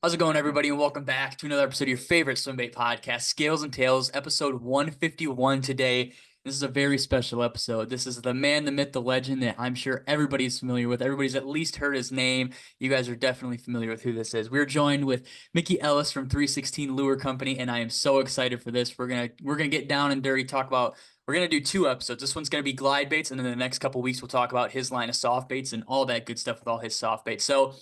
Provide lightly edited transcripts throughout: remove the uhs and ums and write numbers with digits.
How's it going, everybody, and welcome back to another episode of your favorite swim bait podcast, Scales and Tails, episode 151 today. This is a very special episode. This is the man, the myth, the legend that I'm sure everybody's familiar with. Everybody's at least heard his name. You guys are definitely familiar with who this is. We're joined with Mickey Ellis from 316 Lure Company, and I am so excited for this. We're gonna get down and dirty, talk about. We're gonna do two episodes. This one's gonna be glide baits, and then the next couple weeks we'll talk about his line of soft baits and all that good stuff with all his soft baits. So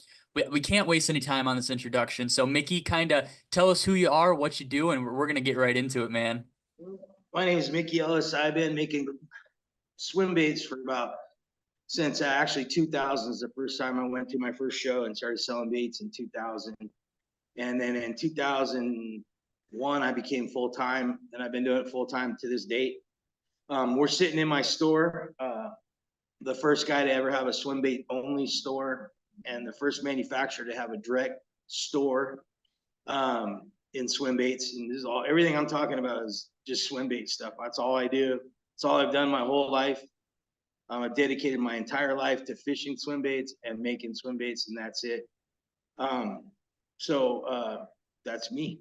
we can't waste any time on this introduction. So, Mickey, kind of tell us who you are, what you do, and we're going to get right into it, man. My name is Mickey Ellis. I've been making swim baits for since actually 2000 is the first time I went to my first show and started selling baits in 2000. And then in 2001, I became full-time, and I've been doing it full-time to this date. We're sitting in my store, the first guy to ever have a swim bait only store, and the first manufacturer to have a direct store in swim baits. And this is everything I'm talking about is just swim bait stuff. That's all I do. It's all I've done my whole life. I've dedicated my entire life to fishing swim baits and making swim baits, and that's it. That's me.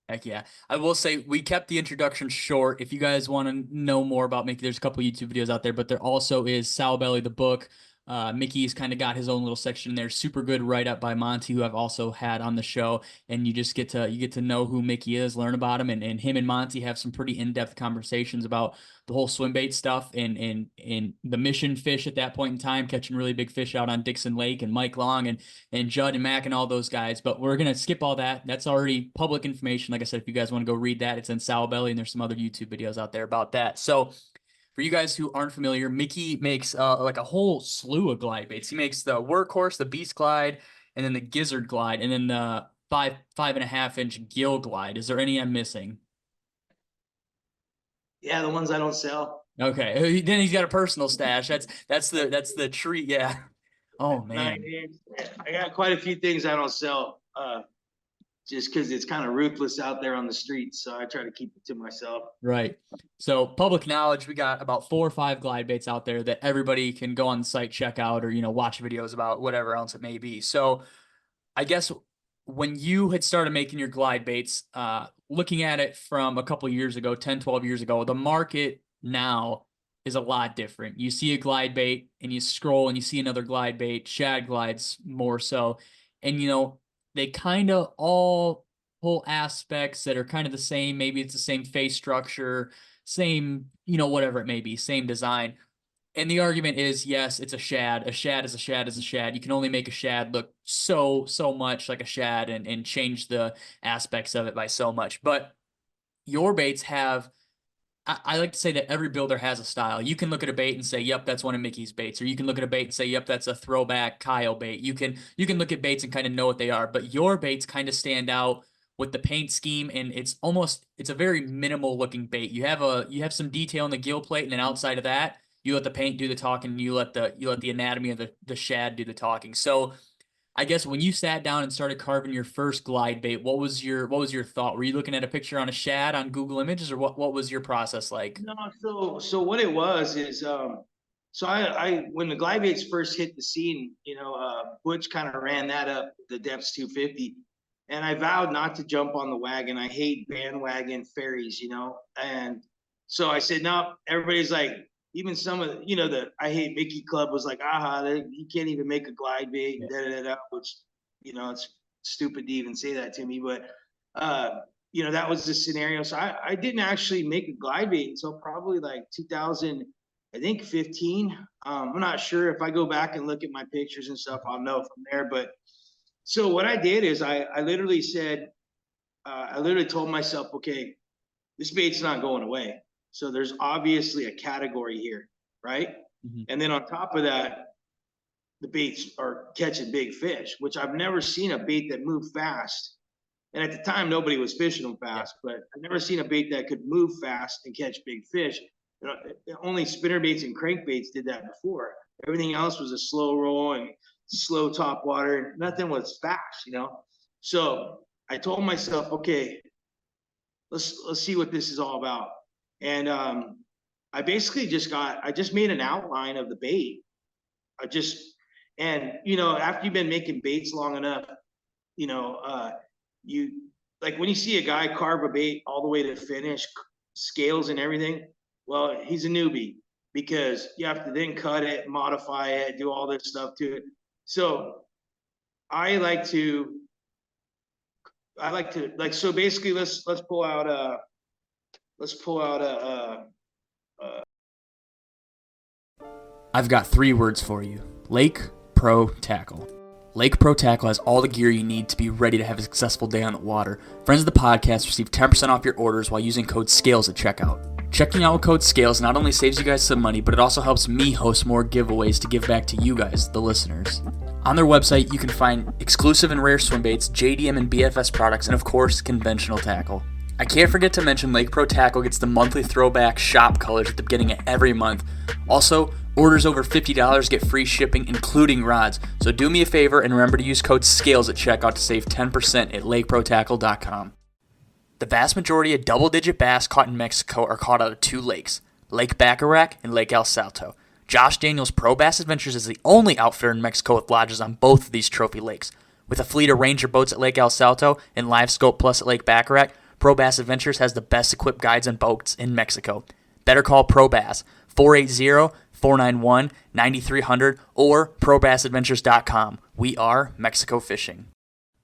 Heck yeah. I will say we kept the introduction short. If you guys want to know more about Mickey, there's a couple YouTube videos out there, but there also is Sow Belly, the book. Mickey's kind of got his own little section there. Super good write-up by Monty, who I've also had on the show. And you just get to know who Mickey is, learn about him, and him and Monty have some pretty in-depth conversations about the whole swim bait stuff and the mission fish at that point in time, catching really big fish out on Dixon Lake, and Mike Long and Judd and Mac and all those guys. But we're gonna skip all that. That's already public information. Like I said, if you guys want to go read that, it's in Sow Belly, and there's some other YouTube videos out there about that. So for you guys who aren't familiar, Mickey makes like a whole slew of glide baits. He makes the Workhorse, the Beast Glide, and then the Gizzard Glide, and then the 5.5 inch Gill Glide. Is there any I'm missing? Yeah, the ones I don't sell. Okay, then he's got a personal stash. That's the treat. Yeah. Oh man. I got quite a few things I don't sell. Just because it's kind of ruthless out there on the streets. So I try to keep it to myself. Right. So public knowledge, we got about 4 or 5 glide baits out there that everybody can go on the site, check out, or, watch videos about, whatever else it may be. So I guess when you had started making your glide baits, looking at it from a couple of years ago, 10, 12 years ago, the market now is a lot different. You see a glide bait and you scroll and you see another glide bait, shad glides more so. And, they kind of all pull aspects that are kind of the same. Maybe it's the same face structure, same, whatever it may be, same design. And the argument is, yes, it's a shad. A shad is a shad is a shad. You can only make a shad look so much like a shad and change the aspects of it by so much. But your baits have, I like to say that every builder has a style. You can look at a bait and say, yep, that's one of Mickey's baits. Or you can look at a bait and say, yep, that's a throwback Kyle bait. You can look at baits and kind of know what they are. But your baits kind of stand out with the paint scheme, and it's a very minimal looking bait. You have some detail in the gill plate, and then outside of that, you let the paint do the talking, and you let the anatomy of the shad do the talking. So I guess when you sat down and started carving your first glide bait, what was your thought? Were you looking at a picture on a shad on Google Images, or what was your process like? No, so what it was is so I when the glide baits first hit the scene, Butch kind of ran that up the depths 250, and I vowed not to jump on the wagon. I hate bandwagon ferries, and so I said no. Everybody's like, even some of the I Hate Mickey Club was like, he can't even make a glide bait, which it's stupid to even say that to me, but that was the scenario. So I didn't actually make a glide bait until probably like 2000, I think 15. I'm not sure. If I go back and look at my pictures and stuff, I'll know from there. But so what I did is I literally said, I literally told myself, okay, this bait's not going away. So there's obviously a category here, right? Mm-hmm. And then on top of that, the baits are catching big fish, which I've never seen a bait that moved fast. And at the time, nobody was fishing them fast, but I've never seen a bait that could move fast and catch big fish. Only spinner baits and crankbaits did that before. Everything else was a slow roll and slow top water. Nothing was fast, So I told myself, okay, let's see what this is all about. And I basically I just made an outline of the bait. After you've been making baits long enough, you like when you see a guy carve a bait all the way to finish, scales and everything, well, he's a newbie because you have to then cut it, modify it, do all this stuff to it. So I like to like, so basically let's pull out a I've got 3 words for you. Lake Pro Tackle. Lake Pro Tackle has all the gear you need to be ready to have a successful day on the water. Friends of the podcast receive 10% off your orders while using code SCALES at checkout. Checking out with code SCALES not only saves you guys some money, but it also helps me host more giveaways to give back to you guys, the listeners. On their website, you can find exclusive and rare swim baits, JDM and BFS products, and of course, conventional tackle. I can't forget to mention Lake Pro Tackle gets the monthly throwback shop colors at the beginning of every month. Also, orders over $50 get free shipping, including rods. So do me a favor and remember to use code SCALES at checkout to save 10% at lakeprotackle.com. The vast majority of double-digit bass caught in Mexico are caught out of 2 lakes, Lake Bacharach and Lake El Salto. Josh Daniels Pro Bass Adventures is the only outfitter in Mexico with lodges on both of these trophy lakes. With a fleet of Ranger boats at Lake El Salto and Live Scope Plus at Lake Bacharach, Pro Bass Adventures has the best equipped guides and boats in Mexico. Better call Pro Bass, 480-491-9300 or probassadventures.com. We are Mexico Fishing.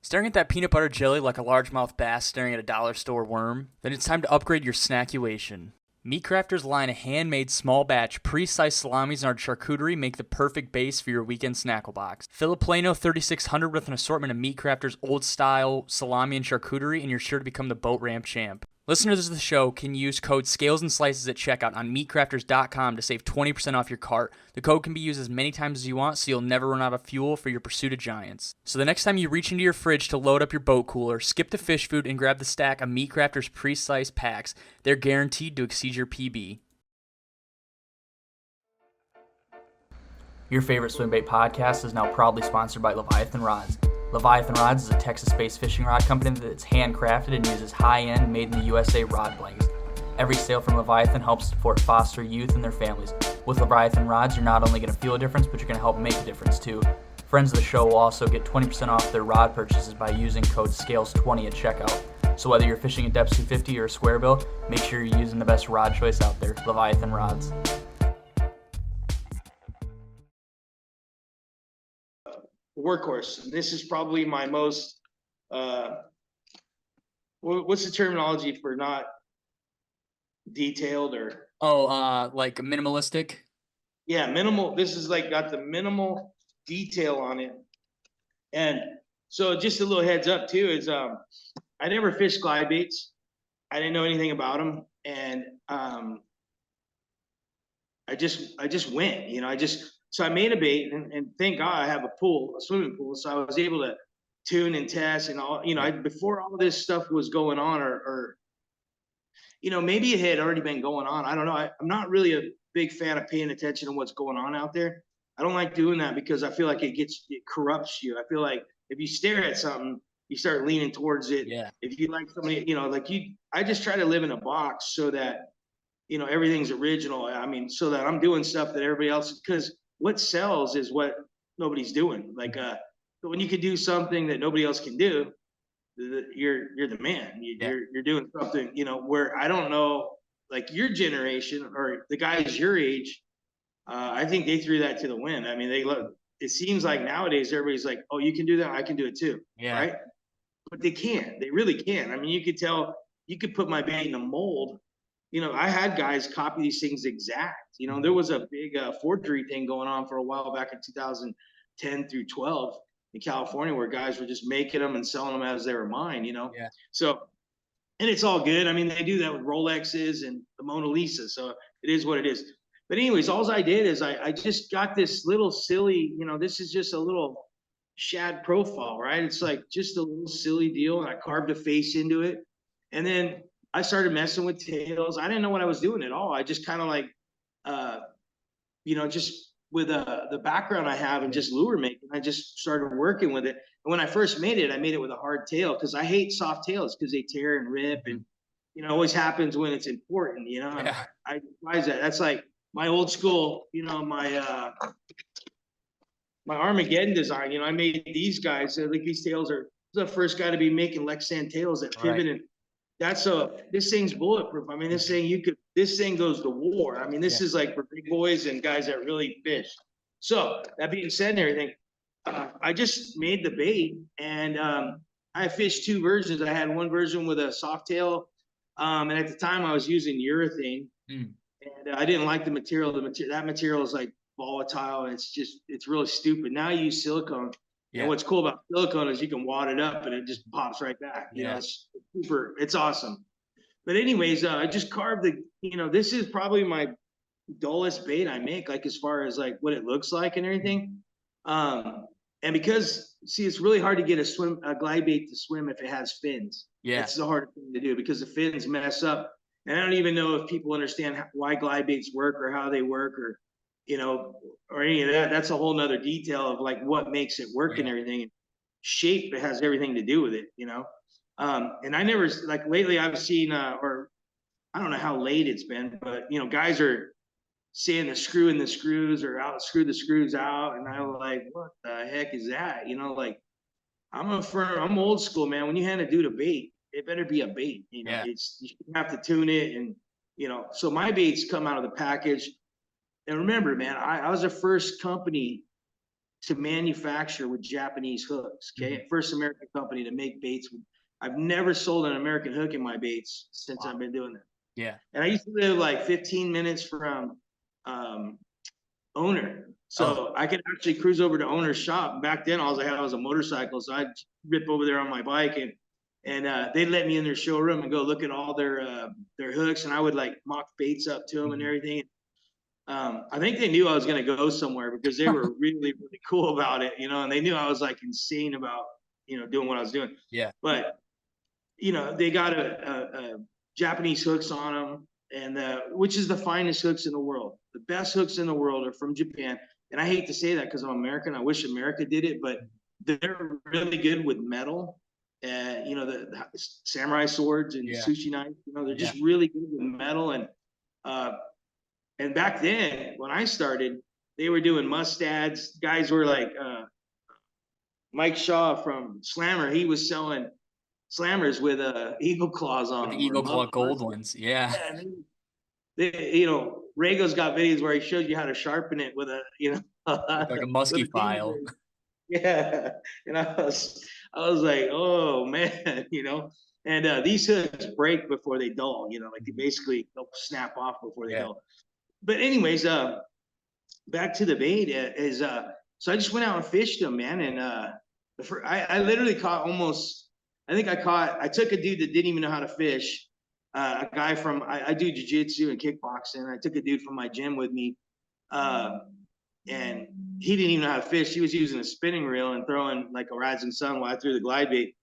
Staring at that peanut butter jelly like a largemouth bass staring at a dollar store worm? Then it's time to upgrade your snackuation. Meat Crafters' line of handmade small batch pre-sliced salamis and our charcuterie make the perfect base for your weekend snackle box. Fill a Plano 3600 with an assortment of Meat Crafters' old style salami and charcuterie and you're sure to become the boat ramp champ. Listeners of the show can use code SCALES and SLICES at checkout on meatcrafters.com to save 20% off your cart. The code can be used as many times as you want so you'll never run out of fuel for your pursuit of giants. So the next time you reach into your fridge to load up your boat cooler, skip the fish food and grab the stack of Meat Crafters pre-sliced packs. They're guaranteed to exceed your PB. Your favorite swim bait podcast is now proudly sponsored by Leviathan Rods. Leviathan Rods is a Texas-based fishing rod company that's handcrafted and uses high-end, made-in-the-USA rod blanks. Every sale from Leviathan helps support foster youth and their families. With Leviathan Rods, you're not only going to feel a difference, but you're going to help make a difference too. Friends of the show will also get 20% off their rod purchases by using code SCALES20 at checkout. So whether you're fishing a depth 250 or a square bill, make sure you're using the best rod choice out there, Leviathan Rods. Workhorse. This is probably my most what's the terminology for not detailed or Like minimalistic? Yeah, minimal. This is like got the minimal detail on it. And so just a little heads up too is I never fished glide baits. I didn't know anything about them, and I just went, so I made a bait, and thank God I have a swimming pool, so I was able to tune and test and all. Before all this stuff was going on, or maybe it had already been going on. I don't know. I'm not really a big fan of paying attention to what's going on out there. I don't like doing that because I feel like it corrupts you. I feel like if you stare at something, you start leaning towards it. Yeah. If you like somebody, I just try to live in a box so that everything's original. I mean, so that I'm doing stuff that everybody else, because what sells is what nobody's doing. Like, so when you can do something that nobody else can do, you're the man. You're doing something, where I don't know, like your generation or the guys your age, I think they threw that to the wind. I mean, it seems like nowadays everybody's like, oh, you can do that, I can do it too. Yeah. Right. But they can't. They really can't. I mean, you could tell, you could put my bait in a mold. I had guys copy these things exact. There was a big forgery thing going on for a while back in 2010 through 12 in California, where guys were just making them and selling them as they were mine. Yeah. So, and it's all good. I mean, they do that with Rolexes and the Mona Lisa. So it is what it is. But anyways, all I did is I just got this little silly, this is just a little shad profile, right? It's like just a little silly deal. And I carved a face into it. And then I started messing with tails. I didn't know what I was doing at all. I just kind of like, just with the background I have and just lure making, I just started working with it. And when I first made it, I made it with a hard tail because I hate soft tails because they tear and rip, and it always happens when it's important. Yeah. I despise that. That's like my old school, my Armageddon design. I made these guys. Like these tails are the first guy to be making Lexan tails that pivot, and this thing's bulletproof. I mean, this thing goes to war. I mean, this is like for big boys and guys that really fish. So that being said and everything, I just made the bait, and I fished two versions. I had one version with a soft tail, and at the time I was using urethane, and I didn't like the material. That material is like volatile, and it's really stupid. Now I use silicone. And what's cool about silicone is you can wad it up and it just pops right back. You know, it's super, it's awesome. But anyways, I just carved this is probably my dullest bait I make, like as far as like what it looks like and everything. And because it's really hard to get a glide bait to swim if it has fins. Yeah. It's the hard thing to do because the fins mess up. And I don't even know if people understand why glide baits work or how they work or or any of that. That's a whole nother detail of like what makes it work and everything. Shape has everything to do with it, and I never, like lately I've seen, or I don't know how late it's been, but guys are saying the screw in the screws or screw the screws out. And I'm like, what the heck is that? Like I'm old school, man. When you hand a dude a bait, it better be a bait, you have to tune it. And, so my baits come out of the package. And remember, man, I was the first company to manufacture with Japanese hooks. Okay. First American company to make baits. I've never sold an American hook in my baits since I've been doing that. Yeah. And I used to live like 15 minutes from Owner. So I could actually cruise over to Owner's shop. Back then, all I had was a motorcycle. So I'd rip over there on my bike and they'd let me in their showroom and go look at all their hooks. And I would like mock baits up to them and everything. I think they knew I was going to go somewhere because they were really, really cool about it, and they knew I was like insane about, doing what I was doing. Yeah. But, they got a Japanese hooks on them, and which is the finest hooks in the world. The best hooks in the world are from Japan. And I hate to say that because I'm American. I wish America did it, but they're really good with metal. The samurai swords and sushi knives, they're just really good with metal. And back then, when I started, they were doing mustads. Guys were like Mike Shaw from Slammer. He was selling slammers with eagle claws on them. The eagle claw gold ones. Yeah. Rago's got videos where he shows you how to sharpen it with like a musky file. Yeah. And I was like, oh man, and these hooks break before they dull, like they'll snap off before they dull. But anyways, back to the bait is so I just went out and fished them, man. And I literally caught I took a dude that didn't even know how to fish. A guy from, I do jiu-jitsu and kickboxing. I took a dude from my gym with me. And he didn't even know how to fish. He was using a spinning reel and throwing like a rising sun while I threw the glide bait.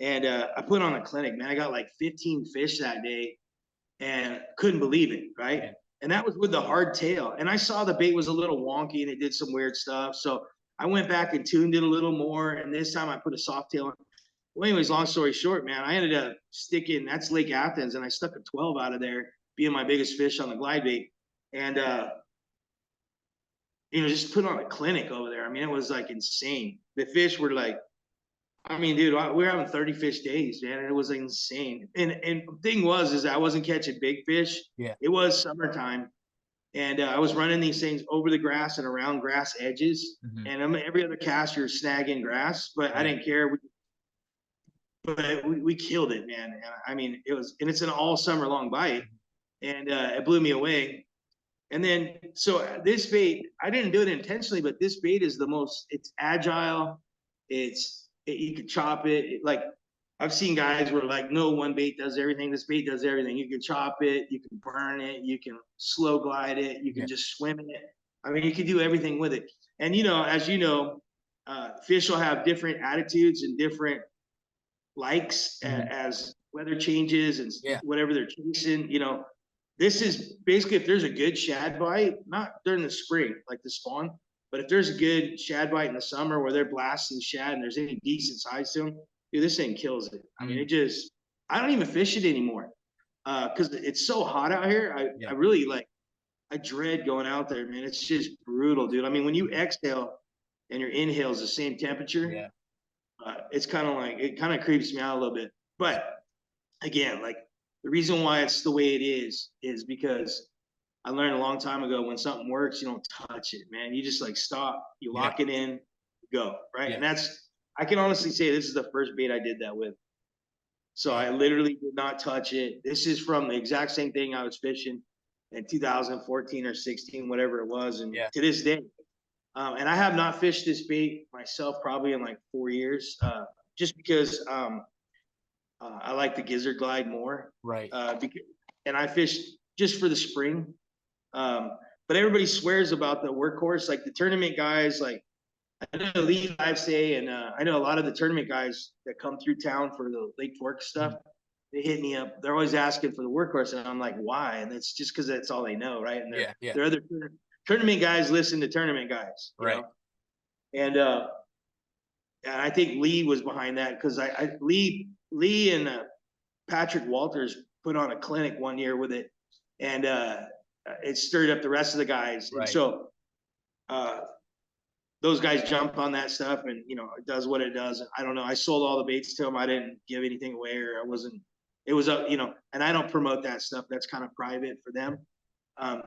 And I put on a clinic, man. I got like 15 fish that day and couldn't believe it, right? Yeah. And that was with the hard tail. And I saw the bait was a little wonky and it did some weird stuff. So I went back and tuned it a little more. And this time I put a soft tail on. Well, anyways, long story short, man, I ended up sticking, that's Lake Athens, and I stuck a 12 out of there, being my biggest fish on the glide bait. And, just put on a clinic over there. I mean, it was like insane. The fish were like, I mean, dude, we were having 30 fish days, man. And it was insane. And the thing is I wasn't catching big fish. Yeah. It was summertime. And I was running these things over the grass and around grass edges. And every other cast, you're snagging grass, but I didn't care. But we killed it, man. And I mean, it's an all summer long bite, and it blew me away. And then, so this bait, I didn't do it intentionally, but this bait is it's agile. You can chop it. Like I've seen guys where like, no, one bait does everything. This bait does everything. You can chop it, you can burn it, you can slow glide it, you can just swim in it. I mean, you can do everything with it. And, as fish will have different attitudes and different likes as weather changes and whatever they're chasing. This is basically, if there's a good shad bite, not during the spring, like the spawn, but if there's a good shad bite in the summer where they're blasting shad and there's any decent size to them, dude, this thing kills it. I mean, I don't even fish it anymore because it's so hot out here. I really I dread going out there, man. It's just brutal, dude. I mean, when you exhale and your inhale is the same temperature, it's kind of like, it kind of creeps me out a little bit. But again, like the reason why it's the way it is because I learned a long time ago, when something works, you don't touch it, man. You just like stop, you Yeah. lock it in, go, right? Yeah. And that's, I can honestly say this is the first bait I did that with. So Yeah. I literally did not touch it. This is from the exact same thing I was fishing in 2014 or 16, whatever it was. And Yeah. to this day, and I have not fished this bait myself probably in like 4 years, just because I like the Gizzard Glide more. Right. Because, and I fished just for the spring. But everybody swears about the Workhorse, like the tournament guys, like I know Lee I'd say, and I know a lot of the tournament guys that come through town for the Lake Fork stuff. Mhm. They hit me up. They're always asking for the Workhorse, and I'm like, why? And it's just because that's all they know, right? And Yeah. Yeah. their other tournament guys listen to tournament guys, you Right. know. And I think Lee was behind that because Lee and Patrick Walters put on a clinic one year with it, and it stirred up the rest of the guys. And Right. so uh, those guys jump on that stuff, and you know, it does what it does. I don't know. I sold all the baits to them. I didn't give anything away, or I wasn't. It was up, you know. And I don't promote that stuff. That's kind of private for them.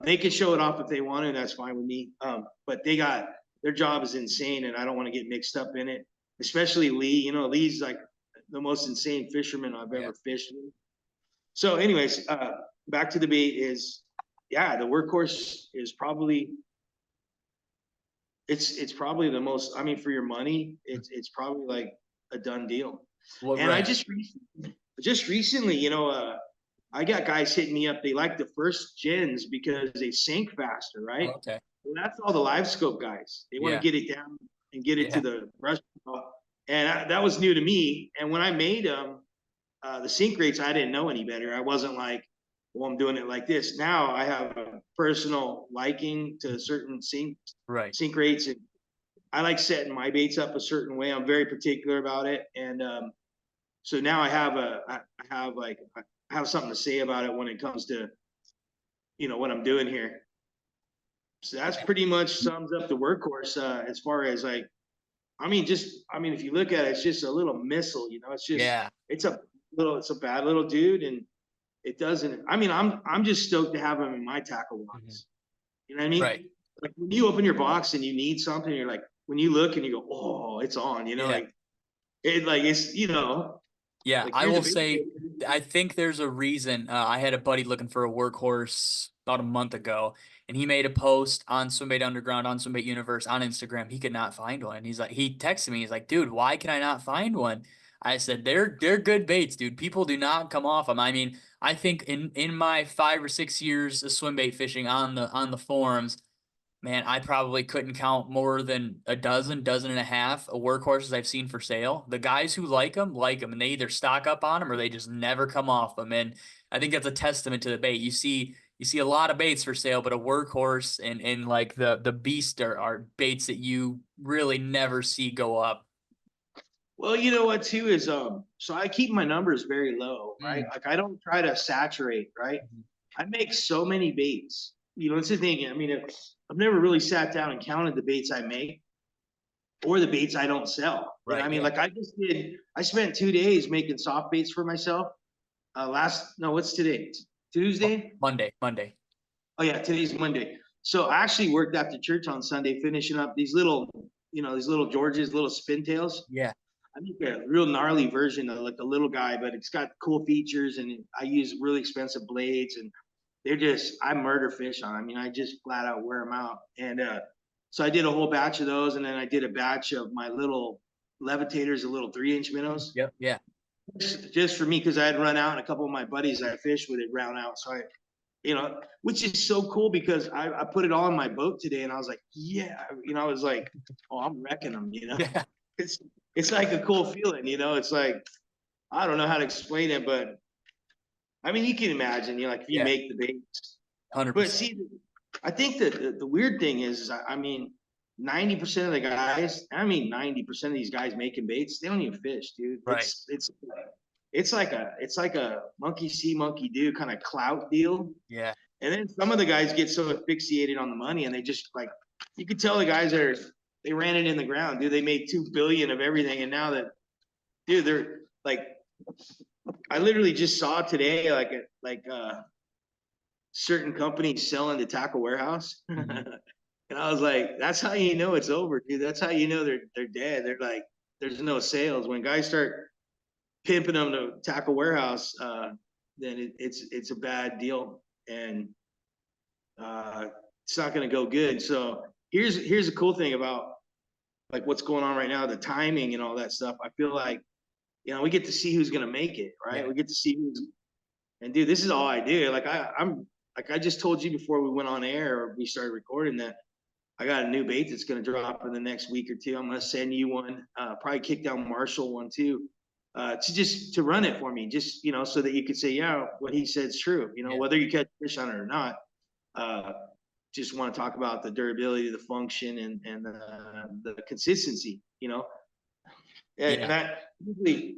They can show it off if they want to. That's fine with me. But they got, their job is insane, and I don't want to get mixed up in it. Especially Lee. You know, Lee's like the most insane fisherman I've ever fished with. So, anyways, back to the bait is, yeah, the Workhorse is probably, it's probably the most, I mean, for your money, it's probably like a done deal. Well, And I right. just recently, you know, I got guys hitting me up. They like the first gens because they sink faster, Oh, right? okay. Well, that's all the live scope guys. They want Yeah. to get it down and get it to Yeah. the brush. And that was new to me. And when I made them, the sink rates, I didn't know any better. I wasn't like, well, I'm doing it like this. Now I have a personal liking to certain Right. sink rates, and I like setting my baits up a certain way. I'm very particular about it, and so now I have something to say about it when it comes to, you know, what I'm doing here. So that's pretty much sums up the Workhorse as far as like, I mean, if you look at it, it's just a little missile, you know. It's just, Yeah. it's a bad little dude, and it doesn't. I mean, I'm just stoked to have him in my tackle box. Mhm. You know what I mean? Right. Like when you open your box and you need something, you're like, when you look and you go, oh, it's on. You know, Yeah. like it's, you know, Yeah, like I here's a will bait. say, I think there's a reason. I had a buddy looking for a workhorse about a month ago, and he made a post on Swimbait Underground, on Swimbait Universe, on Instagram. He could not find one. He's like, he texted me. He's like, dude, why can I not find one? I said, they're good baits, dude. People do not come off them. I mean, I think in my 5 or 6 years of swimbait fishing on the forums, man, I probably couldn't count more than a dozen and a half of workhorses I've seen for sale. The guys who like them, and they either stock up on them or they just never come off them. And I think that's a testament to the bait. You see a lot of baits for sale, but a workhorse and like the beast are baits that you really never see go up. Well, you know what too is so I keep my numbers very low, right? Mm. Like I don't try to saturate, right? Mhm. I make so many baits. You know, it's the thing. I mean, I've never really sat down and counted the baits I make or the baits I don't sell. You know, Right. I mean, Yeah. like I spent 2 days making soft baits for myself. No, what's today? Tuesday? Monday. Monday. Oh yeah, today's Monday. So I actually worked after church on Sunday, finishing up these little, you know, these little Georges, little spintails. Yeah. I make a real gnarly version of like a little guy, but it's got cool features, and I use really expensive blades, and I murder fish on. I mean, I just flat out wear them out. And so I did a whole batch of those, and then I did a batch of my little levitators, the little 3-inch minnows, Yep. Yeah. just for me because I had run out, and a couple of my buddies I fished with it ran out. So you know, which is so cool because I put it all on my boat today, and I was like, yeah, you know, I was like, oh, I'm wrecking them, you know. Yeah. It's it's like a cool feeling, you know. It's like, I don't know how to explain it, but I mean, you can imagine, you know, like if you Yeah. make the baits. But 100%. see, I think that the weird thing is I mean, 90% of the guys, I mean, 90% of these guys making baits, they don't even fish, dude. Right. It's like a monkey see, monkey do kind of clout deal. Yeah. And then some of the guys get so asphyxiated on the money, and they just you could tell the guys they ran it in the ground, dude. They made 2 billion of everything, and now that dude, they're like, I literally just saw today, certain companies selling to Tackle Warehouse. Mhm. And I was like, that's how you know it's over, dude. That's how you know they're dead. They're like, there's no sales. When guys start pimping them to Tackle Warehouse, then it's a bad deal, and it's not going to go good. So here's the cool thing about like what's going on right now, the timing and all that stuff. I feel like, we get to see who's going to make it, right? Yeah. We get to see who's, and dude, this is all I do. Like I'm like I just told you before we went on air or we started recording that I got a new bait that's going to drop in the next week or two. I'm going to send you one, probably kick down Marshall one too, to run it for me, just, so that you could say, yeah, what he said is true, Yeah. whether you catch fish on it or not. Just want to talk about the durability, the function, and the consistency, and Yeah. that usually,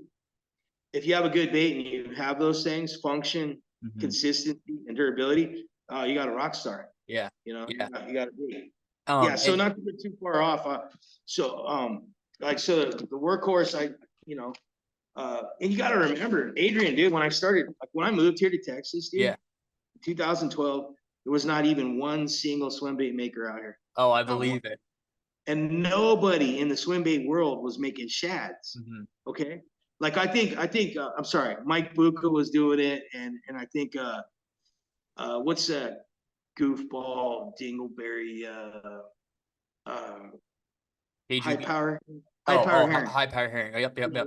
if you have a good bait and you have those things, function, Mhm. consistency, and durability, you got a rock star. Yeah. You Yeah. got a bait. Yeah. So And not to get too far off. So the workhorse, and you got to remember, Adrian, dude, when I started, like when I moved here to Texas, dude, yeah. in 2012, there was not even one single swim bait maker out here. Oh, I Not one. believe it. And nobody in the swim bait world was making shads. Mhm. Okay. Like I'm sorry, Mike Buka was doing it, and I think what's that goofball dingleberry uh high KGB. power Oh, herring. high power herring. Oh, yep, yep, yep.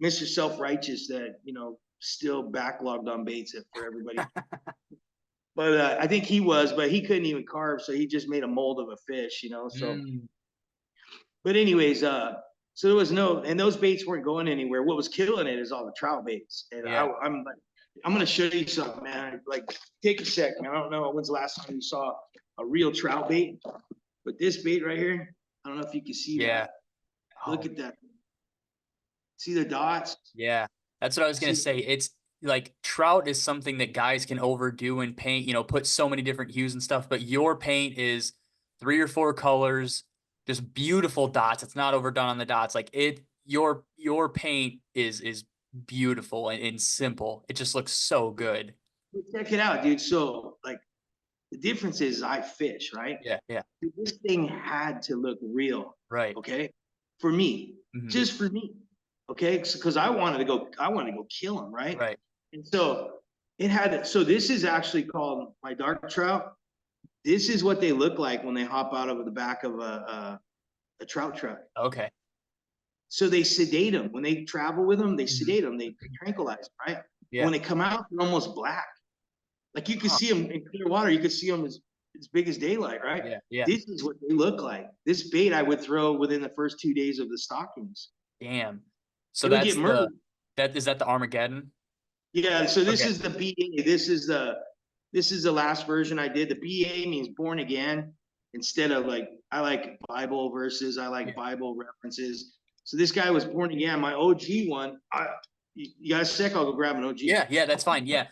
Mr. Self-Righteous that, still backlogged on baits for everybody. But I think but he couldn't even carve, so he just made a mold of a fish, so. Mm, But anyways, so there was and those baits weren't going anywhere. What was killing it is all the trout baits. And yeah. I'm gonna show you something, man. Like, take a sec, man. I don't know when's the last time you saw a real trout bait, but this bait right here, I don't know if you can see Yeah. that. Look Oh, at that. See the dots? yeah. That's what I was gonna See, say. It's like trout is something that guys can overdo in paint, put so many different hues and stuff, but your paint is 3 or 4 colors, just beautiful dots. It's not overdone on the dots. Like your paint is beautiful and simple. It just looks so good. check it out, dude. So, like, the difference is I fish, right? Yeah, yeah. This thing had to look real, Right. okay? For me, Mhm. just for me, okay? Because I wanted to go kill him, right? Right. And so so this is actually called my dark trout. This is what they look like when they hop out of the back of a trout truck. Okay. So they sedate them. When they travel with them, they Mhm. sedate them, they tranquilize them, right? Yeah. When they come out, they're almost black. Like you can Huh. see them in clear water, you can see them as big as daylight, right? Yeah, yeah. This is what they look like. This bait I would throw within the first 2 days of the stockings. Damn. So It would get murdered. is that the Armageddon? Yeah, so this Okay. is the BA. This is the last version I did. The BA means born again. Instead of like, I like Bible verses, I like Yeah. Bible references. So this guy was born again. My OG one. You guys sec? I'll go grab an OG. Yeah, yeah, that's fine. Yeah.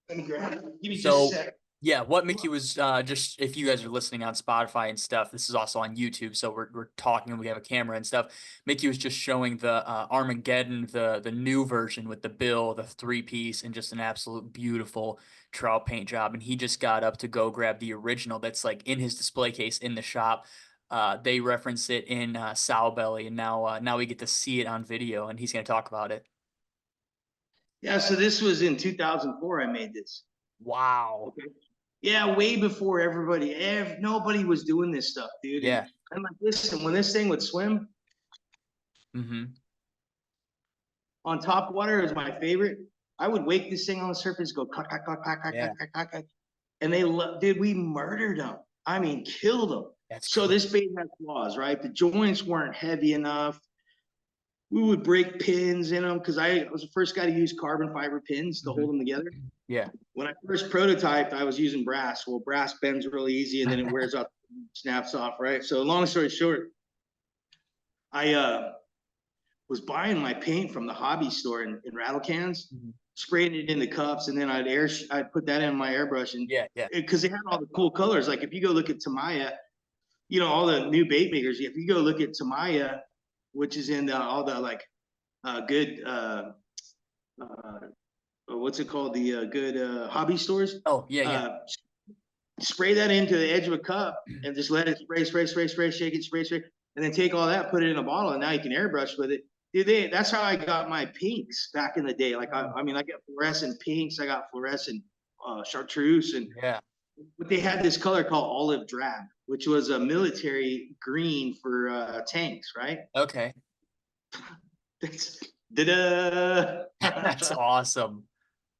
Let me grab it. Give me just a So sec. yeah, what Mickey was just if you guys are listening on Spotify and stuff, this is also on YouTube, so we're talking and we have a camera and stuff. Mickey was just showing the Armageddon, the new version with the bill, the 3-piece, and just an absolute beautiful trout paint job. And he just got up to go grab the original that's like in his display case in the shop. They reference it in Sow Belly, and now we get to see it on video, and he's gonna talk about it. Yeah, so this was in 2004. I made this. Wow. Okay. Yeah, way before nobody was doing this stuff, dude. And Yeah. I'm like, listen, when this thing would swim Mm-hmm. on top water, is my favorite. I would wake this thing on the surface, go clack, clack, clack, clack, clack, Yeah. clack, clack, clack, and dude, we murdered them. I mean, killed them. That's So crazy. this bait had flaws, right? The joints weren't heavy enough. We would break pins in them because I was the first guy to use carbon fiber pins to hold them together. Yeah. When I first prototyped, I was using brass. Well, brass bends really easy and then it wears out, snaps off, right? So long story short, I was buying my paint from the hobby store in rattle cans, Mhm. spraying it in the cups, and then I'd put that in my airbrush, and Yeah, yeah. because they had all the cool colors. Like if you go look at Tamaya, all the new bait makers. If you go look at Tamaya, which is in all the like good what's it called? The good hobby stores. Oh, yeah, yeah. Spray that into the edge of a cup and just let it spray, shake it, spray, and then take all that, put it in a bottle, and now you can airbrush with it. Dude, that's how I got my pinks back in the day. Like I mean, I got fluorescent pinks, I got fluorescent chartreuse, and Yeah. but they had this color called olive drab, which was a military green for tanks, right? Okay. That's da-da. That's awesome.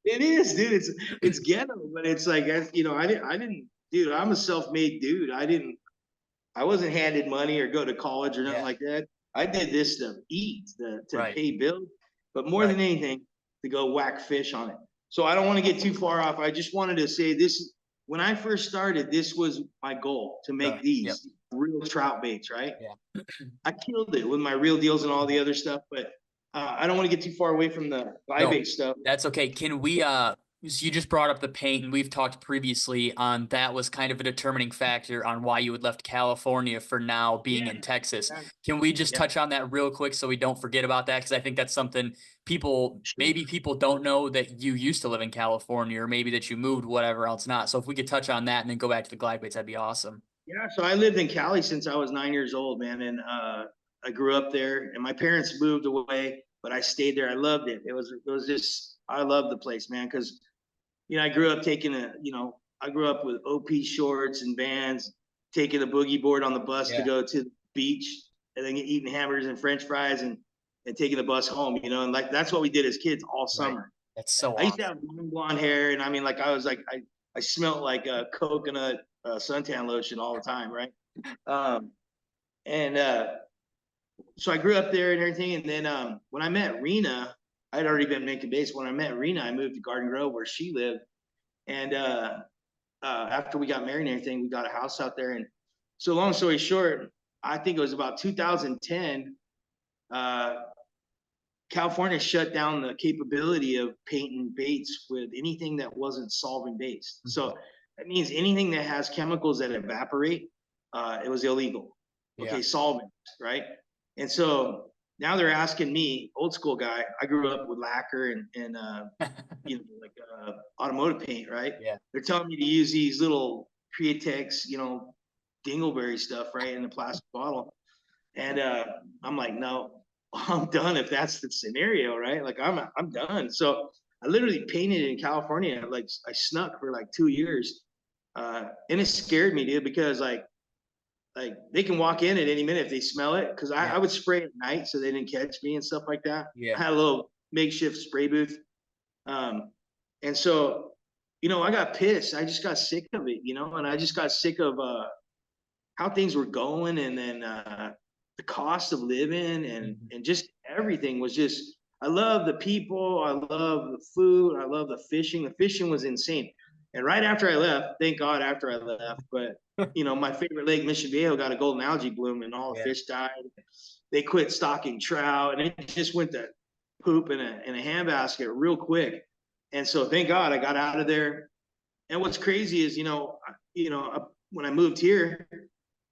It is, dude. It's ghetto, but it's like you know, I didn't, dude. I'm a self-made dude. I wasn't handed money or go to college or nothing Yeah. like that. I did this to eat, to Right. pay bills, but more Right. than anything, to go whack fish on it. So I don't want to get too far off. I just wanted to say this: when I first started, this was my goal to make Yep. these real trout baits, right? Yeah. I killed it with my real deals and all the other stuff, but I don't want to get too far away from the live No, bait stuff. that's okay. Can we so you just brought up the paint, and we've talked previously on that was kind of a determining factor on why you had left California for now being in Texas. Yeah, Can we just yeah. touch on that real quick so we don't forget about that? Because I think that's something maybe people don't know, that you used to live in California, or maybe that you moved, whatever else not. So if we could touch on that and then go back to the glide baits, that'd be awesome. Yeah, so I lived in Cali since I was 9 years old, man, and I grew up there. And my parents moved away, but I stayed there. I loved it. It was just I loved the place, man, because you know I grew up I grew up with OP shorts and Vans, taking a boogie board on the bus to Yeah. go to the beach, and then eating hamburgers and French fries and taking the bus home, you know, and like that's what we did as kids all Right. summer. That's so I used to awesome. have long blonde hair, and I mean, like I was like I smelled like a coconut suntan lotion all the time, right? Um, and so I grew up there and everything. And then when I met Rena, I'd already been making bass. When I met Rena, I moved to Garden Grove where she lived. And after we got married and everything, we got a house out there. And so, long story short, I think it was about 2010. Uh, California shut down the capability of painting baits with anything that wasn't solvent based. So that means anything that has chemicals that evaporate, it was illegal. Okay, Yeah. solvent, right? And so now they're asking me, old school guy. I grew up with lacquer and you know, like automotive paint, right? Yeah. They're telling me to use these little Createx, you know, dingleberry stuff, right, in the plastic bottle. And I'm like, no, I'm done if that's the scenario, right? Like I'm done. So I literally painted in California. Like I snuck for like 2 years, and it scared me, dude, because like they can walk in at any minute if they smell it. Because I would spray at night so they didn't catch me and stuff like that. Yeah. I had a little makeshift spray booth, and so you know I got pissed. I just got sick of it, you know, and I just got sick of how things were going, and then the cost of living and just everything was just. I love the people, I love the food, I love the fishing. The fishing was insane. And right after I left, thank God after I left, but you know, my favorite lake, Mission Viejo, got a golden algae bloom and all the fish died. They quit stocking trout, and it just went to poop in a handbasket real quick. And so thank God I got out of there. And what's crazy is, when I moved here,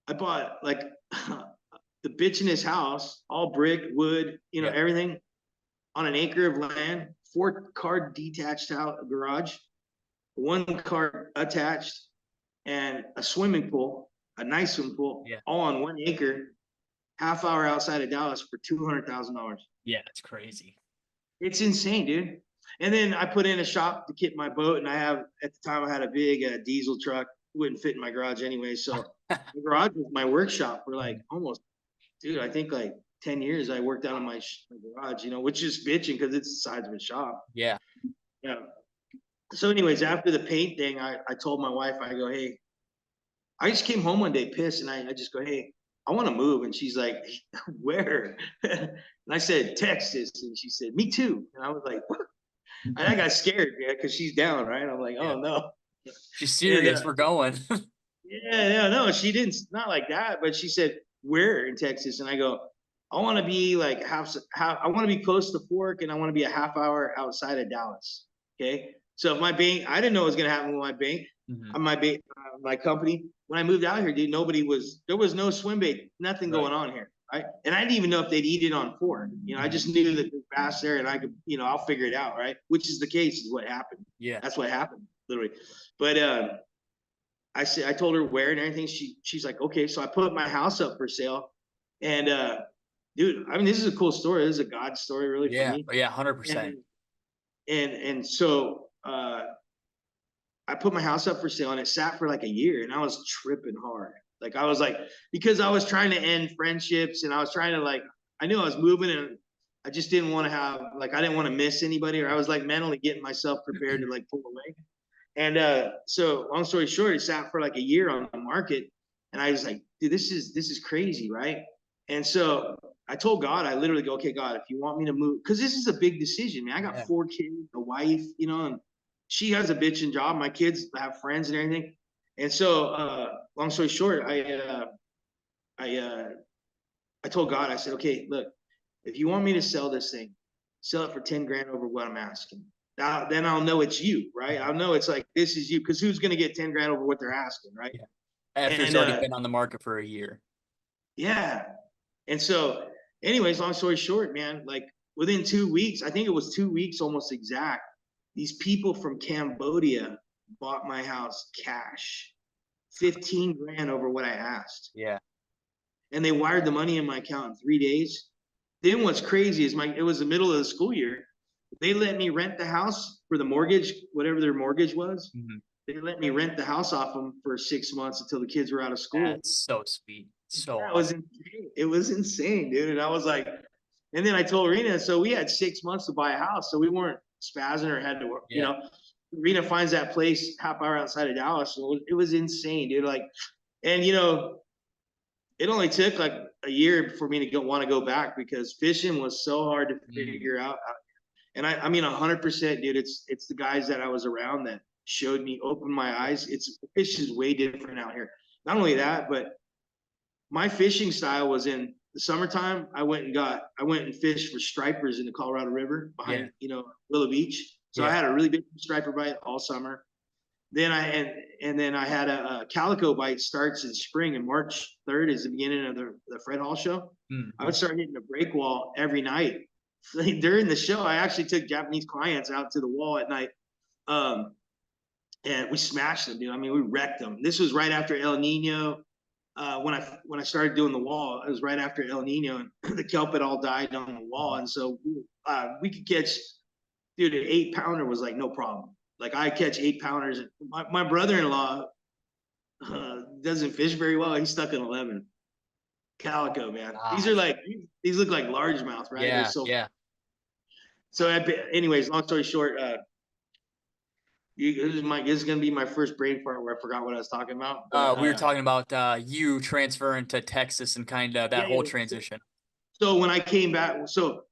I bought like the bitch in his house, all brick, wood, you know, Yeah. everything on an acre of land, 4-car detached out garage, 1-car attached, and a swimming pool, a nice swimming pool, Yeah. all on 1 acre, half hour outside of Dallas for $200,000. Yeah. It's crazy. It's insane, dude. And then I put in a shop to kit my boat, and at the time I had a big diesel truck, wouldn't fit in my garage anyway. So the garage was my workshop for like almost, dude, I think like 10 years I worked out of my garage, you know, which is bitching because it's the size of a shop. Yeah. Yeah. So anyways, after the paint thing, I told my wife, I go, hey, I just came home one day pissed, and I just go, hey, I want to move. And she's like, where? And I said, Texas. And she said, me too. And I was like, what? And I got scared, yeah, because she's down, right? I'm like, oh no. She's And serious. We're going. yeah, no, she didn't, not like that, but she said, where in Texas? And I go, I want to be like I want to be close to Fork, and I want to be a half hour outside of Dallas. Okay. So if my bank, I didn't know what was going to happen with my bank, my company. When I moved out here, dude, there was no swim bait, nothing going on here. Right. And I didn't even know if they'd eat it on Fork. You know, I just knew that bass there and I could, I'll figure it out, right? Which is the case, is what happened. Yeah. That's what happened, literally. But I told her where and everything. She's like, okay. So I put my house up for sale. And dude, I mean, this is a cool story. This is a God story, really, for Yeah. me. Yeah. And 100%. so I put my house up for sale and it sat for like a year and I was tripping hard. Like I was like, because I was trying to end friendships and I was trying to like, I knew I was moving and I just didn't want to have, like, I didn't want to miss anybody, or I was like mentally getting myself prepared to like pull away. And so long story short, it sat for like a year on the market. And I was like, dude, this is crazy, right? And so I told God, I literally go, okay, God, if you want me to move, because this is a big decision, man. I got 4 kids, a wife, and she has a bitching job. My kids have friends and everything. And so long story short, I told God, I said, okay, look, if you want me to sell this thing, sell it for 10 grand over what I'm asking. Now, then I'll know it's you, right? I'll know it's like, this is you, because who's going to get 10 grand over what they're asking, right? Yeah. After it's already been on the market for a year. Yeah. And so, anyways, long story short, man, like within 2 weeks, I think it was 2 weeks almost exact, these people from Cambodia bought my house cash, 15 grand over what I asked. Yeah. And they wired the money in my account in 3 days. Then what's crazy is it was the middle of the school year. They let me rent the house for the mortgage, whatever their mortgage was. Mm-hmm. They let me rent the house off them for 6 months until the kids were out of school. That's so sweet. So that was insane. It was insane, dude. And I was like, and then I told Rena, so we had 6 months to buy a house. So we weren't spazzing or had to work, Rena finds that place half hour outside of Dallas. So it was insane, dude. Like, and it only took like a year for me to want to go back because fishing was so hard to figure out. And I mean, 100%, dude. It's the guys that I was around that showed me, opened my eyes. Fish is way different out here. Not only that, but my fishing style was in the summertime. I went and fished for stripers in the Colorado River behind, Willow Beach. So I had a really big striper bite all summer. Then I had a calico bite. Starts in spring, and March 3rd is the beginning of the Fred Hall show. I would start hitting the break wall every night. During the show, I actually took Japanese clients out to the wall at night. And we smashed them, dude. I mean, we wrecked them. This was right after El Nino. When I started doing the wall, it was right after El Nino, and the kelp had all died on the wall. And so we could catch, dude, an 8-pounder was like no problem. Like I catch 8-pounders. My brother-in-law doesn't fish very well. He's stuck in 11. Calico, man. These look like largemouth, right? Yeah, so, yeah. So anyways, long story short, this is gonna be my first brain fart where I forgot what I was talking about. But, we were talking about you transferring to Texas and kind of that whole transition. So when I came back, so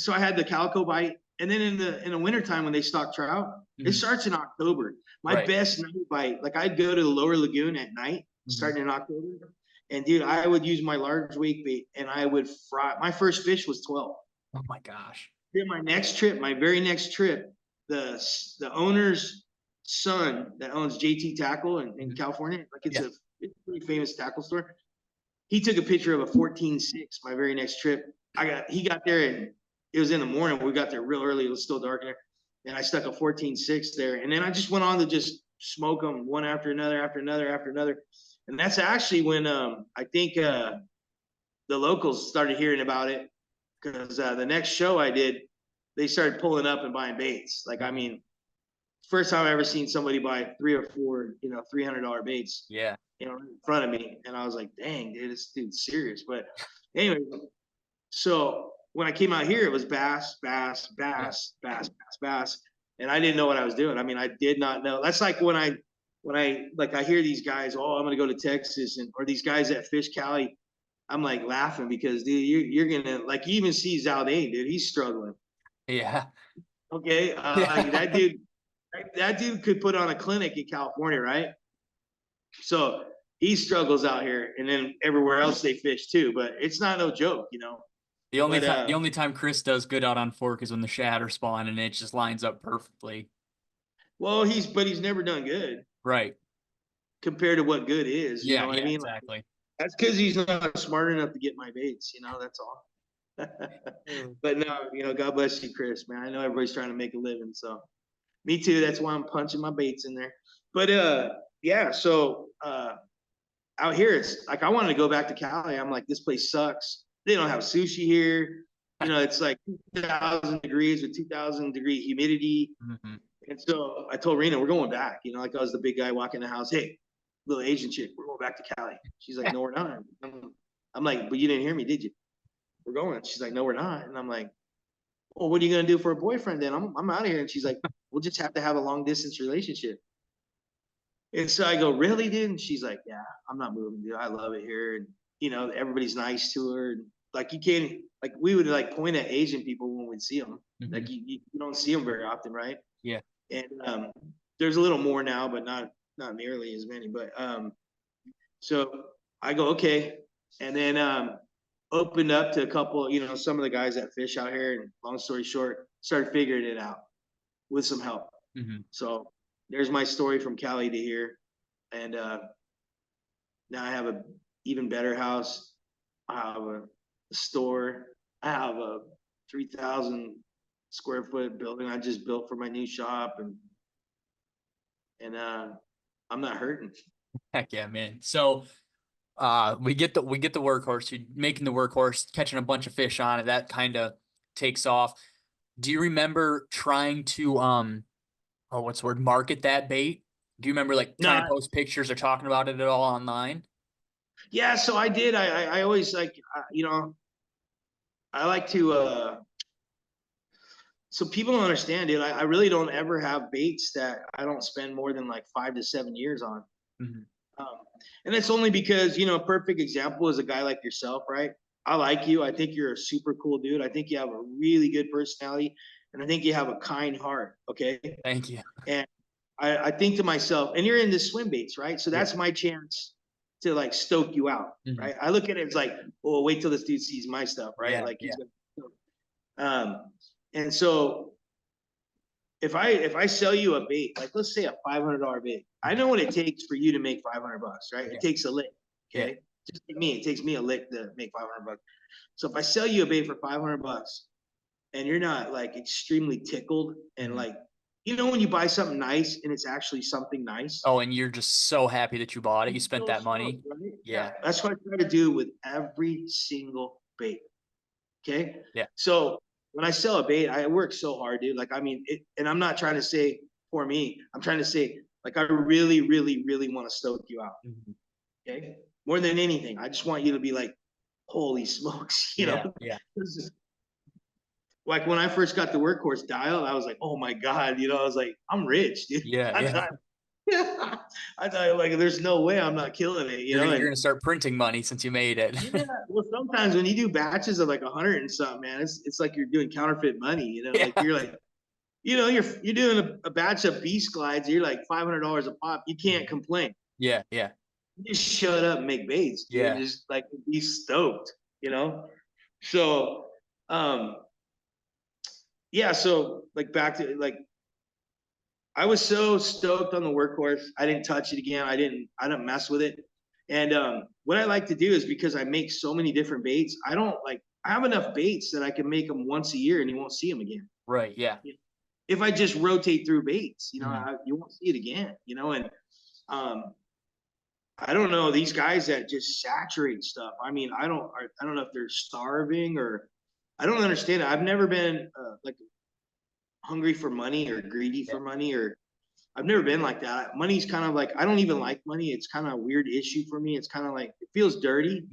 I had the calico bite, and then in the wintertime when they stock trout, it starts in October. My best night bite, like I'd go to the lower lagoon at night, starting in October, and dude, I would use my large wake bait and I would fry. My first fish was 12. Oh my gosh. Then my very next trip, the owner's son that owns JT Tackle in California, like it's a pretty famous tackle store. He took a picture of a 14.6 my very next trip. He got there and it was in the morning. We got there real early. It was still dark in there. And I stuck a 14.6 there. And then I just went on to just smoke them one after another, after another, after another. And that's actually when I think the locals started hearing about it, because the next show I did, they started pulling up and buying baits. Like, I mean, first time I ever seen somebody buy 3 or 4, $300 baits. Yeah. In front of me, and I was like, "Dang, dude, this dude's serious." But anyway, so when I came out here, it was bass, bass, bass, bass, bass, bass, and I didn't know what I was doing. I mean, I did not know. That's like when I hear these guys, "Oh, I'm gonna go to Texas," or these guys that fish Cali. I'm like laughing because, dude, you're gonna, like, you even see Zaldane, dude, he's struggling. Yeah. Okay, like that dude could put on a clinic in California, right? So he struggles out here, and then everywhere else they fish too. But it's not no joke, The only time Chris does good out on fork is when the shad are spawn and it just lines up perfectly. Well, he's never done good, right? Compared to what good is. You know what I mean? Exactly. Like, that's because he's not smart enough to get my baits. That's all. But no, God bless you, Chris, man. I know everybody's trying to make a living, so me too. That's why I'm punching my baits in there. But yeah. So out here, it's like I wanted to go back to Cali. I'm like, this place sucks. They don't have sushi here. It's like 2,000 degrees with 2,000-degree humidity. Mm-hmm. And so I told Rena, we're going back. Like I was the big guy walking in the house. Hey, little Asian chick, we're going back to Cali. She's like, no, we're not. I'm like, but you didn't hear me, did you? We're going. She's like, no, we're not. And I'm like, well, what are you gonna do for a boyfriend then? I'm out of here. And she's like, we'll just have to have a long distance relationship. And so I go, really, dude? And she's like, yeah, I'm not moving, dude. I love it here. And everybody's nice to her. And like you can't, like we would like point at Asian people when we'd see them. Mm-hmm. Like you don't see them very often, right? Yeah. And there's a little more now, but not nearly as many. But so I go, okay. And then opened up to a couple, some of the guys that fish out here. And long story short, started figuring it out with some help. Mm-hmm. So there's my story from Cali to here. And now I have a even better house. I have a store. I have a 3,000 square foot building I just built for my new shop. And I'm not hurting. Heck yeah, man. So we get the workhorse. You're making the workhorse, catching a bunch of fish on it. That kind of takes off. Do you remember trying to what's the word, market that bait? Do you remember like trying to post pictures or talking about it at all online? Yeah, so I did. I always like I like to so people don't understand, dude. I really don't ever have baits that I don't spend more than like 5 to 7 years on. Mm-hmm. And it's only because, a perfect example is a guy like yourself, right? I like you. I think you're a super cool dude. I think you have a really good personality, and I think you have a kind heart. Okay. Thank you. And I think to myself, and you're in the swim baits, right? So that's my chance to like stoke you out, Mm-hmm. right? I look at it as like, oh, wait till this dude sees my stuff, right? Yeah, like he's gonna, and so if I sell you a bait, like let's say a $500 bait, I know what it takes for you to make $500, right? It takes a lick. Okay. Just like me, it takes me a lick to make $500. So if I sell you a bait for $500 and you're not like extremely tickled and like, when you buy something nice and it's actually something nice. Oh, and you're just so happy that you bought it. You spent that money. Right? Yeah. That's what I try to do with every single bait. Okay. Yeah. So when I sell a bait, I work so hard, dude. Like, I mean, and I'm not trying to say for me, I'm trying to say, like, I really, really, really want to stoke you out. Mm-hmm. Okay. More than anything, I just want you to be like, holy smokes, know? Yeah. Like when I first got the Workhorse dial, I was like, oh my God, I was like, I'm rich, dude. Yeah. I thought like, there's no way I'm not killing it. You're going to start printing money since you made it. Yeah. Well, sometimes when you do batches of like 100 and something, man, it's like you're doing counterfeit money, like you're like, you're doing a batch of beast glides. You're like $500 a pop. You can't complain. Yeah. You just shut up and make baits. Dude. Yeah. Just like be stoked, So, yeah. So like back to like, I was so stoked on the Workhorse. I didn't touch it again. I didn't mess with it. And what I like to do is because I make so many different baits, I have enough baits that I can make them once a year and you won't see them again. Right. Yeah. If I just rotate through baits, you won't see it again, and I don't know these guys that just saturate stuff. I mean, I don't know if they're starving or I don't understand it. I've never been like hungry for money or greedy for money, or I've never been like that. Money's kind of like, I don't even like money. It's kind of a weird issue for me. It's kind of like, it feels dirty.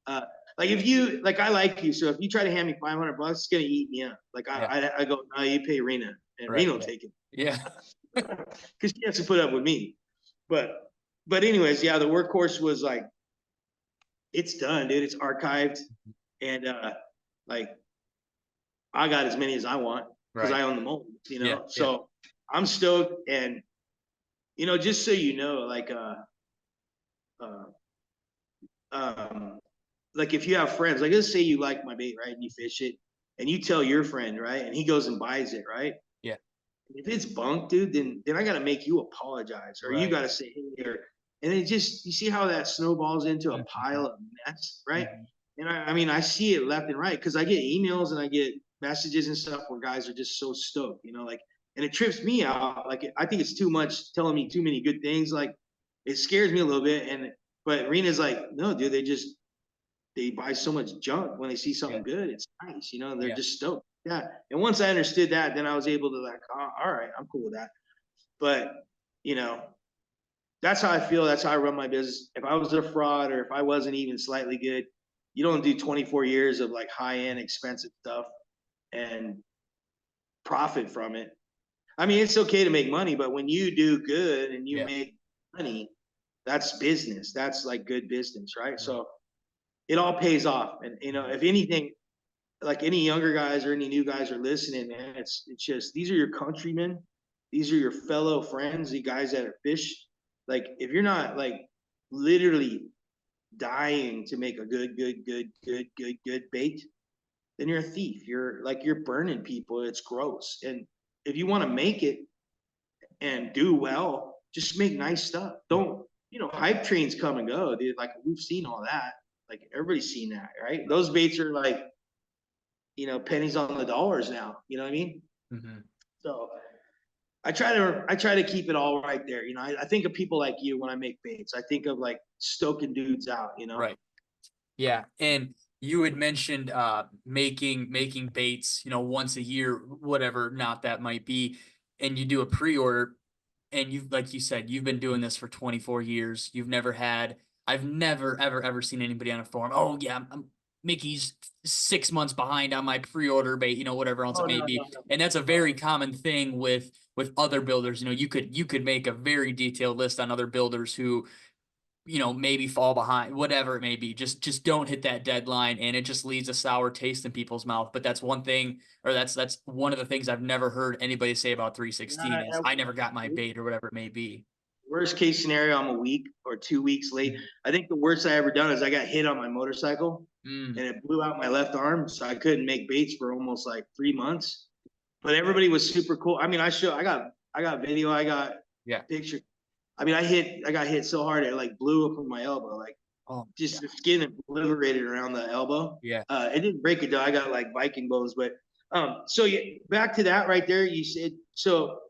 Like if you, like, I like you. So if you try to hand me $500, it's going to eat me up. Like I go, no, you pay Rena and Rena will take it. Yeah. Cause she has to put up with me. But anyways, yeah, the Workhorse was like, it's done, dude. It's archived. And like, I got as many as I want because I own the mold, So I'm stoked. And, just so you know, like if you have friends, like let's say you like my bait, right? And you fish it and you tell your friend, right? And he goes and buys it, right? Yeah. If it's bunk, dude, then I got to make you apologize or you got to say, hey, and it just, you see how that snowballs into a pile of mess, right? And I mean, I see it left and right because I get emails and I get messages and stuff where guys are just so stoked, you know, like, and it trips me out. Like, I think it's too much telling me too many good things. Like, it scares me a little bit. But Rena's like, no, dude, they buy so much junk when they see Yeah. something good. It's nice, you know, they're Yeah. just stoked. Yeah. And once I understood that, then I was able to like, oh, all right, I'm cool with that. But, you know, that's how I feel. That's how I run my business. If I was a fraud or if I wasn't even slightly good, you don't do 24 years of like high end expensive stuff and profit from it. I mean, it's okay to make money, but when you do good and you Yeah. make money, that's business. That's like good business, right? Mhm. So it all pays off. And you know, if anything, like any younger guys or any new guys are listening, man, it's just these are your countrymen, these are your fellow friends, the guys that are fish. Like if you're not like literally dying to make a good bait, then you're a thief. You're burning people. It's gross. And if you want to make it and do well, just make nice stuff. Don't, you know, hype trains come and go, dude. Like we've seen all that. Like everybody's seen that, right? Those baits are like, you know, pennies on the dollars now. You know what I mean? Mhm. So I try to keep it all right there. You know, I think of people like you when I make baits. I think of like stoking dudes out, you know. Right. Yeah, and you had mentioned making baits, you know, once a year, whatever not that might be, and you do a pre-order, and you like you said, you've been doing this for 24 years. You've never had I've never ever seen anybody on a forum. Oh yeah, Mickey's 6 months behind on my pre-order bait, you know, whatever else Oh it may no, be. no, no. And that's a very common thing with other builders. You know, you could make a very detailed list on other builders who, you know, maybe fall behind, whatever it may be. Just don't hit that deadline, and it just leaves a sour taste in people's mouth. But that's one thing, or that's one of the things I've never heard anybody say about 316 is I never got my bait or whatever it may be. Worst case scenario, I'm a week or 2 weeks late. Mhm. I think the worst I ever done is I got hit on my motorcycle Mm, and it blew out my left arm, so I couldn't make baits for almost like 3 months. But everybody was super cool. I mean, I got video, I got yeah. picture. I mean, I got hit so hard it like blew up on my elbow, like Oh just yeah. the skin obliterated around the elbow. Yeah. It didn't break it though. I got like Viking bows, but so yeah, back to that right there. You said so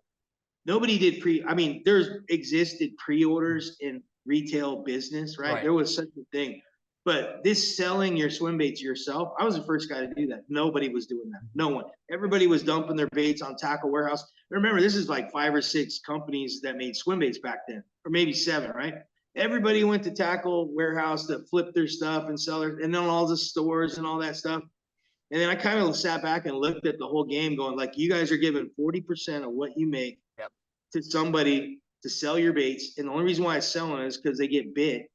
nobody did I mean, there's existed pre-orders in retail business, right? Right. There was such a thing. But this selling your swim baits yourself, I was the first guy to do that. Nobody was doing that. No one. Everybody was dumping their baits on Tackle Warehouse. Remember, this is like 5 or 6 companies that made swim baits back then, or maybe 7, right? Everybody went to Tackle Warehouse to flip their stuff and sell it, and then all the stores and all that stuff. And then I kind of sat back and looked at the whole game, going like, you guys are giving 40% of what you make Yep. to somebody to sell your baits. And the only reason why I sell them is because they get bit,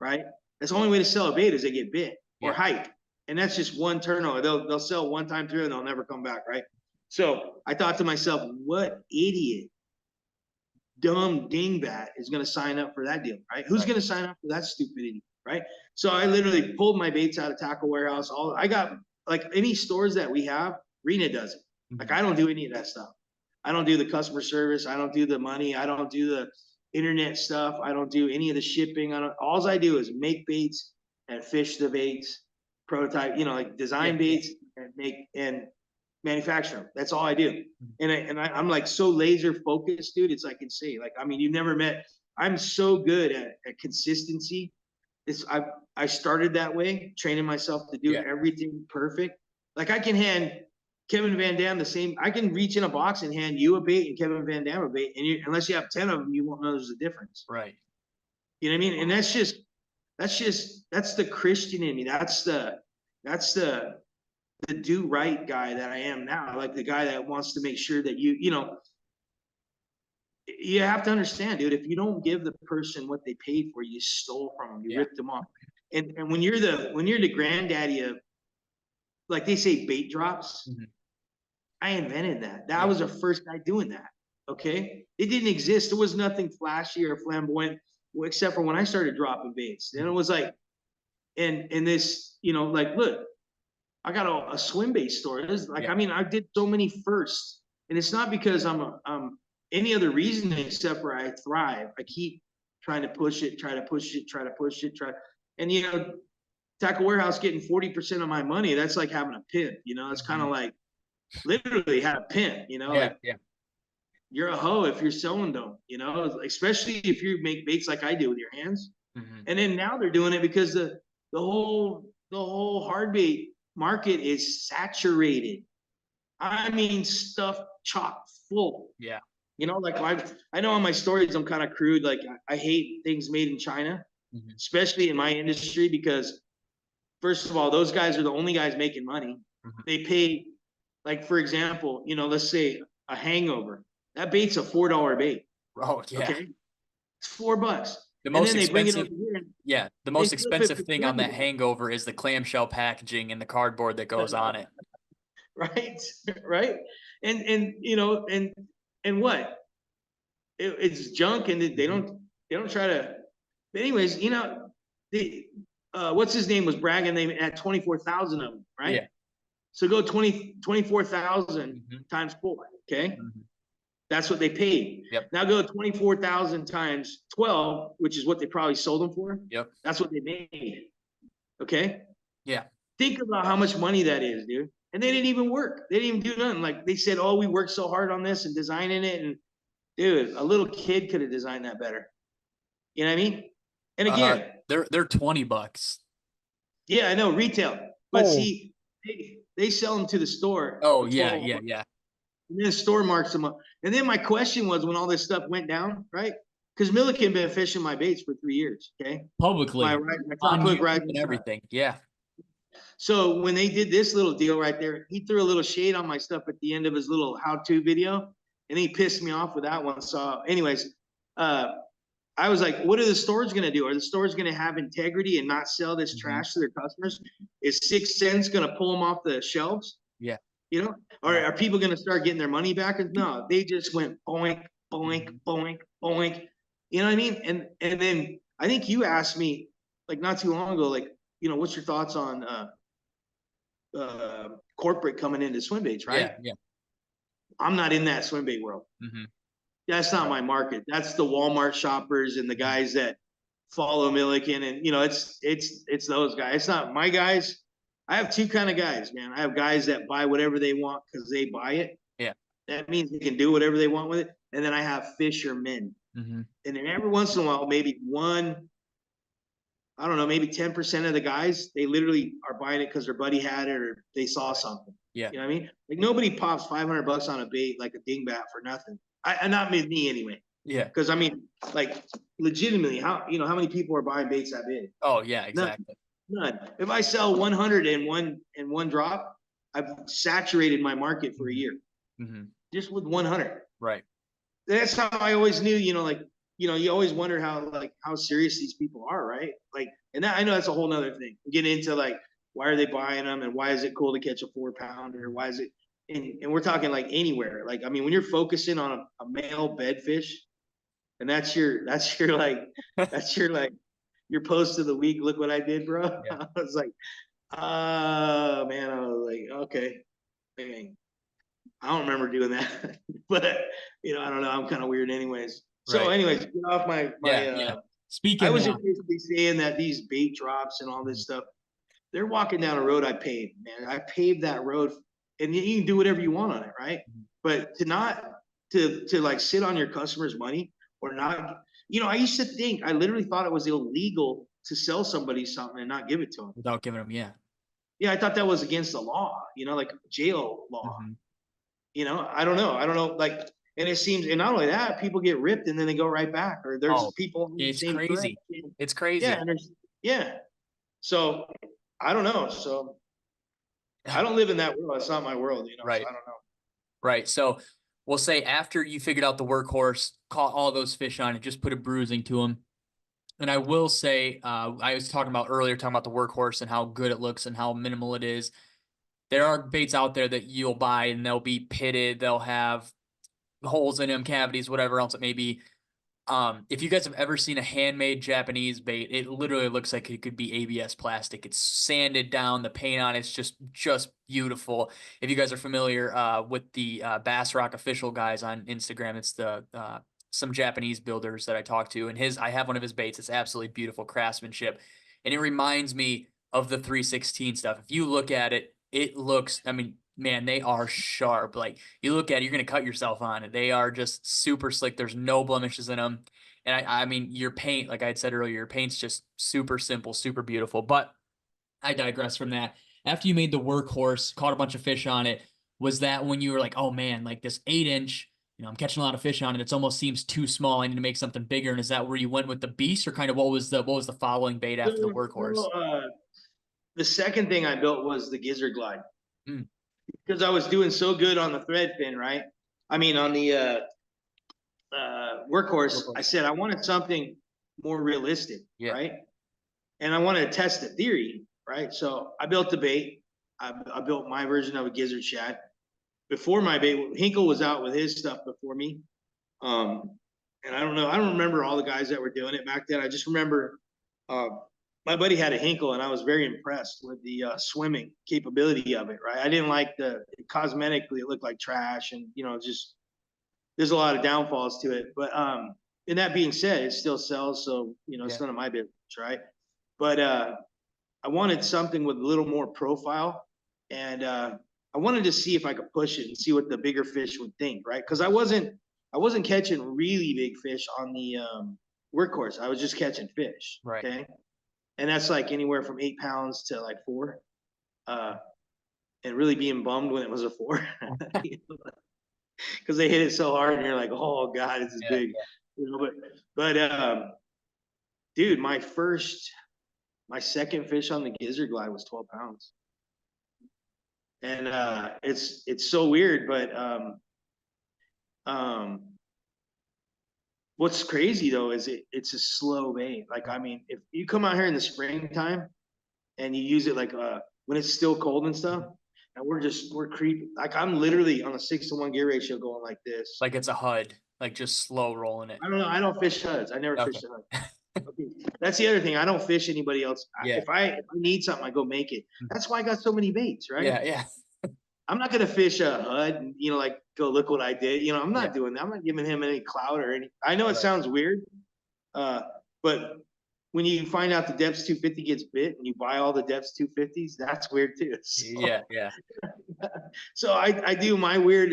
right? That's the only way to sell a bait is they get bit or Yeah. hype. And that's just one turnover. They'll sell one time through and they'll never come back, right? So I thought to myself, what idiot, dumb dingbat is going to sign up for that deal, right? Who's Right. going to sign up for that stupidity, right? So I literally pulled my baits out of Tackle Warehouse. I got like any stores that we have, Rena does it. Like I don't do any of that stuff. I don't do the customer service. I don't do the money. I don't do the internet stuff. I don't do any of the shipping. All I do is make baits and fish the baits, prototype, you know, like Yeah. design baits and make and manufacture them. That's all I do. Mhm. I'm like so laser focused, dude. It's like insane. Like, I mean, you've never met, I'm so good at consistency. I started that way, training myself to do Yeah. everything perfect. Like I can hand Kevin Van Dam the same. I can reach in a box and hand you a bait and Kevin Van Dam a bait, and unless you have 10 of them, you won't know there's a difference. Right. You know what I mean? And that's the Christian in me. That's the do right guy that I am now. Like the guy that wants to make sure that you know, you have to understand, dude, if you don't give the person what they paid for, you stole from them, you Yeah. ripped them off. And when you're the granddaddy of, like they say, bait drops, Mhm. I invented that. Yeah. I was the first guy doing that. Okay. It didn't exist. There was nothing flashy or flamboyant except for when I started dropping baits. And it was like, and this, you know, like, look, I got a swim bait store. This, like, Yeah. I mean, I did so many firsts, and it's not because I'm any other reason except for I thrive. I keep trying to push it, try to push it, try to push it, and you know, Tackle Warehouse getting 40% of my money. That's like having a pin, you know, it's kind of like literally have a pin, you know, Yeah, like yeah. you're a hoe if you're selling them, you know, especially if you make baits like I do with your hands. Mm-hmm. And then now they're doing it because the whole hard bait market is saturated. I mean, stuff chock full. Yeah. You know, like I know on my stories I'm kind of crude. Like I hate things made in China, Mm-hmm. especially in my industry, because first of all, those guys are the only guys making money. Mm-hmm. They pay, like for example, you know, let's say a hangover. That bait's a $4 bait. Oh, yeah. Okay, it's $4, The and most then they bring it over expensive, here and yeah, the they most flip it expensive for thing on that 30, hangover is the clamshell packaging and the cardboard that goes on it. right? Right? And you know and what? It's junk, and they don't try to. But anyways, you know, the what's his name was bragging they had 24,000 of them, right? Yeah. So go 24,000 Mm-hmm. times 4. Okay, Mm-hmm. that's what they paid. Yep. Now go 24,000 times 12, which is what they probably sold them for. Yep. That's what they made. Okay, Yeah. think about how much money that is, dude. And they didn't even work. They didn't even do nothing. Like they said, oh, we worked so hard on this and designing it, and dude, a little kid could have designed that better. You know what I mean? And Uh, again, they're $20. yeah, I know retail, but Oh. see, they sell them to the store Oh, for yeah, 12, yeah, yeah. and then the store marks them up. And then my question was when all this stuff went down, right? Because Milliken been fishing my baits for 3 years. Okay, Publicly my top on hook YouTube rising and sun. everything. Yeah. So when they did this little deal right there, he threw a little shade on my stuff at the end of his little how-to video, and he pissed me off with that one. So, anyways, uh, I was like, what are the stores going to do? Are the stores going to have integrity and not sell this Mm-hmm. trash to their customers? Is 6 cents going to pull them off the shelves? Yeah. You know, or Yeah. are people going to start getting their money back? No, they just went boink, boink, Mhm. boink, boink. You know what I mean? And then I think you asked me like not too long ago, like, you know, what's your thoughts on corporate coming into swim baits, Yeah. right? Yeah. I'm not in that swim bait world. Mm-hmm. That's not Right. my market. That's the Walmart shoppers and the Mhm. guys that follow Milliken, and you know, it's those guys. It's not my guys. I have two kind of guys, man. I have guys that buy whatever they want because they buy it. Yeah. That means they can do whatever they want with it. And then I have fishermen. Mm-hmm. And then every once in a while, maybe one, I don't know, maybe 10% of the guys, they literally are buying it because their buddy had it or they saw Right. something. Yeah. You know what I mean? Like nobody pops $500 on a bait like a dingbat for nothing. Not me anyway. Yeah. Because I mean, like legitimately, how many people are buying baits that big? Oh, yeah, None. exactly. None. If I sell 100 in one drop, I've saturated my market for a Mm-hmm. year Mm-hmm. just with 100. Right. That's how I always knew, you know, like, you know, you always wonder how serious these people are, right? Like, and that, I know that's a whole nother thing. Get into like, why are they buying them, and why is it cool to catch a 4-pounder? Why is it? And we're talking like anywhere. Like, I mean, when you're focusing on a male bedfish, and that's your your post of the week. Look what I did, bro. Yeah. I was like, oh man, I was like, okay, dang. I don't remember doing that, but you know, I don't know. I'm kind of weird, anyways. So, Right. anyways, get off my Yeah. my. Yeah. I Speaking was just basically saying that these bait drops and all Mhm. this stuff, they're walking down a road I paved, man. I paved that road, and you can do whatever you want on it, right? Mhm. But to not to like sit on your customers' money or not, you know, I used to think I literally thought it was illegal to sell somebody something and not give it to them. Without giving them, yeah. Yeah, I thought that was against the law, you know, like jail law. Mm-hmm. You know, I don't know. I don't know. Like, and it seems, and not only that, people get ripped and then they go right back, or there's Oh, people in the it's same thread. crazy. It's Yeah, crazy. and yeah. So I don't know. So I don't live in that world. It's not my world, you know. So Right. I don't know. Right. So we'll say after you figured out the workhorse, caught all those fish on it, just put a bruising to them. And I will say, I was talking about earlier, talking about the workhorse and how good it looks and how minimal it is. There are baits out there that you'll buy and they'll be pitted. They'll have holes in them, cavities, whatever else it may be. If you guys have ever seen a handmade Japanese bait, it literally looks like it could be ABS plastic. It's sanded down. The paint on it's just beautiful. If you guys are familiar with the Bass Rock official guys on Instagram, it's the some Japanese builders that I talked to, and I have one of his baits. It's absolutely beautiful craftsmanship, and it reminds me of the 316 stuff. If you look at it, it looks, I mean, man, they are sharp. Like you look at it, you're going to cut yourself on it. They are just super slick. There's no blemishes in them. And I mean, your paint, like I had said earlier, your paint's just super simple, super beautiful. But I digress from that. After you made the Workhorse, caught a bunch of fish on it, was that when you were like, oh man, like this 8 inch, I'm catching a lot of fish on it. It almost seems too small. I need to make something bigger. And is that where you went with the Beast, or kind of what was the following bait after the Workhorse? The second thing I built was the Gizzard Glide Mm, because I was doing so good on the thread fin, right? I mean, on the Workhorse, I Workhorse. said I wanted something more realistic, Yeah. right? And I wanted to test the theory, right? So I built the bait. I built my version of a gizzard shad. Before my bait, Hinkle was out with his stuff before me. Um, and I don't know, I don't remember all the guys that were doing it back then. I just remember uh, my buddy had a Hinkle, and I was very impressed with the swimming capability of it, right? I didn't like the cosmetically, it looked like trash, and just there's a lot of downfalls to it. But and that being said, it still sells, so it's Yeah. none of my business, right? But I wanted something with a little more profile, and I wanted to see if I could push it and see what the bigger fish would think, right? Because I wasn't catching really big fish on the Workhorse. I was just catching fish, Right. okay, and that's like anywhere from 8 pounds to like 4, uh, and really being bummed when it was a 4, because they hit it so hard, and you're like, oh god, this is Yeah. big, but dude, my second fish on the Gizzard Glide was 12 pounds. And it's so weird, but um, what's crazy though is it's a slow bait. Like I mean, if you come out here in the springtime and you use it like when it's still cold and stuff, and we're creeping. Like I'm literally on a 6-to-1 gear ratio going like this. Like it's a HUD, like just slow rolling it. I don't know. I don't fish HUDs. I never Okay. fished a HUD. Okay. That's the other thing. I don't fish anybody else. Yeah. If I need something, I go make it. That's why I got so many baits, right? Yeah. Yeah. I'm not gonna fish a HUD and like go look what I did. I'm Yeah. not doing that. I'm not giving him any clout or any. I know it Right. sounds weird, but when you find out the Depths 250 gets bit and you buy all the Depths 250s, that's weird too. Yeah. Yeah. So I do my weird.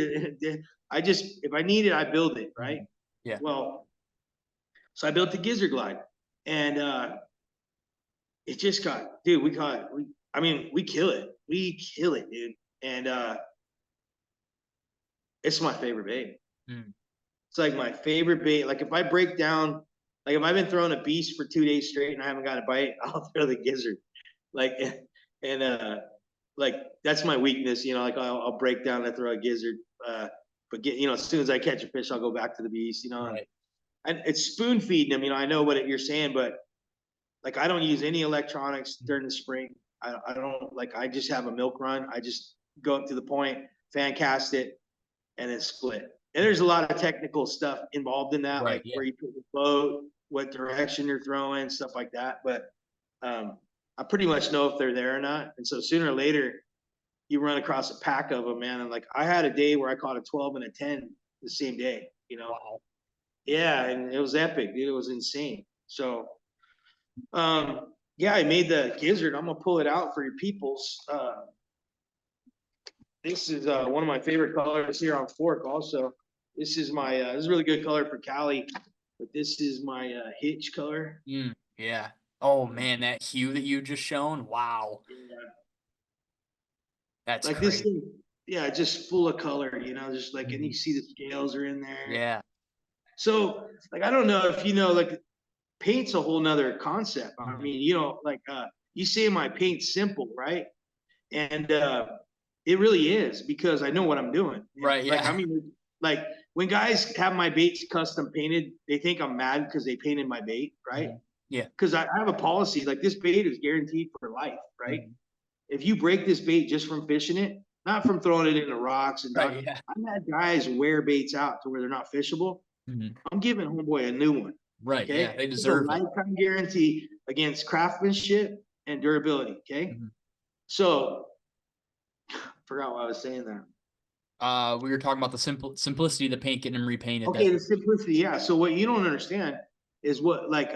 I just if I need it, I build it, right? Yeah. Well, so I built the Gizzard Glide, and it just got, dude. I mean, we kill it. We kill it, dude. And it's my favorite bait. Mm. It's like my favorite bait. Like if I break down, like if I've been throwing a beast for 2 days straight and I haven't got a bite, I'll throw the gizzard. Like and like that's my weakness. Like I'll break down and throw a gizzard. But as soon as I catch a fish, I'll go back to the beast. Right. And it's spoon feeding them. I know what you're saying, but like I don't use any electronics during the spring. I don't like. I just have a milk run. I just go up to the point, fan cast it, and then split. And there's a lot of technical stuff involved in that, Right. like Yeah. where you put the boat, what direction you're throwing, stuff like that. But I pretty much know if they're there or not. And so sooner or later, you run across a pack of them, man. And like I had a day where I caught a 12 and a 10 the same day. Wow. Yeah, and it was epic, dude. It was insane. So yeah, I made the gizzard. I'm gonna pull it out for your peoples. This is one of my favorite colors here on Fork. Also, this is my this is a really good color for Cali, but this is my hitch color. Yeah. Oh man, that hue that you just shown. Wow. Yeah. That's Like this crazy. thing, yeah, just full of color. Just like, and you see the scales are in there. Yeah. So, like, I don't know if like paint's a whole nother concept. I mean, like you say my paint's simple, right? And it really is because I know what I'm doing. Right. Like, Yeah. I mean, like when guys have my baits custom painted, they think I'm mad because they painted my bait, right? Yeah. Because I have a policy like this bait is guaranteed for life, right? If you break this bait just from fishing it, not from throwing it into rocks and Right. Yeah. I've had guys wear baits out to where they're not fishable. I'm giving homeboy a new one. Right. Okay. Yeah. They It's a deserve it. lifetime guarantee against craftsmanship and durability. Okay. So forgot why I was saying that. We were talking about the simplicity of the paint getting them repainted. Okay, the simplicity, yeah. So what you don't understand is what like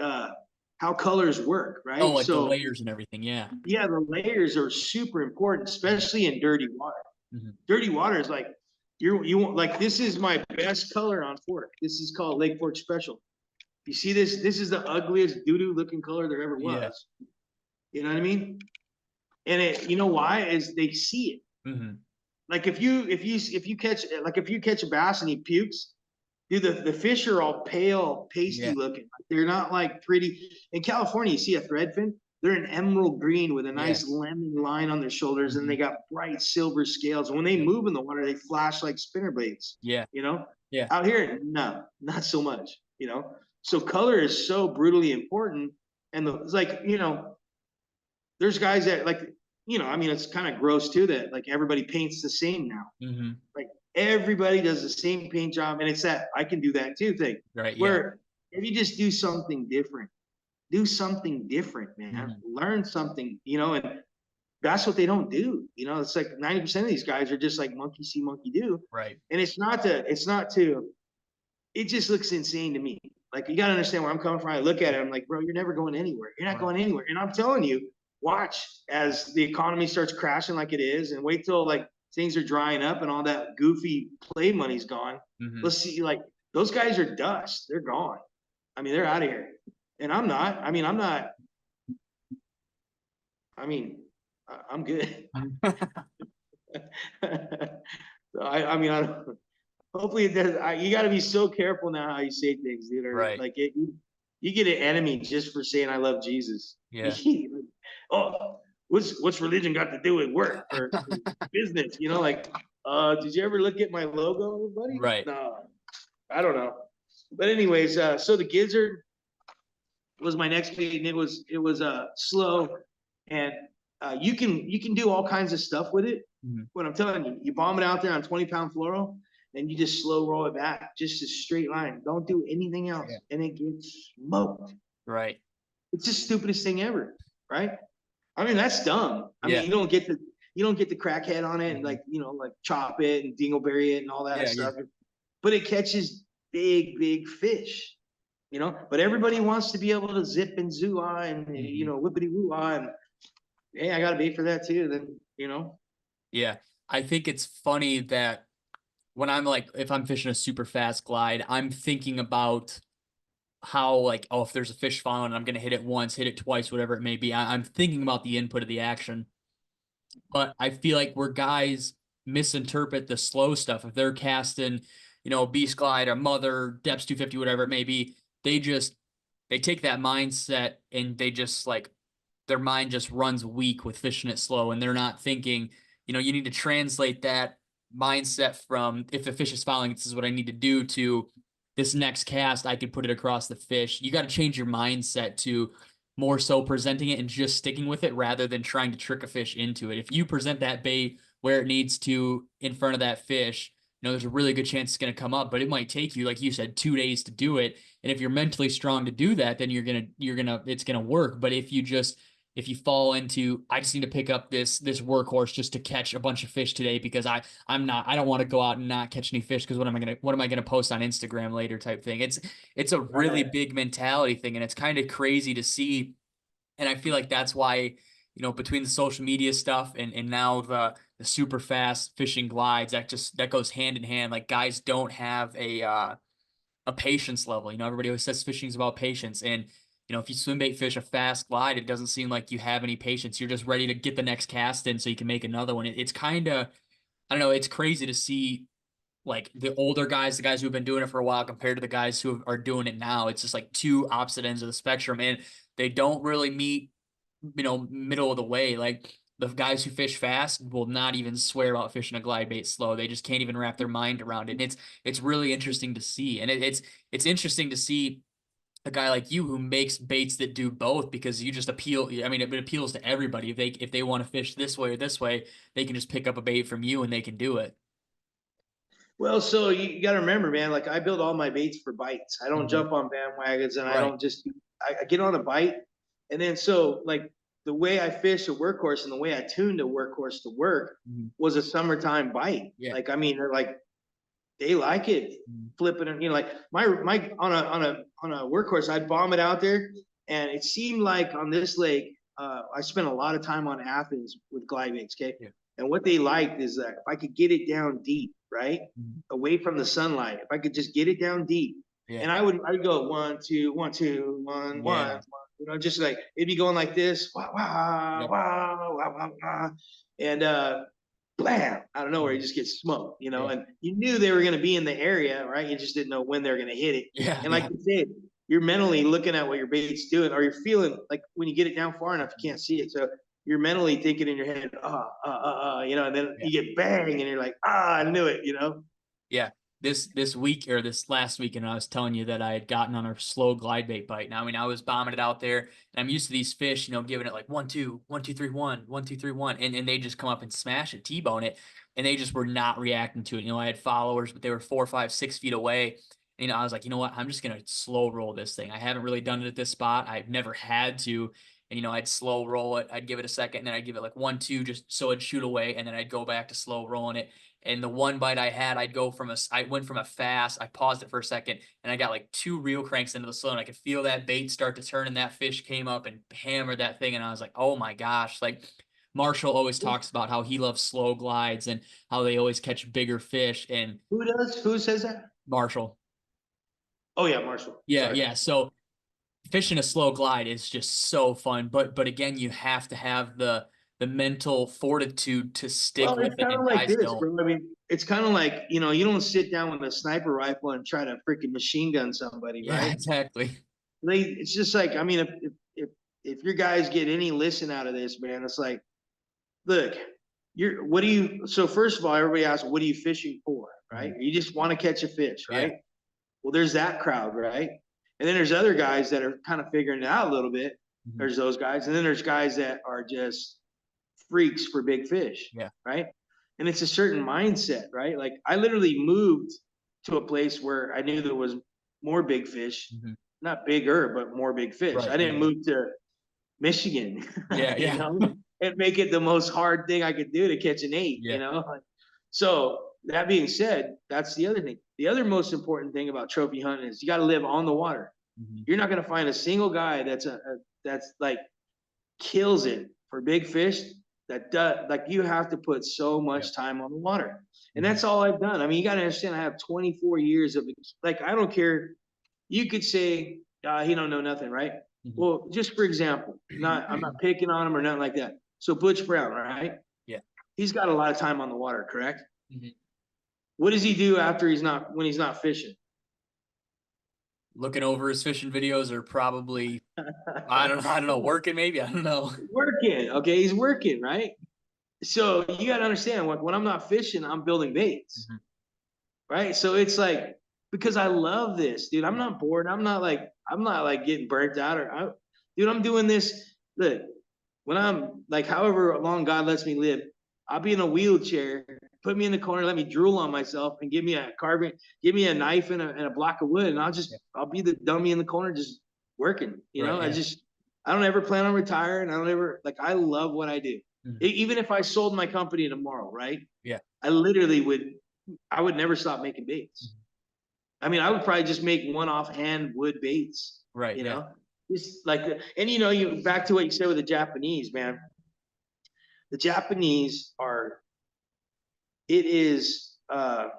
how colors work, Oh, right? like the So layers and everything. Yeah. yeah, the layers are super important, especially in dirty water. Mm-hmm. Dirty water is like you want like this is my best color on fork. This is called Lake Fork Special. You see this? This is the ugliest doo-doo looking color there ever Yeah. was. You know what I mean? And you know why? Is they see it. Mm-hmm. Like if you catch a bass and he pukes, dude, the fish are all pale, pasty Yeah. looking. They're not like pretty. In California, you see a threadfin, they're an emerald green with a Yeah. nice lemon line on their shoulders, and Mm-hmm. they got bright silver scales. And when they Yep. move in the water, they flash like spinner blades. Yeah. You know, Yeah. out here, no, not so much. You know, so color is so brutally important. And it's like, there's guys that like, I mean, it's kind of gross too that like everybody paints the same now. Mm-hmm. Like everybody does the same paint job, and it's that I can do that too thing. Right. Yeah. Where if you just do something different, man. Mm-hmm. Learn something, and that's what they don't do. It's like 90% of these guys are just like monkey see, monkey do. Right. And it just looks insane to me. Like you gotta understand where I'm coming from. I look at it, I'm like, bro, you're never going anywhere. You're not Right. going anywhere. And I'm telling you, watch as the economy starts crashing like it is, and wait till like things are drying up and all that goofy play money's gone. Mm-hmm. Let's see, like those guys are dust. They're gone. I mean, they're out of here. And I'm not. I mean, I'm not. I mean, I'm good. I mean, I don't, hopefully it does. You got to be so careful now how you say things, dude. Or Right. like you get an enemy just for saying I love Jesus. Yeah. Oh, what's religion got to do with work or business? Like, did you ever look at my logo, buddy? Right. No, I don't know. But anyways, so the Gizzard was my next bait, and it was slow, and you can do all kinds of stuff with it. Mm-hmm. What I'm telling you, you bomb it out there on 20-pound fluoro, and you just slow roll it back, just a straight line. Don't do anything else, and it gets smoked. Right. It's the stupidest thing ever, right? I mean, that's dumb. I mean, you don't get the crackhead on it and like chop it and dingleberry it and all that stuff, but it catches big fish. But everybody wants to be able to zip and zoo and whippity woo and hey, I got a bait for that too. Then Yeah. I think it's funny that when I'm like, if I'm fishing a super fast glide, I'm thinking about how like, oh, if there's a fish following, I'm going to hit it once, hit it twice, whatever it may be. I'm thinking about the input of the action. But I feel like where guys misinterpret the slow stuff, if they're casting, Beast Glide or Mother, Depths 250, whatever it may be, they take that mindset and they just like, their mind just runs weak with fishing it slow, and they're not thinking, you need to translate that mindset from if the fish is following, this is what I need to do, to this next cast, I could put it across the fish. You got to change your mindset to more so presenting it and just sticking with it rather than trying to trick a fish into it. If you present that bait where it needs to in front of that fish, there's a really good chance it's going to come up, but it might take you, like you said, 2 days to do it. And if you're mentally strong to do that, then it's going to work. But if you fall into, I just need to pick up this workhorse just to catch a bunch of fish today because I don't want to go out and not catch any fish because what am I gonna post on Instagram later type thing. It's a really big mentality thing, and it's kind of crazy to see. And I feel like that's why, between the social media stuff and now the super fast fishing glides, that goes hand in hand. Like guys don't have a patience level. Everybody always says fishing is about patience, and if you swim bait fish a fast glide, it doesn't seem like you have any patience. You're just ready to get the next cast in so you can make another one. It's kind of, I don't know, it's crazy to see like the older guys, the guys who've been doing it for a while compared to the guys who are doing it now. It's just like two opposite ends of the spectrum, and they don't really meet, middle of the way. Like the guys who fish fast will not even swear about fishing a glide bait slow. They just can't even wrap their mind around it. And it's really interesting to see. And it's interesting to see a guy like you who makes baits that do both, because you just appeal. I mean, it appeals to everybody. If they want to fish this way or this way, they can just pick up a bait from you and they can do it. Well, so you got to remember, man, like I build all my baits for bites. I don't jump on bandwagons, and I don't just, I get on a bite. And then, so like the way I fish a workhorse and the way I tuned a workhorse to work was a summertime bite. Yeah. Like, I mean, they're like, they like it flipping it, like my on a workhorse, I'd bomb it out there And it seemed like on this lake, I spent a lot of time on Athens with glide baits. Okay. Yeah. And what they liked is that if I could get it down deep, right, away from the sunlight, if I could just get it down deep, Yeah. and I'd go 1, 2, 1, 2, 1, 1, you know, just like it'd be going like this, wow, wow, wow, wow, wow, wow, and blam, out of nowhere, you just get smoked, you know, and you knew they were going to be in the area, right? You just didn't know when they're going to hit it. Yeah. And like you said, you're mentally looking at what your bait's doing, or you're feeling like when you get it down far enough, you can't see it. So you're mentally thinking in your head, you know, and then you get bang and you're like, I knew it, you know? Yeah. This week or this last weekend, I was telling you that I had gotten on a slow glide bait bite. Now, I mean, I was bombing it out there, and I'm used to these fish, you know, giving it like 1, 2, 1, 2, 3, 1, 1, 2, 3, 1, and they just come up and smash it, T-bone it, and they just were not reacting to it. You know, I had followers, but they were 4, 5, 6 feet away. And, you know, I was like, you know what? I'm just gonna slow roll this thing. I haven't really done it at this spot. I've never had to. And, you know, I'd slow roll it. I'd give it a second, and then I'd give it like 1, 2, just so it'd shoot away, and then I'd go back to slow rolling it. And the one bite I had, I went from a fast, I paused it for a second, and I got like 2 reel cranks into the slow, and I could feel that bait start to turn, and that fish came up and hammered that thing, and I was like, oh my gosh. Like, Marshall always talks about how he loves slow glides and how they always catch bigger fish. And Who does? Who says that? Marshall, Oh yeah, Marshall. yeah, Sorry. yeah. So fishing a slow glide is just so fun, but again, you have to have the mental fortitude to stick Well, with it's it, kind of and like guys this, don't. bro. I mean, it's kind of like, you know, you don't sit down with a sniper rifle and try to freaking machine gun somebody, Yeah, right? exactly. It's just like, I mean, if your guys get any listen out of this, man, it's like, look, so first of all, everybody asks, what are you fishing for, right? You just want to catch a fish, Yeah. right? Well, there's that crowd, right? And then there's other guys that are kind of figuring it out a little bit. There's those guys. And then there's guys that are just freaks for big fish, Yeah. right? And it's a certain mindset, right? Like I literally moved to a place where I knew there was more big fish, not bigger, but more big fish. Right. I didn't Yeah. move to Michigan, Yeah. you Yeah. know, and make it the most hard thing I could do to catch an 8, Yeah. you know? So that being said, that's the other thing. The other most important thing about trophy hunting is you got to live on the water. You're not going to find a single guy that's like kills it for big fish that does, like you have to put so much time on the water. And that's all I've done. I mean, you got to understand, I have 24 years of, like, I don't care. You could say, he don't know nothing, right? Well, just for example, I'm not picking on him or nothing like that. So Butch Brown, right? Yeah. He's got a lot of time on the water, correct? What does he do after when he's not fishing? Looking over his fishing videos, or probably I don't know, working maybe. I don't know. Working, okay, he's working, right? So you got to understand, when I'm not fishing, I'm building baits, right? So it's like, because I love this, dude. I'm not bored. I'm not like getting burnt out dude. I'm doing this. Look, when I'm like, however long God lets me live, I'll be in a wheelchair, put me in the corner, let me drool on myself, and give me a knife and a block of wood, and I'll be the dummy in the corner just working. You know, Right. Yeah. I don't ever plan on retiring. I don't ever, like, I love what I do. Even if I sold my company tomorrow, right? Yeah. I would never stop making baits. I mean, I would probably just make one-off hand wood baits. Right. You Yeah. know, just like, and you know, you back to what you said with the Japanese, man. The Japanese it is, I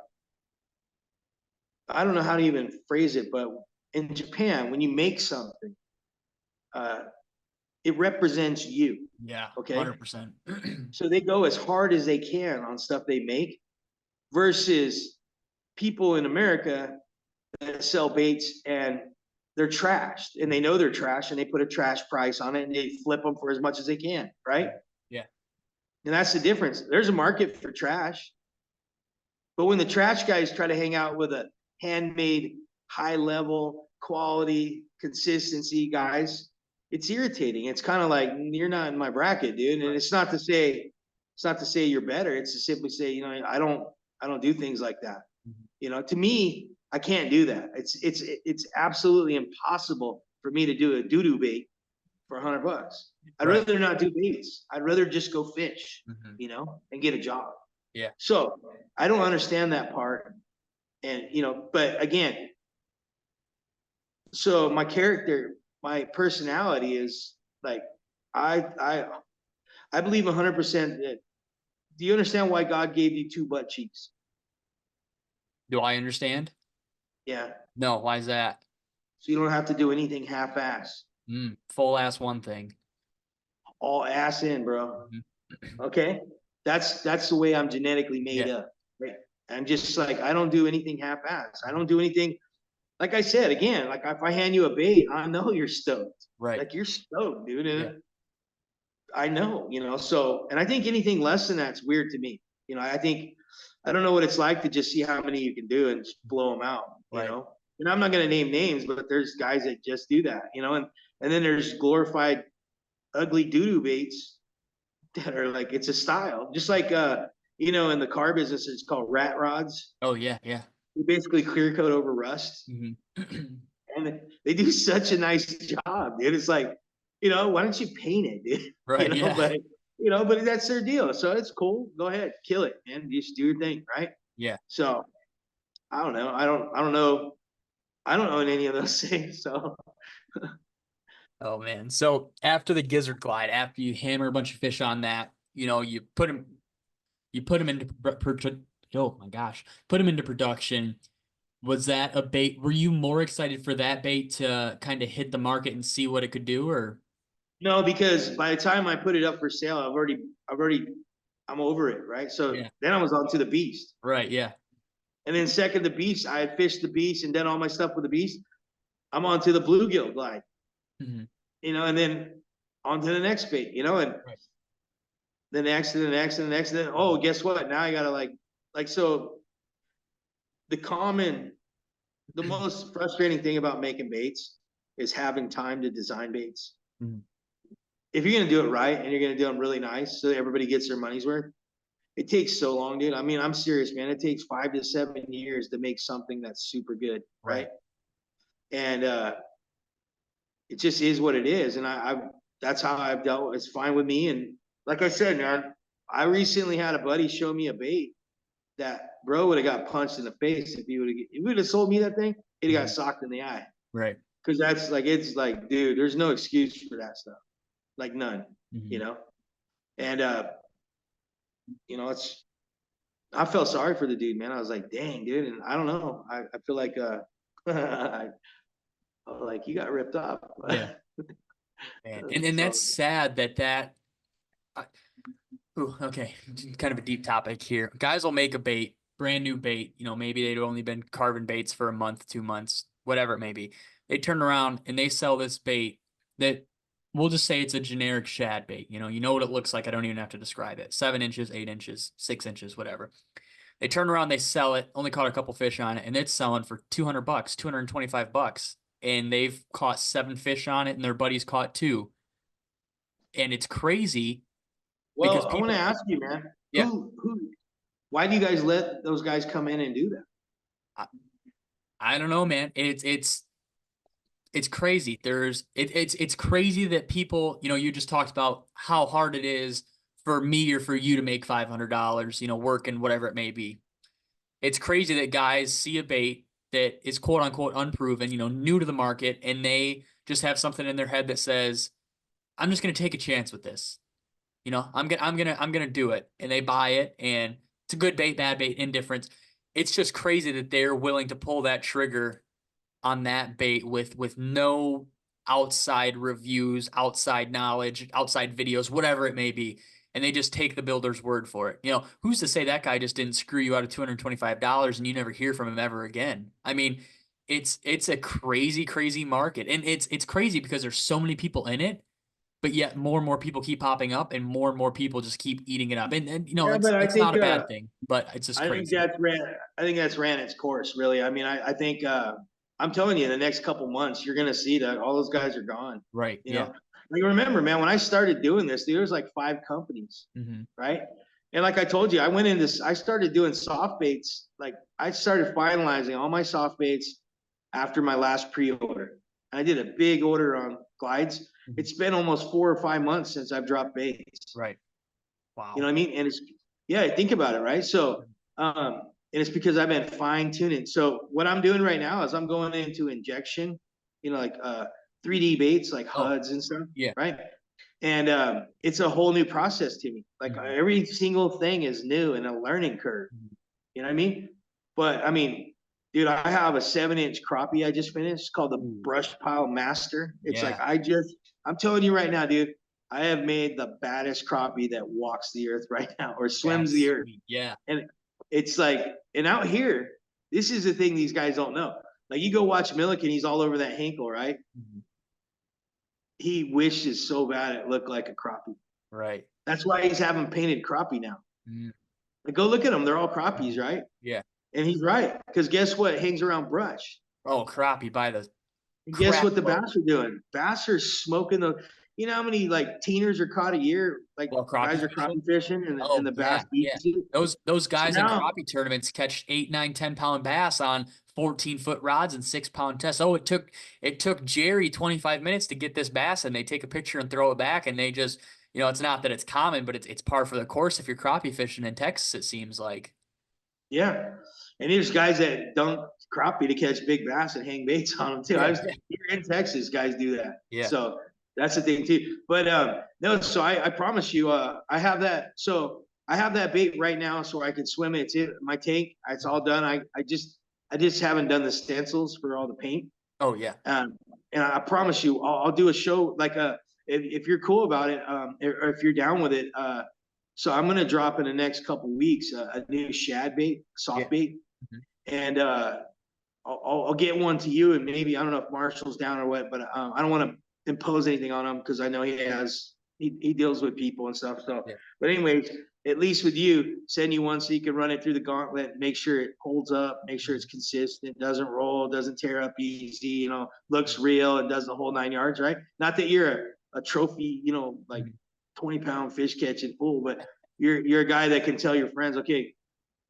don't know how to even phrase it, but in Japan, when you make something, it represents you. Yeah. Okay. 100%. So they go as hard as they can on stuff they make versus people in America that sell baits and they're trashed, and they know they're trash, and they put a trash price on it, and they flip them for as much as they can, right? Yeah. And that's the difference. There's a market for trash. But when the trash guys try to hang out with a handmade, high level, quality, consistency guys, it's irritating. It's kind of like, you're not in my bracket, dude. And it's not to say you're better. It's to simply say, you know, I don't do things like that. You know, to me, I can't do that. It's absolutely impossible for me to do a doo-doo bait for $100. I'd rather not do baits. I'd rather just go fish, you know, and get a job. Yeah. So I don't understand that part. And, you know, but again, so my character, my personality is like, I believe 100% that. Do you understand why God gave you two butt cheeks? Do I understand? Yeah. No. Why is that? So you don't have to do anything half-ass. Full ass one thing. All ass in, bro. Mhm. Okay? That's the way I'm genetically made Yeah. up. Right? I'm just like, I don't do anything half-ass. I don't do anything, like I said, again, like if I hand you a bait, I know you're stoked. Right. Like you're stoked, dude. And Yeah. I know, so, and I think anything less than that's weird to me. I think, I don't know what it's like to just see how many you can do and just blow them out, Right. And I'm not going to name names, but there's guys that just do that, and then there's glorified ugly doo-doo baits that are like, it's a style, just like, in the car business, it's called rat rods. Oh yeah. Yeah. You basically clear coat over rust, Hmm. and they do such a nice job, dude. It's like, why don't you paint it, dude? Right. Yeah. But that's their deal. So it's cool. Go ahead, kill it, man. Just do your thing, right? Yeah. So I don't know. I don't know. I don't know any of those things. So Oh man. So after the Gizzard Glide, after you hammer a bunch of fish on that, you put them into oh my gosh, put them into production. Was that a bait? Were you more excited for that bait to kind of hit the market and see what it could do, or? no, because by the time I put it up for sale, I'm over it, right? So Yeah. then I was on to the beast, Right. Yeah. and then second the beast, I had fished the beast and done all my stuff with the beast. I'm on to the bluegill glide, Hmm. and then on to the next bait, and Right. the next and the next and the next. And then, oh, guess what? Now I gotta so the common, the most frustrating thing about making baits is having time to design baits. Mhm. If you're gonna do it right and you're gonna do them really nice so that everybody gets their money's worth, it takes so long, dude. I mean, I'm serious, man. It takes 5 to 7 years to make something that's super good, right? Right. And it just is what it is. And that's how I've dealt. It's fine with me. And like I said, man, I recently had a buddy show me a bait that bro would have got punched in the face if he would have sold me that thing. He'd have got Mhm. socked in the eye. Right. Because it's like, dude, there's no excuse for that stuff, like none, you Hmm. know. And it's, I felt sorry for the dude, man. I was like, dang, dude, and I don't know. I feel like I, like you got ripped off. Yeah. Man. And that's So sad that. I- Ooh, okay, kind of a deep topic here. Guys will make a bait, brand new bait. Maybe they'd only been carving baits for a month, 2 months, whatever it may be. They turn around and they sell this bait that we'll just say it's a generic shad bait. You know what it looks like. I don't even have to describe it. 7 inches, 8 inches, 6 inches, whatever. They turn around, they sell it, only caught a couple fish on it, and it's selling for $200, $225. And they've caught 7 fish on it, and their buddies caught two. And it's crazy because well, I want to people, ask you, man, yeah. why do you guys let those guys come in and do that? I don't know, man. It's crazy. It's crazy that people, you just talked about how hard it is for me or for you to make $500, working whatever it may be. It's crazy that guys see a bait that is quote unquote unproven, new to the market, and they just have something in their head that says, "I'm just gonna take a chance with this." I'm gonna do it, and they buy it, and it's a good bait, bad bait, indifference. It's just crazy that they're willing to pull that trigger on that bait with no outside reviews, outside knowledge, outside videos, whatever it may be. And they just take the builder's word for it. Who's to say that guy just didn't screw you out of $225 and you never hear from him ever again? I mean, it's a crazy, crazy market. And it's crazy because there's so many people in it, but yet more and more people keep popping up and more people just keep eating it up. And Yeah, it's but I it's not think a bad thing, but it's just I think crazy. that's ran. I think that's ran its course, really. I mean, I think I'm telling you, in the next couple months, you're gonna see that all those guys are gone. Right. You Yeah. know, like remember, man, when I started doing this, there was like 5 companies, Hmm. right? And like I told you, I started doing soft baits. Like I started finalizing all my soft baits after my last pre-order. I did a big order on glides. It's been almost 4 or 5 months since I've dropped baits. Right. You know Wow. what I mean? And it's, yeah, think about it, right? So, and it's because I've been fine tuning. So what I'm doing right now is I'm going into injection, like 3D baits like Oh, HUDs and stuff, yeah. right? And it's a whole new process to me. Like Mhm. every single thing is new and a learning curve. Mhm. You know what I mean? But I mean, dude, I have a 7-inch crappie I just finished. It's called the Ooh, Brush Pile Master. It's like yeah. I'm telling you right now, dude, I have made the baddest crappie that walks the earth right now or swims the That's earth. sweet. Yeah. And it's like, and out here, this is the thing these guys don't know. Like you go watch Milliken, he's all over that Hinkle, right? Mhm. He wishes so bad it looked like a crappie. Right. That's why he's having painted crappie now. Mhm. Like, go look at them; they're all crappies, Mhm. right? Yeah. And he's right because guess what? It hangs around brush. Oh, crappie by the And guess crap what the load. bass are doing? Bass are smoking the. You know how many like teeners are caught a year? Like Well, crappie guys are fishing. crappie fishing, and Oh the bass yeah, yeah. eats it. Those So guys in now, crappie tournaments catch 8, 9, 10 pound bass on 14-foot rods and 6 pound tests. Oh, it took Jerry 25 minutes to get this bass, and they take a picture and throw it back, and they just, it's not that it's common, but it's par for the course if you're crappie fishing in Texas, it seems like. yeah, and there's guys that dunk crappie to catch big bass and hang baits on them too. I Yeah, was here in Texas, guys do that. yeah. So that's the thing too. But no, so I promise you, I have that. So I have that bait right now, so I can swim it. It's in my tank. It's all done. I just haven't done the stencils for all the paint. Oh yeah. Um, and I promise you, I'll do a show like if you're cool about it, or if you're down with it. So I'm gonna drop in the next couple weeks a new shad bait, Yeah. soft bait, Mhm. and I'll get one to you, and maybe I don't know if Marshall's down or what, but I don't want to impose anything on him because I know he deals with people and stuff. So, Yeah. but anyways, at least with you, send you one so you can run it through the gauntlet, make sure it holds up, make sure it's consistent, doesn't roll, doesn't tear up easy, looks real and does the whole 9 yards, right? Not that you're a trophy, like Mhm. 20-pound fish catching fool, but you're a guy that can tell your friends, okay,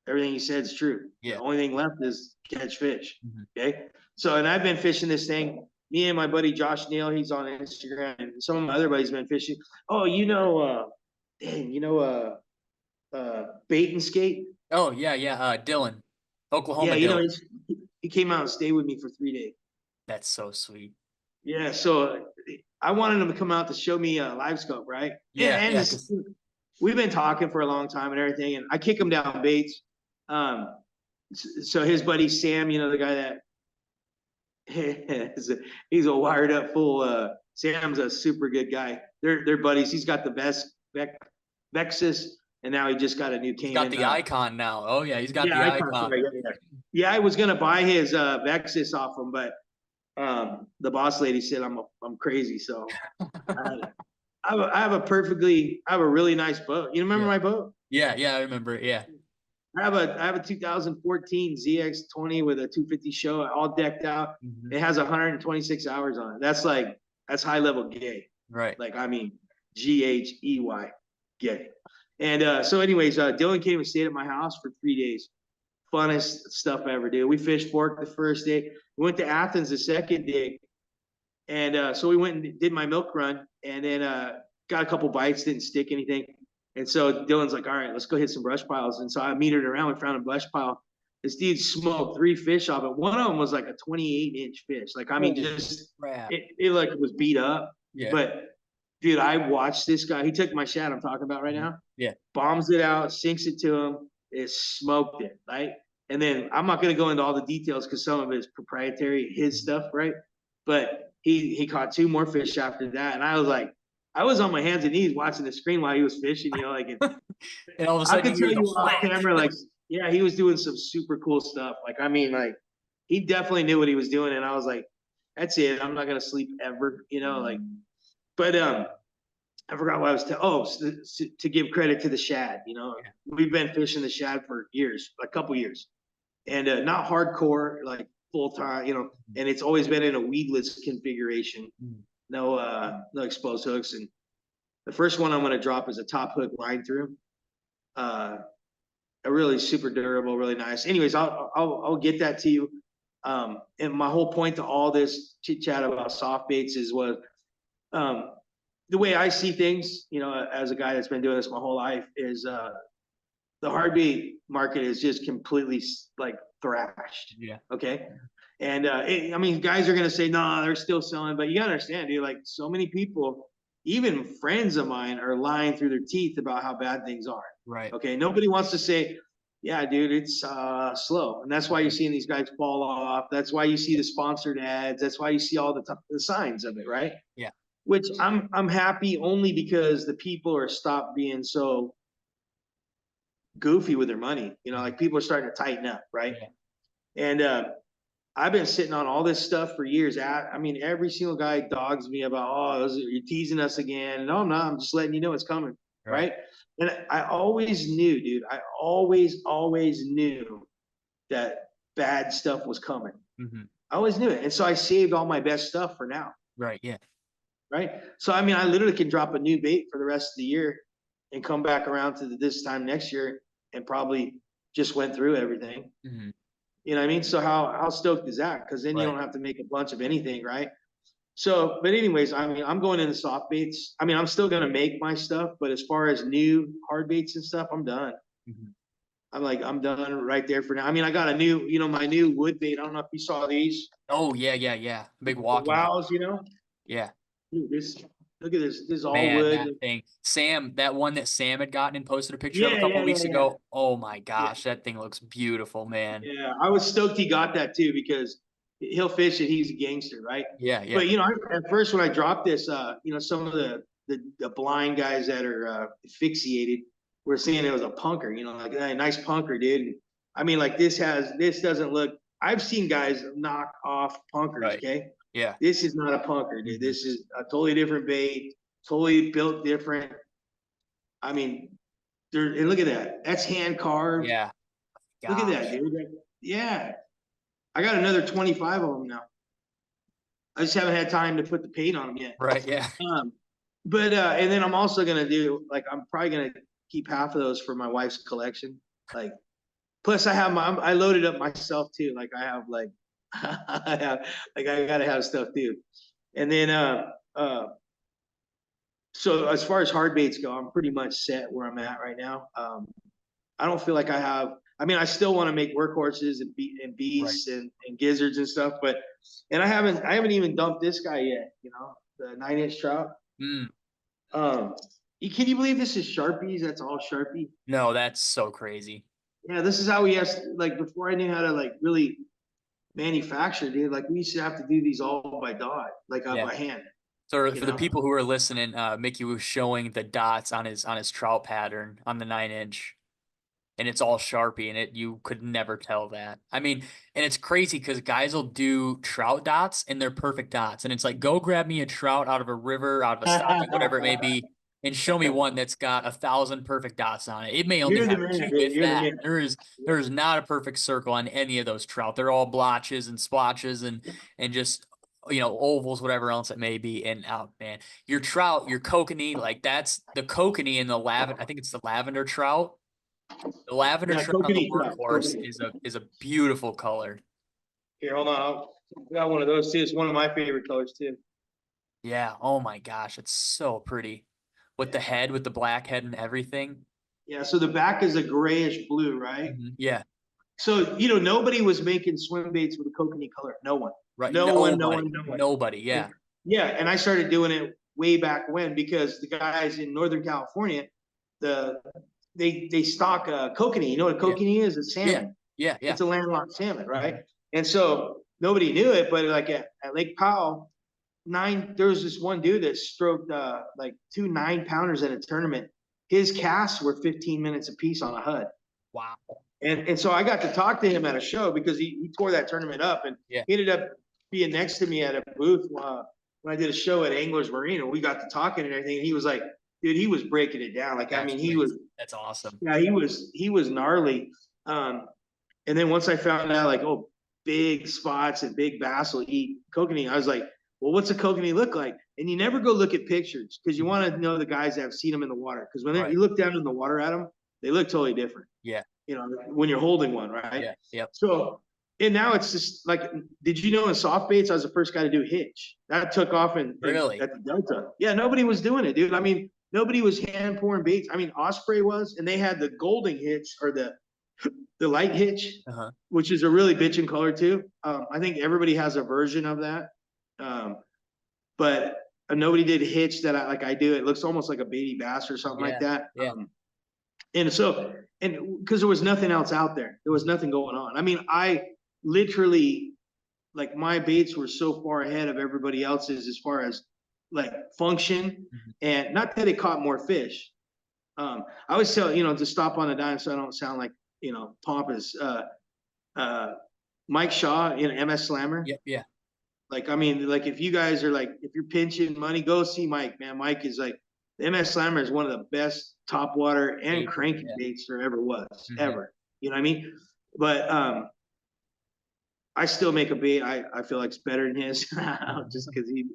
everything you said is true. The Yeah. only thing left is catch fish. Mhm. Okay. So, and I've been fishing this thing. Me and my buddy Josh Neal, he's on Instagram, and some of my other buddies been fishing. Oh, dang, bait and skate. Oh yeah, yeah. Dylan, Yeah, Oklahoma Dylan. he came out and stayed with me for 3 days. That's so sweet. Yeah, so I wanted him to come out to show me a live scope, right? Yeah, And yeah. this, we've been talking for a long time and everything, and I kick him down baits. Um, so his buddy Sam, the guy that he's a wired up fool. Sam's a super good guy. They're buddies. He's got the best Vexus, and now he just got a new He's got Cayman. the icon now. Oh yeah, he's got Yeah, the icon. icon. Sorry, yeah. Yeah, I was gonna buy his Vexus off him, but the boss lady said I'm crazy. So I have a really nice boat. You remember Yeah. my boat? Yeah, yeah, I remember it. Yeah. I have a 2014 ZX20 with a 250 show, all decked out. Mhm. It has 126 hours on it. That's high level gay. Right. Like I mean, GHEY gay. And so, anyways, Dylan came and stayed at my house for 3 days. Funnest stuff ever, dude. We fished fork the first day. We went to Athens the second day, and so we went and did my milk run, and then got a couple bites, didn't stick anything. And so Dylan's like, all right, let's go hit some brush piles. And so I metered around, we found a brush pile. This dude smoked 3 fish off it. One of them was like a 28-inch fish. Like, I mean, Holy just crap. it like was beat up. Yeah. But dude, I watched this guy. He took my shad I'm talking about right Mhm. now, Yeah. bombs it out, sinks it to him. It smoked it, right? And then I'm not going to go into all the details because some of it is proprietary, his stuff, right? But he caught 2 more fish after that, and I was on my hands and knees watching the screen while he was fishing, like And all of a I sudden could you tell hear the you off whack. camera, like, yeah, he was doing some super cool stuff. Like, I mean, like, he definitely knew what he was doing, and I was like, that's it. I'm not gonna sleep ever, like. But I forgot what I was. To give credit to the shad. Yeah. We've been fishing the shad for years, a couple years, and not hardcore, like full time. And it's always been in a weedless configuration, Mhm. no exposed hooks. And the first one I'm gonna drop is a top hook line through. A really super durable, really nice. Anyways, I'll get that to you. And my whole point to all this chit chat about soft baits um, the way I see things, as a guy that's been doing this my whole life, is the hard bait market is just completely like thrashed. Yeah. Okay. And I mean, guys are gonna say, no, nah, they're still selling, but you gotta understand, dude, like so many people, even friends of mine, are lying through their teeth about how bad things are. Right. Okay. Nobody wants to say, yeah, dude, it's slow. And that's why you're seeing these guys fall off. That's why you see the sponsored ads. That's why you see all the signs of it, right? Yeah. Which I'm happy only because the people are stopped being so goofy with their money. You know, like people are starting to tighten up, right? Yeah. And I've been sitting on all this stuff for years. I mean, every single guy dogs me about, oh, you're teasing us again. No, I'm not. I'm just letting you know it's coming, Right. right? And I always knew, dude. I always knew that bad stuff was coming. Hmm. I always knew it, and so I saved all my best stuff for now, Right. Yeah. right? So I mean, I literally can drop a new bait for the rest of the year, and come back around to this time next year, and probably just went through everything. Hmm. You know what I mean? So how stoked is that? Because then you Right. don't have to make a bunch of anything, right? So, but anyways, I mean, I'm going into soft baits. I mean, I'm still gonna make my stuff, but as far as new hard baits and stuff, I'm done. Hmm. I'm done right there for now. I mean, I got a new, my new wood bait. I don't know if you saw these. Oh yeah, yeah, yeah. Big The walking bait. wows, Yeah. Dude, look at this. This is all Man, wood. that thing. Sam, that one that Sam had gotten and posted a picture of a Yeah, couple yeah, yeah, weeks yeah. ago. Oh my Yeah, gosh, that thing looks beautiful, man. yeah. I was stoked he got that too because he'll fish it. He's a gangster, right? Yeah, yeah. But at first when I dropped this, some of the blind guys that are asphyxiated were saying it was a punker. Like a nice punker, dude. I mean, like this doesn't look. I've seen guys knock off punkers. Right. Okay, Yeah. this is not a punker, dude. Mhm. This is a totally different bait, totally built different. I mean, and look at that. That's hand carved. Yeah. Look at that, Gosh. dude. Yeah, I got another 25 of them now. I just haven't had time to put the paint on them yet. Right. Yeah. Um, but and then I'm also gonna do like I'm probably gonna keep half of those for my wife's collection. Like, plus I loaded up myself too. Like I have like I gotta have stuff too. And then so as far as hard baits go, I'm pretty much set where I'm at right now. I don't feel like I have. I mean, I still want to make workhorses and Right. beasts and gizzards and stuff, but and I haven't even dumped this guy yet. The 9-inch trout. Mm. Um, can you believe this is Sharpies? That's all Sharpie. No, that's so crazy. Yeah, this is how we asked. Like before I knew how to like really manufacture, dude. Like we used to have to do these all by dot, like Yeah. by hand. So You for the know. people who are listening, Mickey was showing the dots on his trout pattern on the 9-inch. And it's all Sharpie, and you could never tell that. I mean, and it's crazy because guys will do trout dots and they're perfect dots. And it's like, go grab me a trout out of a river, out of a stopping, whatever it may be, and show me one that's got 1,000 perfect dots on it. It may only You're the have man, 2, dude. if You're the that. man. There is not a perfect circle on any of those trout. They're all blotches and splotches and just ovals, whatever else it may be. And out, man, your trout, your kokanee, like that's the kokanee in the lavender. I think it's the lavender trout. The lavender Yeah, trout on the kokanee trout. workhorse Kokanee. is a beautiful color. Here, hold on. I got one of those too. It's one of my favorite colors too. Yeah. Oh my gosh, it's so pretty. With the head, with the black head and everything. Yeah, so the back is a grayish blue, right? Yeah. So, nobody was making swim baits with a kokanee color. No one. Right. No one, no Nobody. one, no one. Nobody. Yeah. Yeah, and I started doing it way back when because the guys in Northern California, they stock kokanee. You know what a Yeah. kokanee is? It's Yeah. salmon. Yeah. Yeah. It's a landlocked salmon, right? And so nobody knew it, but like at Lake Powell, there was this one dude that stroked like 2 9-pounders at a tournament. His casts were 15 minutes a piece on a HUD. Wow. And so I got to talk to him at a show because he tore that tournament up, and Yeah. he ended up being next to me at a booth when I did a show at Anglers Marine, and we got to talking and everything. And he was like, dude, he was breaking it down. Like, I mean, That's awesome. yeah, he was gnarly. And then once I found out like, oh, big spots and big bass will eat kokanee, I was like, well, what's a kokanee look like? And you never go look at pictures because you want to know the guys that have seen them in the water. Because when Right. you look down in the water at them, they look totally different. Yeah. When you're holding one, right? Yeah. Yep. So, and now it's just like, did you know in soft baits, I was the first guy to do hitch. That took off Really? at the Delta. Yeah, nobody was doing it, dude. I mean, nobody was hand pouring baits. I mean, Osprey was, and they had the Golding hitch or the the light hitch, which is a really bitchin' color too. I think everybody has a version of that. But nobody did hitch that I do. It looks almost like a baby bass or something like that. Yeah. And so, and because there was nothing else out there, there was nothing going on. I mean, I literally, like, my baits were so far ahead of everybody else's as far as like function, and not that it caught more fish. I always tell, to stop on a dime so I don't sound like, pompous. Mike Shaw in MS Slammer. Yeah. Like, I mean, like, if you guys are like, if you're pinching money, go see Mike, man. Mike is like, the MS Slammer is one of the best top water and cranking baits there ever was, ever. You know what I mean? But I still make a bait I feel like it's better than his, just because he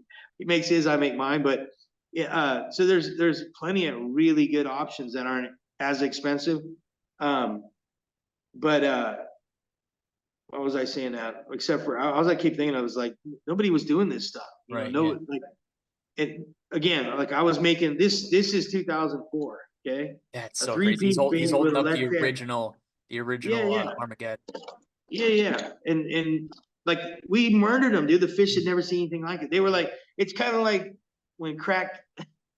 makes his, I make mine. But yeah, so there's plenty of really good options that aren't as expensive. But what was I saying that? Except for all I keep thinking of is like, nobody was doing this stuff. Like, it again, like, I was making this. This is 2004. Okay, that's so crazy. He's holding up the original yeah. Armageddon. Yeah. And like, we murdered them, dude. The fish had never seen anything like it. They were like, it's kind of like when crack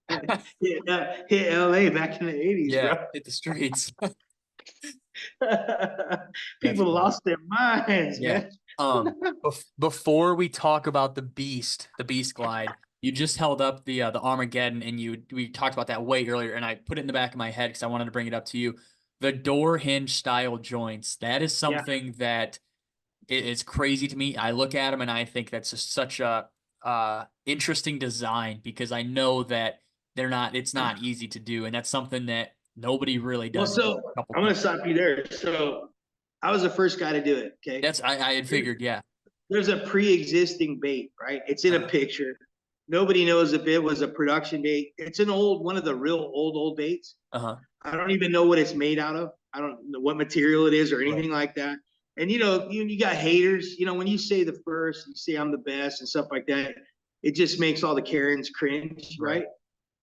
hit LA back in the 80s, bro. Hit the streets. People lost their minds, man. Before we talk about the beast glide, you just held up the Armageddon, and we talked about that way earlier, and I put it in the back of my head because I wanted to bring it up to you. The door hinge style joints, that is something that is crazy to me. I look at them and I think that's just such a interesting design, because I know that it's not easy to do, and that's something that nobody really does. Well, so I'm going to stop you there. So I was the first guy to do it. Okay. I had figured. Yeah. There's a pre-existing bait, right? It's in a picture. Nobody knows if it was a production bait. It's one of the real old baits. I don't even know what it's made out of. I don't know what material it is or anything like that. And you got haters. When you say the first, you say I'm the best and stuff like that, it just makes all the Karens cringe, right?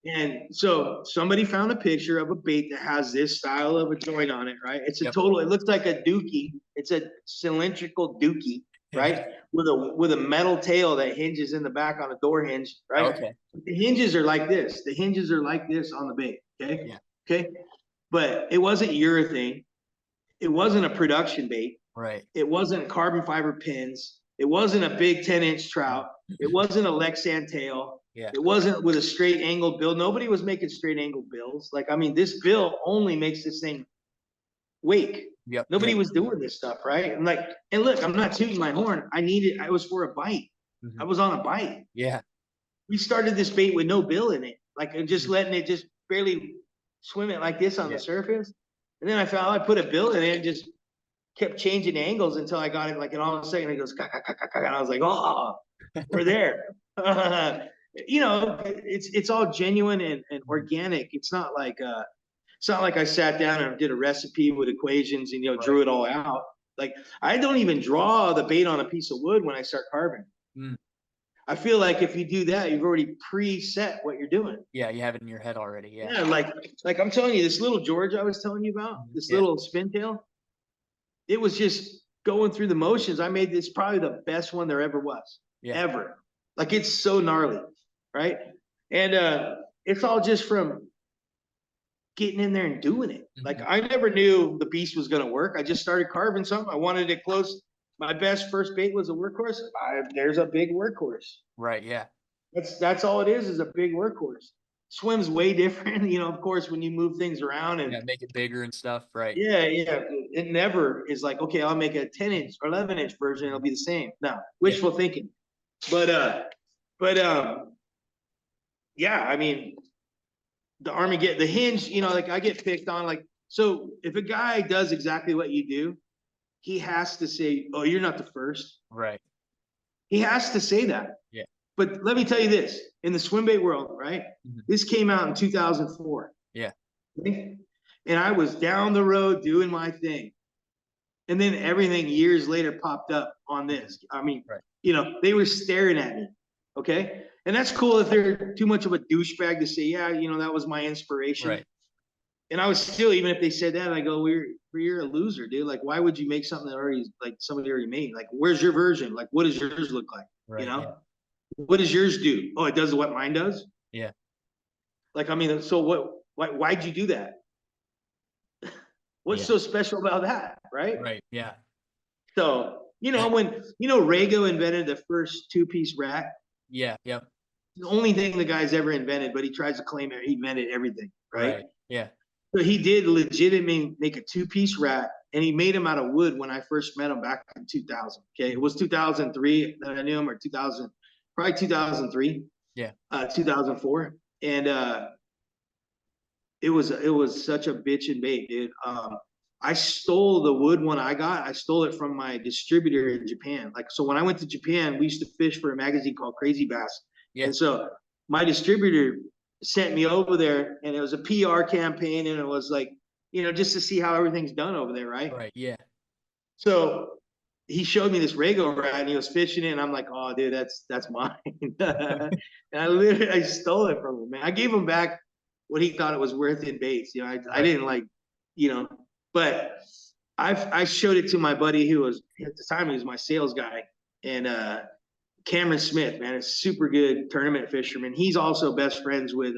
And so somebody found a picture of a bait that has this style of a joint on it, right? It's it looks like a dookie. It's a cylindrical dookie, right? With a metal tail that hinges in the back on a door hinge, right? Okay. The hinges are like this. The hinges are like this on the bait, okay? Yeah. Okay. But it wasn't urethane. It wasn't a production bait. Right. It wasn't carbon fiber pins. It wasn't a big 10-inch trout. It wasn't a Lexan tail. Yeah. It wasn't with a straight angled bill. Nobody was making straight angled bills. Like, I mean, this bill only makes this thing wake. Nobody was doing this stuff, right? And look, I'm not tooting my horn. I was for a bite. I was on a bite. Yeah. We started this bait with no bill in it, like, just letting it just barely swim it like this on the surface. And then I put a bill in it and just kept changing angles until I got it, like, and all of a sudden it goes, and I was like, oh, we're there. It's all genuine and organic. It's not like I sat down and did a recipe with equations and drew it all out. Like, I don't even draw the bait on a piece of wood when I start carving. I feel like if you do that, you've already preset what you're doing. Yeah, you have it in your head already. Yeah, like I'm telling you, this little George I was telling you about, this little spin tail, it was just going through the motions. I made this probably the best one there ever was, ever. Like, it's so gnarly, right? And it's all just from getting in there and doing it. Like, I never knew the beast was going to work. I just started carving something. I wanted it close. My best first bait was a Workhorse. There's a big Workhorse. Right. Yeah. That's all it is a big Workhorse. Swims way different, of course, when you move things around and make it bigger and stuff. Right. Yeah. It never is like, okay, I'll make a 10-inch or 11-inch version. It'll be the same. No, wishful thinking. But yeah, I mean, the Armageddon, the hinge, like, I get picked on, like, so if a guy does exactly what you do, he has to say, oh, you're not the first. Right. He has to say that. Yeah. But let me tell you this, in the swim bait world, right? This came out in 2004. Yeah. And I was down the road doing my thing. And then everything years later popped up on this. I mean, they were staring at me. Okay. And that's cool if they're too much of a douchebag to say, yeah, that was my inspiration. Right. And I was still, even if they said that, I go, you're a loser, dude. Like, why would you make something that already, like, somebody already made? Like, where's your version? Like, what does yours look like? You Right. Yeah. know, what does yours do? Oh, it does what mine does. Yeah. Like, I mean, so what? Why'd you do that? What's Yeah. so special about that, right? Right. Yeah. So, And, when Rago invented the first two-piece rat, yeah. Yep. the only thing the guy's ever invented, but he tries to claim he invented everything, right? Right. Yeah. So he did legitimately make a two-piece rat, and he made him out of wood when I first met him back in 2000. Okay, it was 2003 that I knew him, or 2000, probably 2003, Yeah. 2004, and it was such a bitch and bait, dude. I stole the wood one I got. I stole it from my distributor in Japan. Like, so when I went to Japan, we used to fish for a magazine called Crazy Bass. Yeah. And so my distributor sent me over there, and it was a PR campaign, and it was like, just to see how everything's done over there, right? Right. Yeah. So he showed me this Rago rat, and he was fishing it, and I'm like, oh, dude, that's mine. And I stole it from him, man. I gave him back what he thought it was worth in baits. I Right. didn't like, but I showed it to my buddy who was at the time, he was my sales guy, and Cameron Smith, man, is super good tournament fisherman. He's also best friends with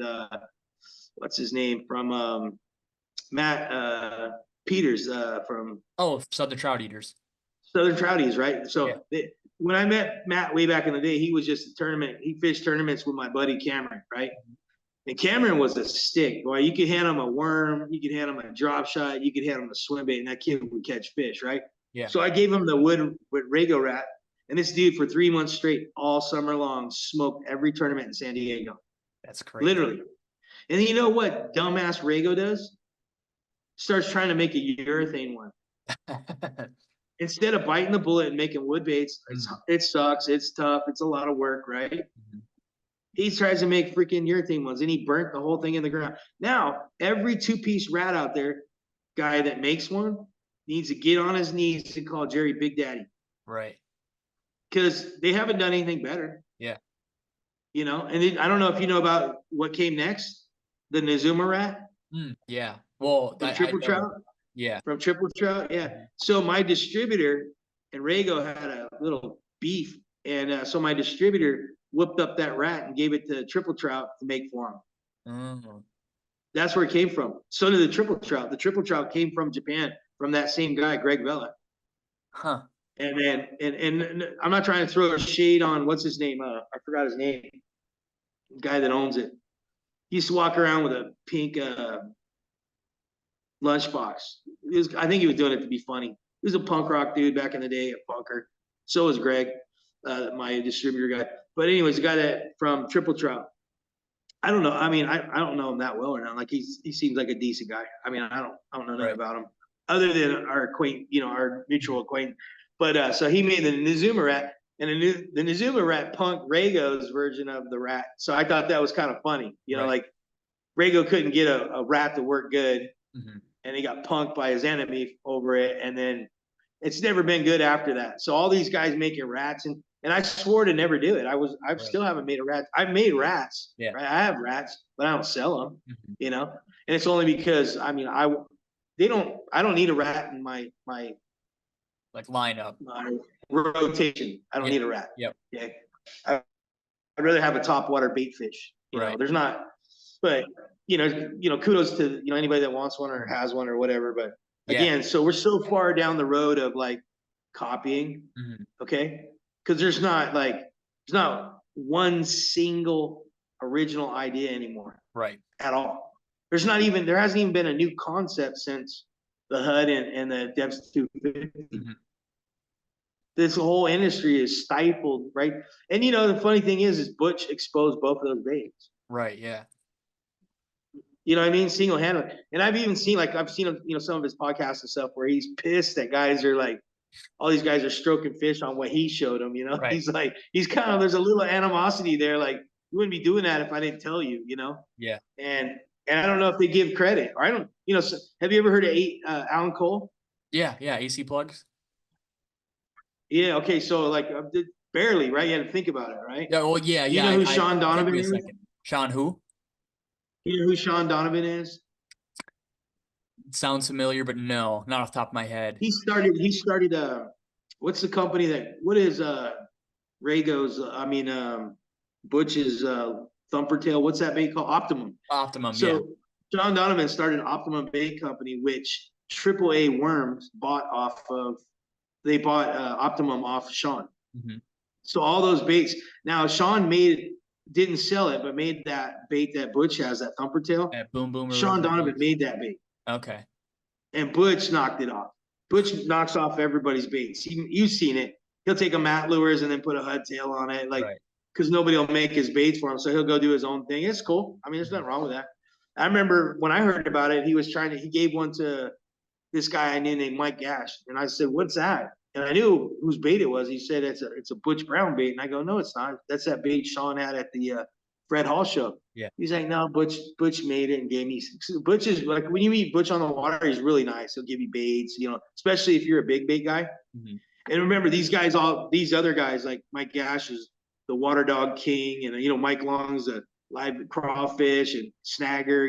what's his name from Matt Peters from Oh, Southern Trout Eaters. Southern Trouties, right? Yeah. So when I met Matt way back in the day, he was just a tournament. He fished tournaments with my buddy Cameron, right? And Cameron was a stick, boy. You could hand him a worm, you could hand him a drop shot, you could hand him a swim bait, and that kid would catch fish, right? Yeah. So I gave him the wood with Rago rat, and this dude for 3 months straight, all summer long, smoked every tournament in San Diego, That's crazy. literally. And you know what dumbass Rago does? Starts trying to make a urethane one. Instead of biting the bullet and making wood baits, it sucks. It's tough. It's a lot of work, right? Mhm. He tries to make freaking urethane ones, and he burnt the whole thing in the ground. Now, every two-piece rat out there, guy that makes one, needs to get on his knees and call Jerry Big Daddy, Right. because they haven't done anything better. Yeah. And then, I don't know if you know about what came next, the Nizuma rat Yeah. Well, from I Triple know. Trout. Yeah. From Triple Trout, yeah. So my distributor and Rago had a little beef, and so my distributor whipped up that rat and gave it to Triple Trout to make for him. Mm. That's where it came from. So did the Triple Trout. The Triple Trout came from Japan, from that same guy, Greg Vela. Huh. And then, and I'm not trying to throw a shade on what's his name. I forgot his name. The guy that owns it. He used to walk around with a pink lunchbox. I think he was doing it to be funny. He was a punk rock dude back in the day, a punker. So was Greg, my distributor guy. But anyways, the guy that from Triple Trout. I don't know. I mean, I don't know him that well or not. Like he seems like a decent guy. I mean, I don't know nothing about him other than our our mutual acquaintance. But so he made the Nizuma rat, and the Nizuma rat punked Rago's version of the rat. So I thought that was kind of funny. Like Rago couldn't get a rat to work good, and he got punked by his enemy over it, and then it's never been good after that. So all these guys making rats, and I swore to never do it. I still haven't made a rat. I've made rats. Yeah. Right. I have rats, but I don't sell them. And it's only because I don't need a rat in my Like lineup. my rotation. I don't need a rat. Yep. Okay. I'd rather have a topwater bait fish. There's not, but kudos to anybody that wants one or has one or whatever. But again, so we're so far down the road of like copying, okay? Because there's not one single original idea anymore, Right? At all. There hasn't even been a new concept since the HUD and the Depths 250. This whole industry is stifled, right? And the funny thing is Butch exposed both of those baits. Right. Yeah. You know what I mean? Single-handedly. And I've even seen some of his podcasts and stuff where he's pissed that guys are like, all these guys are stroking fish on what he showed them, Right. He's like, there's a little animosity there. Like, you wouldn't be doing that if I didn't tell you, Yeah. And I don't know if they give credit, or I don't, so, have you ever heard of Alan Cole? Yeah. Yeah. AC plugs. Yeah. Okay. So like barely, right? You had to think about it, right? Yeah. Well, yeah. You Yeah. know who Sean Donovan Give me a is? second. Sean who? You know who Sean Donovan is? sounds familiar, but no, not off the top of my head. He started what's the company that what is Rago's Butch's thumper tail, what's that bait called? Optimum. Optimum, yeah. So John Donovan started Optimum Bait Company, which AAA Worms bought off of. They bought Optimum off Sean. Mm-hmm. So all those baits. Now Sean didn't sell it, but made that bait that Butch has, that thumper tail. At Boom Boom or Sean whatever. Donovan made that bait, Okay. and Butch knocked it off. Butch knocks off everybody's baits. You've seen it. He'll take a mat lures and then put a HUD tail on it, like because nobody will make his baits for him. So he'll go do his own thing. It's cool. I mean, there's nothing wrong with that. I remember when I heard about it, he gave one to this guy I knew named Mike Gash. And I said, what's that? And I knew whose bait it was. He said, it's a Butch Brown bait. And I go, no, it's not. That's that bait Sean had at the Fred Hall show. Yeah. He's like, no, Butch made it and gave me. Butch is like, when you meet Butch on the water, he's really nice. He'll give you baits, especially if you're a big bait guy. Mm-hmm. And remember, these other guys, like Mike Gash is the water dog king, and Mike Long's a live crawfish and snagger,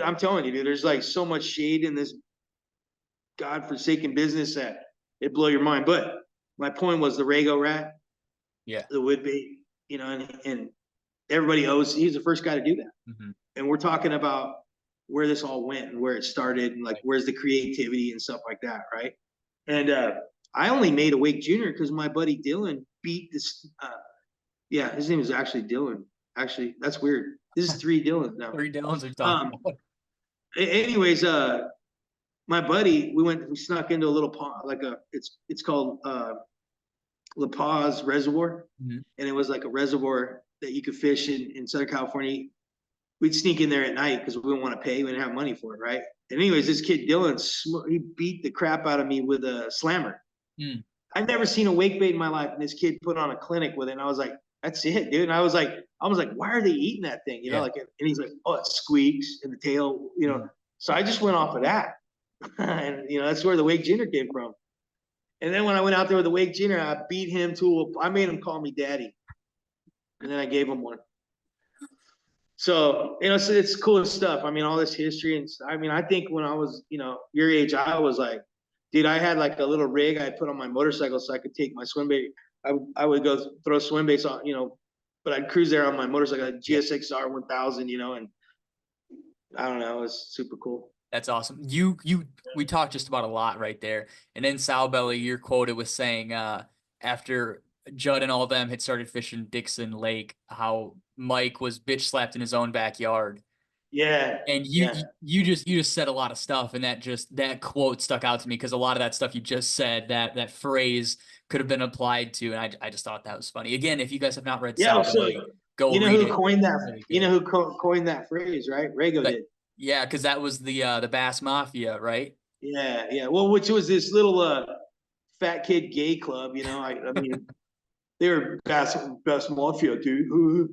I'm telling you, dude, there's like so much shade in this godforsaken business that it blow your mind. But my point was the Rago rat, the wood bait, and everybody he's the first guy to do that. Mm-hmm. And we're talking about where this all went and where it started and like where's the creativity and stuff like that, right? And I only made a Wake Junior because my buddy Dylan beat this. His name is actually Dylan. Actually, that's weird. This is 3 Dylans now. 3 Dylans are talking about. Anyways, my buddy, we snuck into a little pond, it's called La Paz Reservoir. Mm-hmm. And it was like a reservoir that you could fish in Southern California. We'd sneak in there at night because we didn't want to pay. We didn't have money for it, right? And anyways, this kid Dylan, he beat the crap out of me with a slammer. Mm. I'd never seen a wake bait in my life, and this kid put on a clinic with it, and I was like, that's it, dude. And I was like, why are they eating that thing? And he's like, oh, it squeaks in the tail, Mm. So I just went off of that. And that's where the Wake Junior came from. And then when I went out there with the Wake Junior, I beat him I made him call me daddy. And then I gave him one. So, it's cool stuff. I mean, all this history. And I mean, I think when I was, your age, I was like, dude, I had like a little rig I put on my motorcycle so I could take my swim bait. I would go throw swim baits on, but I'd cruise there on my motorcycle, like GSXR 1000, and I don't know, it was super cool. That's awesome. We talked just about a lot right there. And in Sow Belly, you're quoted with saying, after Judd and all of them had started fishing Dixon Lake, how Mike was bitch slapped in his own backyard. Yeah. And you just said a lot of stuff, and that quote stuck out to me because a lot of that stuff you just said, that phrase could have been applied to, and I just thought that was funny. Again, if you guys have not read Sow Belly, go read it. You know who coined that? Really, you know who coined that phrase, right? Rago did. Yeah, because that was the Bass Mafia, right? Yeah. Well, which was this little fat kid gay club, I mean, they were Bass Mafia, dude.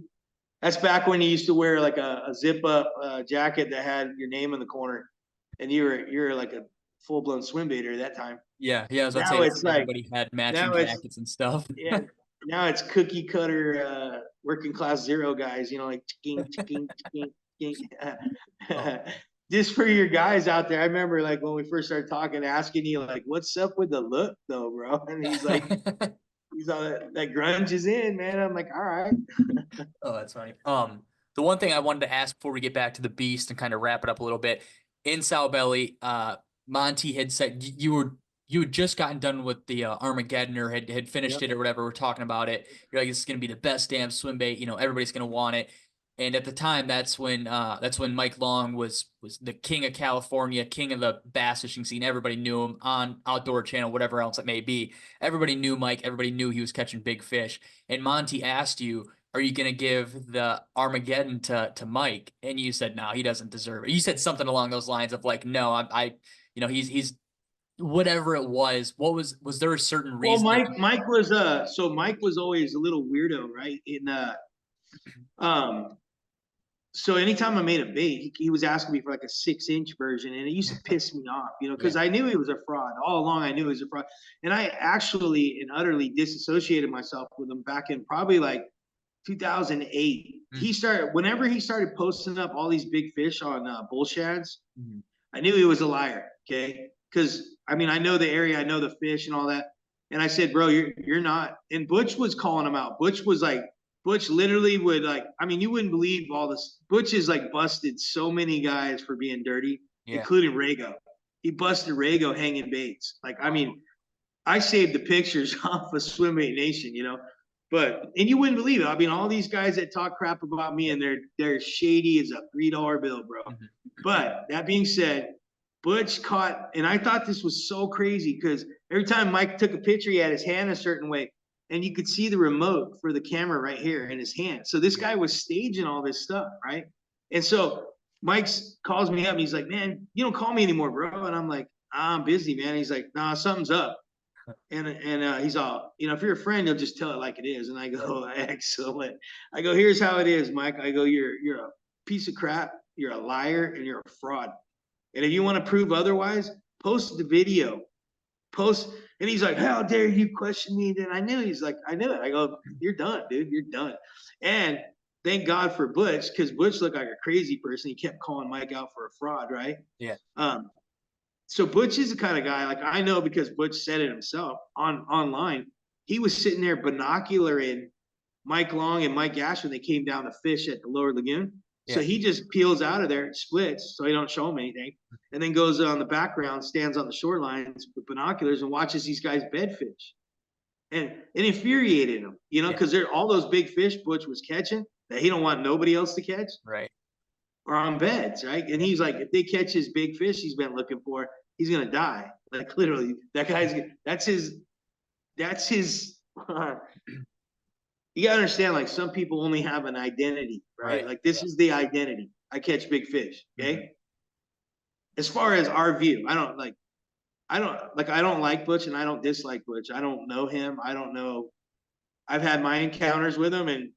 That's back when you used to wear like a zip up jacket that had your name in the corner, and you're like a full blown swim baiter at that time. Yeah. I was now it's like everybody had matching jackets and stuff. Yeah. Now it's cookie cutter working class zero guys, like ching. Just for your guys out there, I remember like when we first started talking, asking you like, "What's up with the look, though, bro?" And he's like, "He's all that grunge is in, man." I'm like, "All right." Oh, that's funny. The one thing I wanted to ask before we get back to the beast and kind of wrap it up a little bit, in Sow Belly, Monty had said you had just gotten done with the Armageddon or had finished it or whatever. We're talking about it. You're like, this is gonna be the best damn swim bait. Everybody's gonna want it. And at the time, that's when Mike Long was the king of California, king of the bass fishing scene. Everybody knew him on Outdoor Channel, whatever else it may be. Everybody knew Mike. Everybody knew he was catching big fish. And Monty asked you, "Are you gonna give the Armageddon to Mike?" And you said, "No, he doesn't deserve it." You said something along those lines of like, "No, he's whatever it was." What was there a certain reason? Well, Mike was always a little weirdo, right? So anytime I made a bait, he was asking me for like a 6-inch version, and it used to piss me off, because I knew he was a fraud. All along, I knew he was a fraud. And I actually and utterly disassociated myself with him back in probably like 2008. Whenever he started posting up all these big fish on bull shads, I knew he was a liar. Okay. Cause I mean, I know the area, I know the fish and all that. And I said, bro, you're not. And Butch was calling him out. Butch was like, Butch literally would like, I mean, you wouldn't believe all this. Butch is like busted so many guys for being dirty, Yeah. including Rago. He busted Rago hanging baits. Like, I mean, I saved the pictures off of Swimbait Nation, you know. But and you wouldn't believe it. I mean, all these guys that talk crap about me and they're shady as a $3 bill, bro. But that being said, Butch caught, and I thought this was so crazy because every time Mike took a picture, he had his hand a certain way, and you could see the remote for the camera right here in his hand. So this guy was staging all this stuff, right? And so Mike calls me up and he's like, "Man, you don't call me anymore, bro." And I'm like, "I'm busy, man." He's like, "Nah, something's up." And he's all, you know, if you're a friend, you'll just tell it like it is. And I go, excellent. I go, here's how it is, Mike. I go, you're a piece of crap, you're a liar, and you're a fraud. And if you want to prove otherwise, post the video. Post. And he's like, how dare you question me? Then I knew. He's like, I knew it. I go, you're done, dude. You're done. And thank God for Butch, because Butch looked like a crazy person. He kept calling Mike out for a fraud, right? Yeah. So Butch is the kind of guy, like I know because Butch said it himself online. He was sitting there binocularing Mike Long and Mike Ash when they came down to fish at the lower lagoon. Yeah. So he just peels out of there, splits, so he don't show him anything, and then goes on the background, stands on the shorelines with binoculars and watches these guys bedfish. And it infuriated him, you know, because they're all those big fish Butch was catching that he don't want nobody else to catch. Right. Or on beds, right? And he's like, if they catch his big fish he's been looking for, he's gonna die. Like literally, that guy's that's his you gotta understand, like some people only have an identity, right? Like this is the identity. I catch big fish, okay? As far as our view, I don't like Butch and I don't dislike Butch. I don't know him. I don't know. I've had my encounters with him, and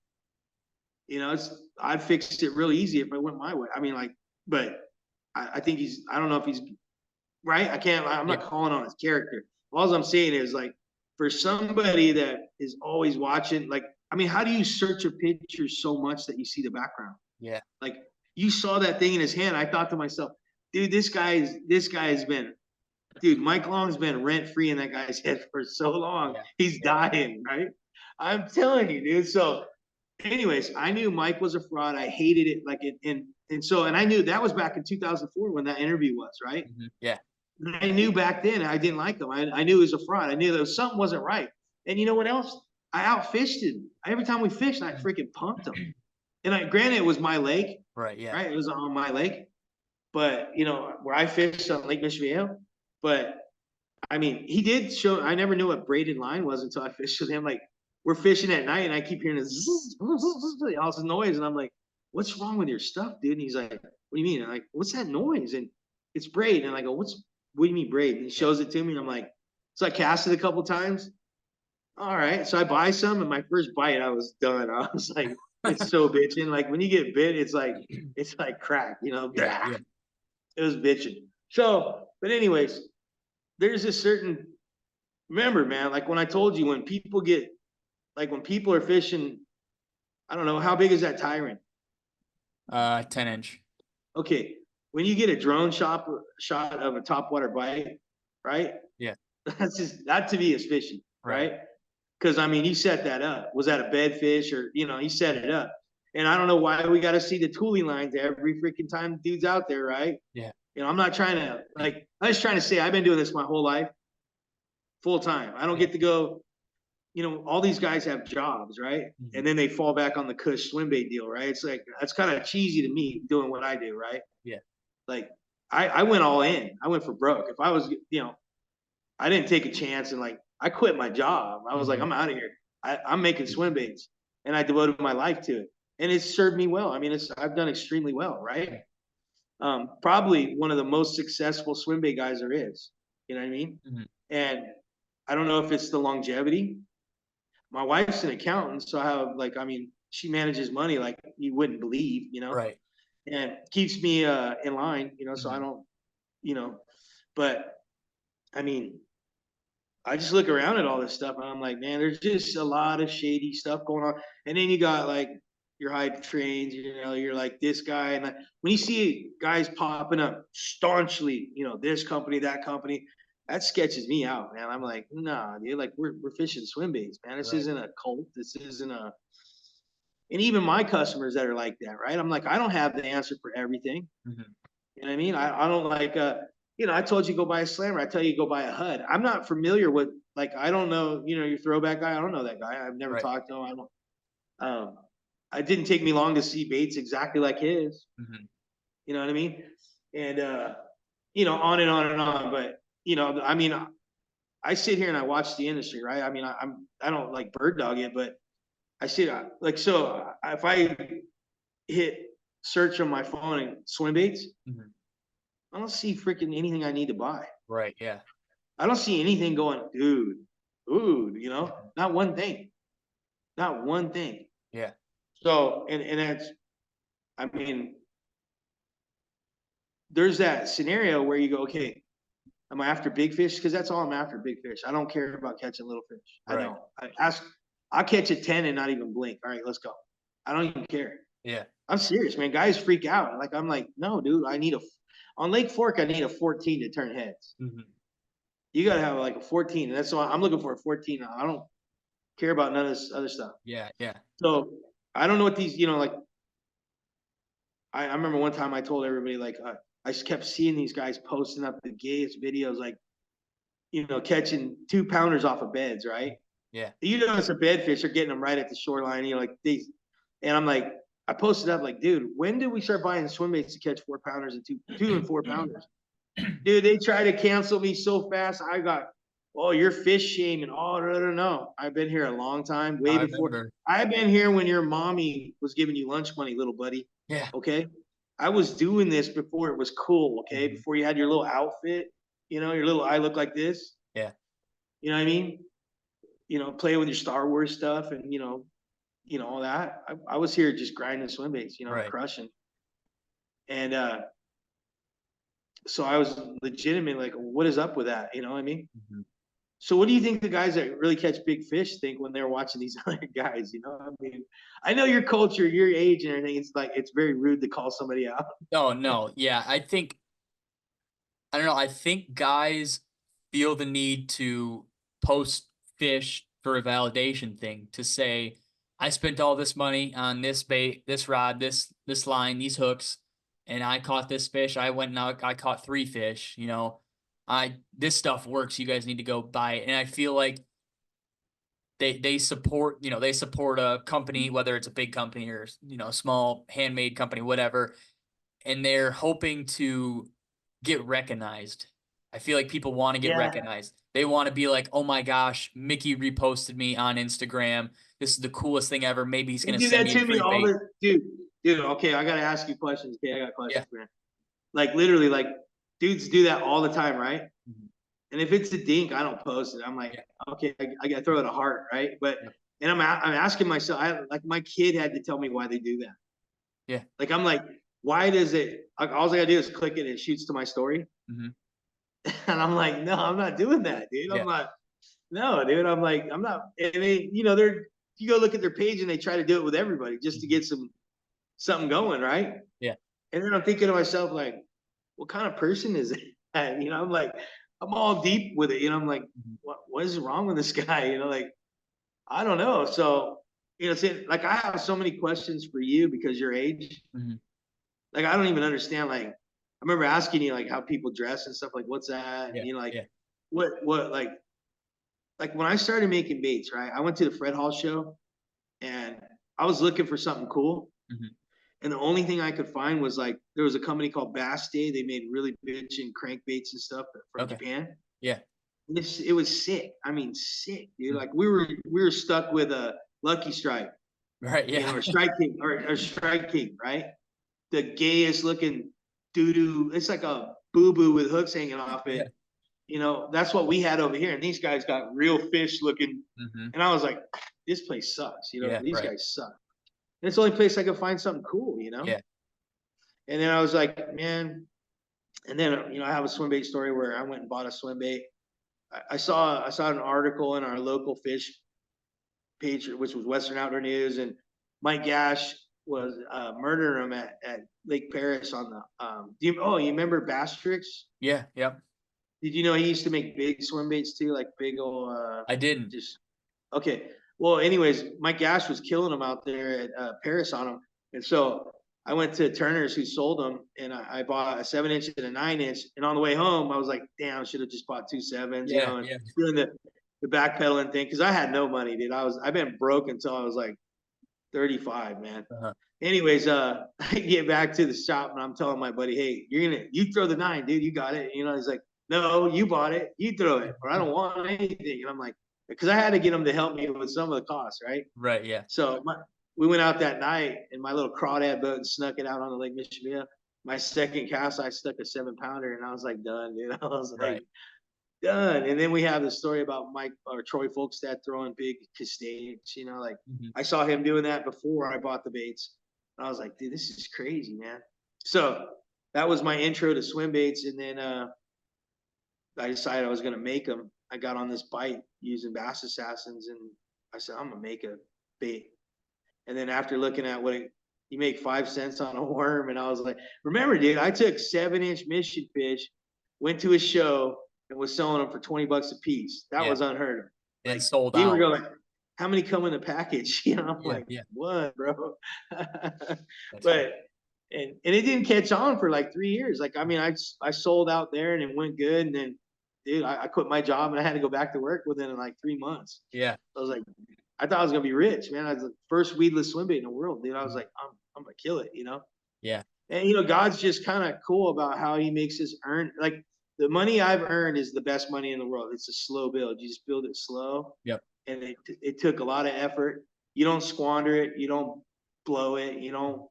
you know, I'd fix it really easy if I went my way. I mean, like, but I think I don't know if he's right. I'm not calling on his character. All I'm saying is like, for somebody that is always watching, like, I mean, how do you search a picture so much that you see the background? Yeah. Like you saw that thing in his hand. I thought to myself, dude, this guy's been, dude, Mike Long's been rent free in that guy's head for so long. Yeah. He's dying, right? I'm telling you, dude. So anyways, I knew Mike was a fraud. I hated it. Like it, and I knew that was back in 2004 when that interview was, right? Yeah. And I knew back then I didn't like him. I knew he was a fraud. I knew there was something wasn't right. And you know what else? I outfished him. Every time we fished, I freaking pumped him. And granted, it was my lake. Right. Yeah. Right. It was on my lake. But you know, where I fished on Lake Michigan. But I mean, he did show. I never knew what braided line was until I fished with him. Like, we're fishing at night and I keep hearing this all this noise. And I'm like, what's wrong with your stuff, dude? And he's like, what do you mean? And I'm like, what's that noise? And it's braid. And I go, what do you mean braid? And he shows it to me. And I'm like, so I cast it a couple times. All right. So I buy some, and my first bite, I was done. I was like, it's so bitching. Like when you get bit, it's like crack, you know? Yeah. It was bitching. So, but anyways, there's a certain, remember, man, like when I told you, when people are fishing, I don't know, how big is that tyrant? 10-inch. Okay. When you get a drone shot of a topwater bite, right? Yeah. That to me is fishing, right? Because I mean, he set that up. Was that a bed fish, or you know, he set it up. And I don't know why we got to see the tooling lines every freaking time the dude's out there, right? Yeah. You know, I'm not trying to I'm just trying to say I've been doing this my whole life, full time. I don't get to go. You know, all these guys have jobs, right? Mm-hmm. And then they fall back on the cush swim bait deal, right? It's like, that's kind of cheesy to me doing what I do, right? Yeah. Like I went all in. I went for broke. If I was, you know, I didn't take a chance, and like I quit my job. I was like, I'm out of here. I'm making swim baits, and I devoted my life to it, and it's served me well. I mean, I've done extremely well, right? Probably one of the most successful swim bait guys there is. You know what I mean? Mm-hmm. And I don't know if it's the longevity. My wife's an accountant, so I have she manages money like you wouldn't believe, you know? Right. And keeps me in line, you know, so I don't, you know, but I mean, I just look around at all this stuff and I'm like, man, there's just a lot of shady stuff going on. And then you got like your hype trains, you know, you're like this guy. And like, when you see guys popping up staunchly, you know, this company, that company, that sketches me out, man. I'm like, nah, dude, like we're fishing swim baits, man. This Right. isn't a cult. This isn't a, and even my customers that are like that, right? I'm like, I don't have the answer for everything. Mhm. You know what I mean? I don't like, you know, I told you go buy a slammer. I tell you go buy a HUD. I'm not familiar with, like, I don't know, you know, your throwback guy. I don't know that guy. I've never Right. talked to him. I don't, um, it didn't take me long to see baits exactly like his. Mhm. You know what I mean? And, you know, on and on and on. But, you know, I mean, I sit here and I watch the industry, right? I mean, I don't like bird dog it, but I see it like, so if I hit search on my phone and swim baits, Mhm. I don't see freaking anything I need to buy. Right. Yeah. I don't see anything going, dude, you know, Mhm. not one thing, not one thing. Yeah. So, and that's, I mean, there's that scenario where you go, okay, am I after big fish? Because that's all I'm after, big fish. I don't care about catching little fish. I Right. don't. I'll catch a 10 and not even blink. All right, let's go. I don't even care. Yeah. I'm serious, man. Guys freak out. Like, I'm like, no, dude, on Lake Fork, I need a 14 to turn heads. Mhm. You got to have like a 14. And that's why I'm looking for a 14. I don't care about none of this other stuff. Yeah. Yeah. So I don't know what these, you know, like, I remember one time I told everybody, like, I just kept seeing these guys posting up the gayest videos, like, you know, catching 2 pounders off of beds, right? Yeah. You know, it's a bedfish. They're getting them right at the shoreline. You know, like these, and I'm like, I posted up like, dude, when did we start buying swim baits to catch 4 pounders and two and 4 pounders? Dude, they tried to cancel me so fast. I got, oh, you're fish shaming. Oh, no, no, no. I've been here a long time, way I before. remember. I've been here when your mommy was giving you lunch money, little buddy. Yeah. Okay. I was doing this before it was cool. Okay. Mhm. Before you had your little outfit, you know, your little, I look like this. Yeah. You know what I mean? You know, play with your Star Wars stuff and, you know, all that. I was here just grinding swim baits, you know, Right. crushing. And, so I was legitimate, like, what is up with that? You know what I mean? Mhm. So what do you think the guys that really catch big fish think when they're watching these other guys? You know, I mean, I know your culture, your age, and everything. It's like it's very rude to call somebody out. Oh no. Yeah. I don't know. I think guys feel the need to post fish for a validation thing to say, I spent all this money on this bait, this rod, this line, these hooks, and I caught this fish. I went and I caught 3 fish. You know, I this stuff works. You guys need to go buy it. And I feel like they support, they support a company, whether it's a big company or a small handmade company, whatever, and they're hoping to get recognized. I feel like people want to get Yeah, recognized. They want to be like, "Oh my gosh, Mickey reposted me on Instagram. This is the coolest thing ever. Maybe he's they going to do send that me a to me free all bait." the dude. Dude, okay, I gotta ask you questions. Okay, I got Yeah. questions, man. Like literally, like dudes do that all the time, right? Mhm. And if it's a dink, I don't post it. I'm like, Yeah. okay, I gotta throw it a heart, right? But Yep. and I'm asking myself, like my kid had to tell me why they do that. Yeah. Like I'm like, why does it? Like all I gotta do is click it and it shoots to my story, Hmm. and I'm like, no, I'm not doing that, dude. I'm Yeah. not. No, dude. I'm like, I'm not. And they, you know, they're you go look at their page and they try to do it with everybody just to Hmm. get something going, right? Yeah. And then I'm thinking to myself, like, what kind of person is it? You know, I'm like, I'm all deep with it. You know, I'm like, Hmm. what is wrong with this guy? You know, like, I don't know. So, you know, see, like I have so many questions for you because your age. Hmm. Like, I don't even understand. Like, I remember asking you like how people dress and stuff. Like, what's that? And Yeah. you know, like, Yeah. what, like when I started making baits, right? I went to the Fred Hall show and I was looking for something cool. Hmm. And the only thing I could find was like there was a company called Bass Day. They made really bitch and crankbaits and stuff from Okay. Japan. Yeah. It was sick. I mean, sick, dude. Mhm. Like we were stuck with a Lucky Strike, Right. you know, Yeah. or Strike King or Strike King, right? The gayest looking doo doo. It's like a boo boo with hooks hanging off Yeah. it. You know, that's what we had over here. And these guys got real fish looking. Hmm. And I was like, this place sucks. You know, Yeah. these Right. guys suck. And it's the only place I could find something cool, you know? Yeah. And then I was like, man. And then, you know, I have a swim bait story where I went and bought a swim bait. I saw an article in our local fish page, which was Western Outdoor News, and Mike Gash was murdering them at Lake Paris on the you remember Bastrix? Yeah, yep. Did you know he used to make big swim baits too, like big old I didn't. just okay. Well, anyways, Mike Ash was killing them out there at Paris on them, and so I went to Turner's who sold them, and I bought a 7-inch and a 9-inch. And on the way home, I was like, damn, I should have just bought 2 7s, you Yeah, know, and yeah. doing the backpedaling thing because I had no money, dude. I've been broke until I was like 35, man. Uh-huh. Anyways, I get back to the shop and I'm telling my buddy, hey, you throw the 9, dude, you got it. You know, he's like, no, you bought it, you throw it, or I don't want anything. And I'm like, because I had to get him to help me with some of the costs, right? Right, yeah. So we went out that night in my little crawdad boat and snuck it out on the Lake Michigan. My second cast, I stuck a 7-pounder and I was like, done, dude. I was like, Right. done. And then we have the story about Mike or Troy Folkstad throwing big castaics, you know, like I saw him doing that before I bought the baits. I was like, dude, this is crazy, man. So that was my intro to swim baits. And then I decided I was going to make them. I got on this bite using Bass Assassins and I said, I'm going to make a bait. And then after looking at you make 5 cents on a worm. And I was like, remember, dude, I took 7-inch mission fish, went to a show and was selling them for $20 a piece. That was unheard of. And it sold People out. were going, how many come in the package? You know, I'm like, yeah. what, bro? But and it didn't catch on for like 3 years. Like, I mean, I sold out there and it went good. And then, dude, I quit my job and I had to go back to work within like 3 months. Yeah. I was like, I thought I was gonna be rich, man. I was the first weedless swim bait in the world, dude. I was like, I'm gonna kill it, you know. Yeah. And you know, God's just kind of cool about how He makes us earn. Like the money I've earned is the best money in the world. It's a slow build. You just build it slow. Yep. And it took a lot of effort. You don't squander it. You don't blow it. You don't.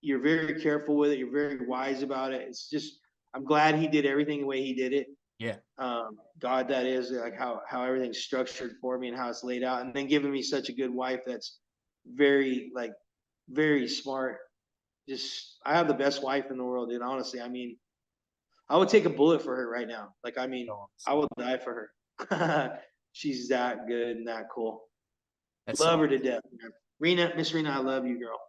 You're very careful with it. You're very wise about it. It's just I'm glad He did everything the way He did it. Yeah. God, that is like how everything's structured for me and how it's laid out, and then giving me such a good wife that's very very smart. Just I have the best wife in the world, dude. Honestly, I mean, I would take a bullet for her right now. Like, I mean, I will die for her. She's that good and that cool. Love her to death, man. Miss Rena, I love you, girl.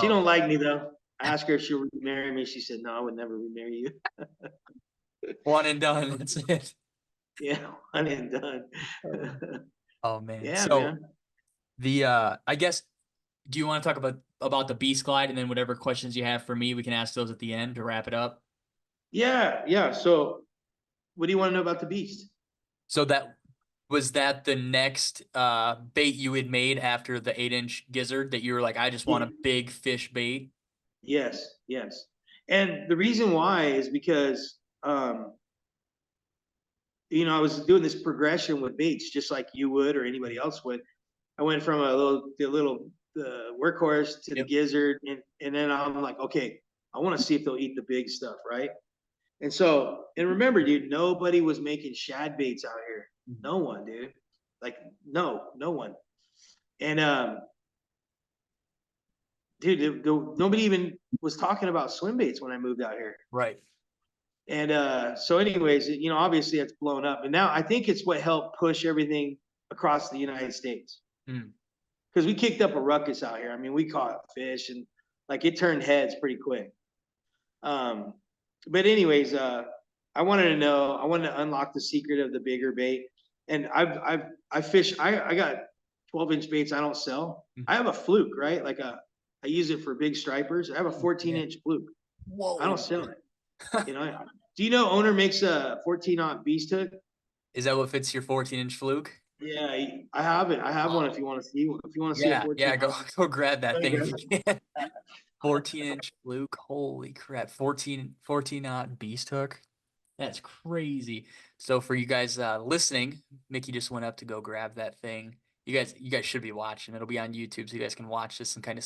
She don't like me though. I asked her if she would marry me. She said, no, I would never remarry you. One and done. That's it. Yeah, one and done. Oh man. Yeah, so man. the I guess do you want to talk about the Beast Glide and then whatever questions you have for me, we can ask those at the end to wrap it up? Yeah. So what do you want to know about the Beast? So was that the next bait you had made after the 8-inch gizzard that you were like, I just want a big fish bait? Yes. And the reason why is because you know, I was doing this progression with baits just like you would or anybody else would. I went from the little workhorse to the gizzard, and then I'm like, okay, I want to see if they'll eat the big stuff, right? And so, and remember, dude, nobody was making shad baits out here. No one, dude. Like, no one. And dude, nobody even was talking about swim baits when I moved out here. Right. And so anyways, you know, obviously it's blown up. And now I think it's what helped push everything across the United States. Because we kicked up a ruckus out here. I mean, we caught fish and like it turned heads pretty quick. But anyways, I wanted to unlock the secret of the bigger bait. And I fish, I got 12-inch baits I don't sell. I have a fluke, right? Like I use it for big stripers. I have a 14-inch fluke. Whoa. I don't sell it. You know, do you know owner makes a 14-aught beast hook? Is that what fits your 14-inch fluke? Yeah, I have it. I have one if you want to see. If you want to see a 14. Yeah, go grab that thing. 14-inch fluke. Holy crap. 14-aught beast hook. That's crazy. So for you guys listening, Mickey just went up to go grab that thing. You guys should be watching. It'll be on YouTube, so you guys can watch this and kind of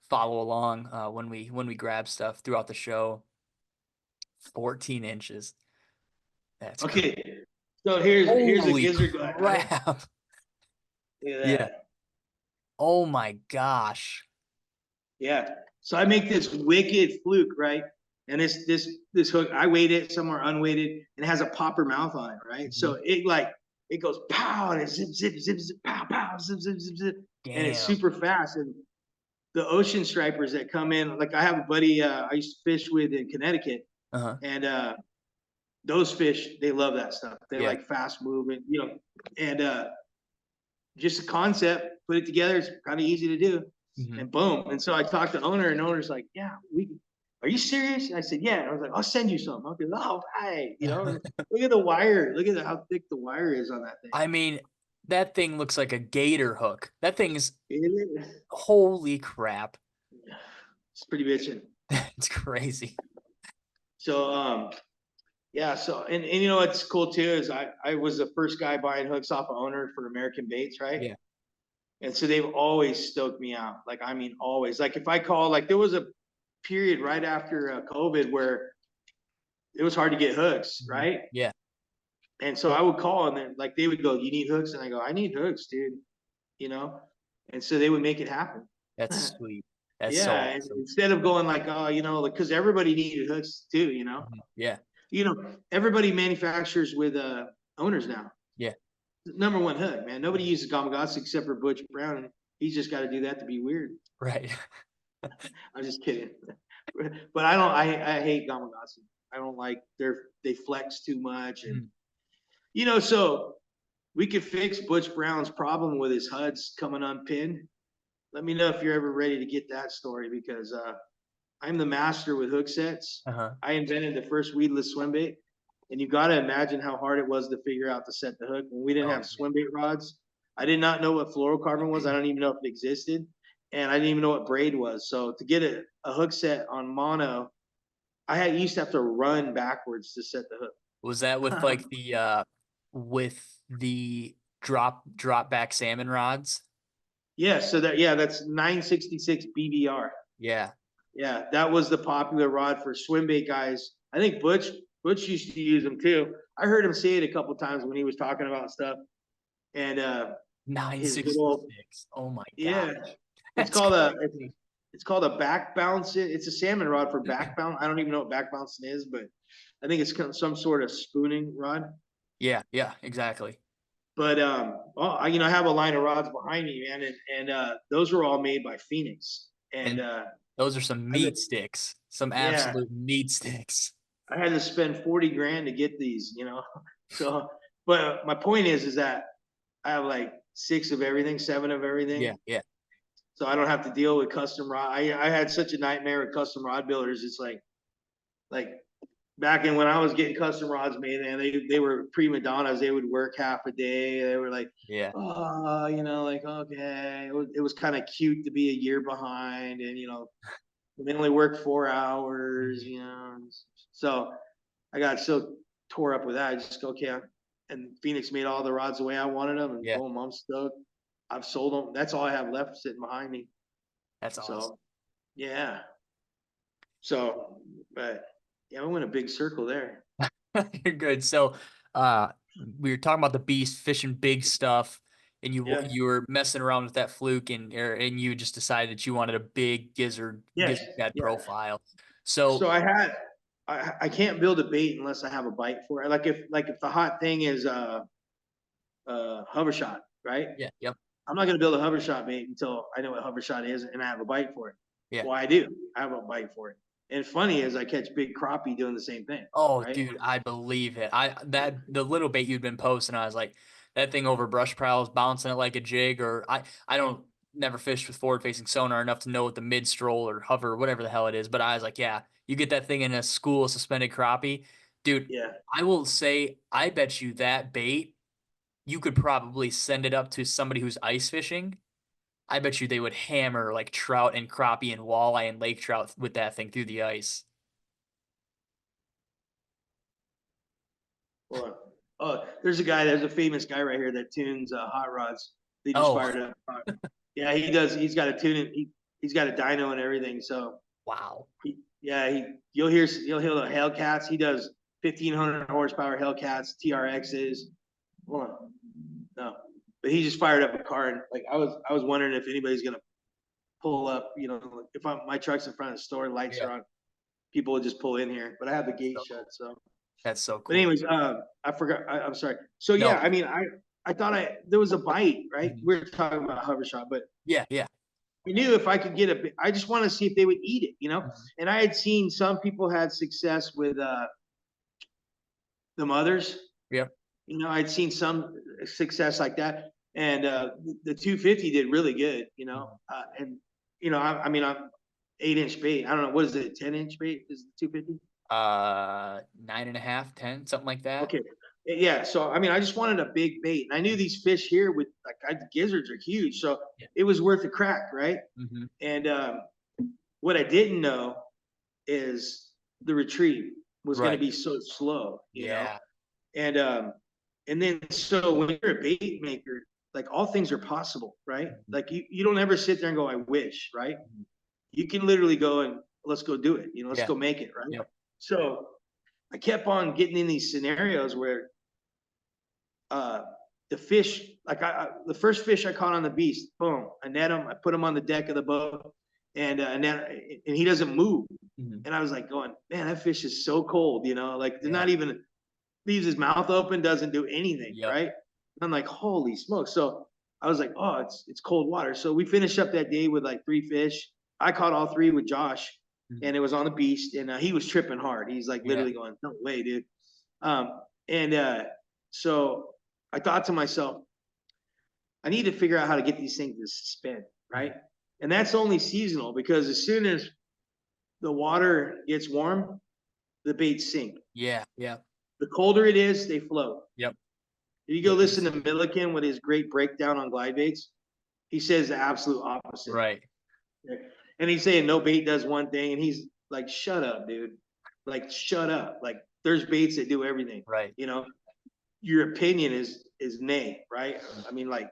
follow along when we grab stuff throughout the show. 14 inches. That's okay. Crazy. So here's a gizzard glide. Crap. Look at that. Yeah. Oh my gosh. Yeah. So I make this wicked fluke, right? And this hook, I weight it somewhere unweighted, and it has a popper mouth on it, right? So it goes pow and it zip, pow, pow, zip, and it's super fast. the ocean stripers that come in. Like I have a buddy I used to fish with in Connecticut, Uh-huh. and those fish, they love that stuff. They Yeah. like fast moving, and just a concept, put it together. It's kind of easy to do, Hmm. and boom. And so I talked to owner, and owner's like, "Yeah, we. Are you serious?" And I said, "Yeah." And I was like, "I'll send you some." Okay, all right. Look at the wire. Look at how thick the wire is on that thing. I mean, that thing looks like a gator hook. That thing's It is. holy crap. It's pretty bitching. It's crazy. So yeah, so and you know what's cool too is I was the first guy buying hooks off of owner for American Baits, right? Yeah. And so they've always stoked me out. Like I mean always. Like if I call, like there was a period right after COVID where it was hard to get hooks, Mhm. right? Yeah. And so I would call and then like they would go, "You need hooks?" And I go, "I need hooks, dude." You know? And so they would make it happen. That's sweet. That's so Yeah, and awesome. instead of going like, "Oh, like because everybody needed hooks too, Mhm. Yeah. Everybody manufactures with owners now. Yeah. Number one hook, man. Nobody Mhm. uses Gamakatsu except for Butch Brown, and he's just got to do that to be weird. Right. I'm just kidding, but I don't. I hate Gamakatsu. I don't like they flex too much, and Mhm. so we could fix Butch Brown's problem with his HUDs coming unpinned. Let me know if you're ever ready to get that story because I'm the master with hook sets. Uh-huh. I invented the first weedless swim bait. And you got to imagine how hard it was to figure out to set the hook when we didn't Oh have swim bait rods. I did not know what fluorocarbon was. I don't even know if it existed. And I didn't even know what braid was. So to get a hook set on mono, used to have to run backwards to set the Was that with hook. like the drop back salmon rods? Yeah, so that's 966 BBR. Yeah. Yeah, that was the popular rod for swim bait guys. I think Butch used to use them too. I heard him say it a couple times when he was talking about stuff. And his good old 966. Oh my gosh. yeah, it's That's called a crazy. it's called a back bounce. It's a salmon rod for back bounce. I don't even know what back bouncing is, but I think it's some sort of spooning rod. Yeah, yeah, exactly. But well, I have a line of rods behind me, man, and those were all made by Phoenix. And And those are some I meat sticks. Some yeah, absolute meat sticks. I had to spend 40 grand to get these. So, but my point is that I have like 6 of everything, 7 of Yeah, everything. yeah. So I don't have to deal with custom rod. I had such a nightmare with custom rod builders. It's like back in when I was getting custom rods made, and they were prima donnas. They would work half a day. They were like, Yeah. oh, like okay. It was kind of cute to be a year behind, and they only work 4 hours. Mhm. So I got so tore up with that. I just go, okay. And Phoenix made all the rods the way I wanted them, and Yeah, boom, I'm stoked. I've sold them. That's all I have left sitting behind me. that's awesome. So yeah. So, but yeah, we went a big circle there. You're good. So, uh, we were talking about the beast fishing big stuff, and Yeah. you were messing around with that fluke, and you just decided that you wanted a big Yes. gizzard head Yeah. profile. So So, I can't build a bait unless I have a bite for it. Like if the hot thing is hover shot, right? yeah, yep, I'm not gonna build a hover shot bait until I know what hover shot is and I have a bite for it. yeah. Well, I do. I have a bite for it. And funny is I catch big crappie doing the same thing, Oh, right? dude, I believe it. The little bait you'd been posting, I was like, that thing over brush piles bouncing it like a jig, or I don't never fished with forward facing sonar enough to know what the mid stroll or hover, whatever the hell it is. But I was like, yeah, you get that thing in a school of suspended crappie, dude. Yeah. I will say, I bet you that bait, you could probably send it up to somebody who's ice fishing. I bet you they would hammer like trout and crappie and walleye and lake trout with that thing through the ice. Hold Oh, there's a famous guy right here that tunes hot rods. They just Oh, fired up. Yeah, he does. He's got a tune. He's got a dyno and everything. So wow. you'll hear the Hellcats. He does 1,500 horsepower Hellcats, TRXs. Hold on. No, but he just fired up a car, and like I was wondering if anybody's gonna pull up. If my truck's in front of the store, lights Yeah. are on, people will just pull in here. But I have the gate So shut, so. that's so But cool. anyways, I forgot. I'm sorry. So yeah, No. I mean, I thought there was a bite, right? Mhm. We were talking about hover shot, but Yeah, yeah. I knew if I could get I just want to see if they would eat it, you know? Mhm. And I had seen some people had success with the mothers. Yep. You know, I'd seen some success like that. And the 250 did really good, you know. Mhm. And you know, I mean, I'm 8-inch bait. I don't know, what is it, 10-inch bait? Is the 250? 9.5, 10, something like that. Okay. Yeah. So I mean, I just wanted a big bait. And I knew these fish here with gizzards are huge. So Yeah. it was worth a crack, right? Mhm. And what I didn't know is the retrieve was going to Right. be so slow, you know. Yeah. And then so when you're a bait maker, like all things are possible, right? Mhm. Like you don't ever sit there and go, I wish, right? Mhm. You can literally go and let's go do it, you know, let's Yeah. go make it, right? Yep. So I kept on getting in these scenarios where uh the fish, the first fish I caught on the beast, boom, I net him, I put him on the deck of the boat, and he doesn't move. Mhm. And I was like going, man, that fish is so cold, you know, like they're Yeah. not even leaves his mouth open, doesn't do anything, Yep. right? And I'm like, holy smoke. So I was like, oh, it's cold water. So we finished up that day with like 3 fish. I caught all 3 with Josh, Mhm. and it was on the beast, and he was tripping hard. He's like Yeah. literally going, no way, dude. And so I thought to myself, I need to figure out how to get these things to suspend, right? Mhm. And that's only seasonal because as soon as the water gets warm, the baits sink. Yeah. Yeah. The colder it is, they float. Yep. If you go Yep. listen to Milliken with his great breakdown on glide baits, he says the absolute opposite. Right. And he's saying no bait does one thing, and he's like, shut up, dude. Like, shut up. Like, there's baits that do everything. Right. You know, your opinion is nay, right? Mhm. I mean, like,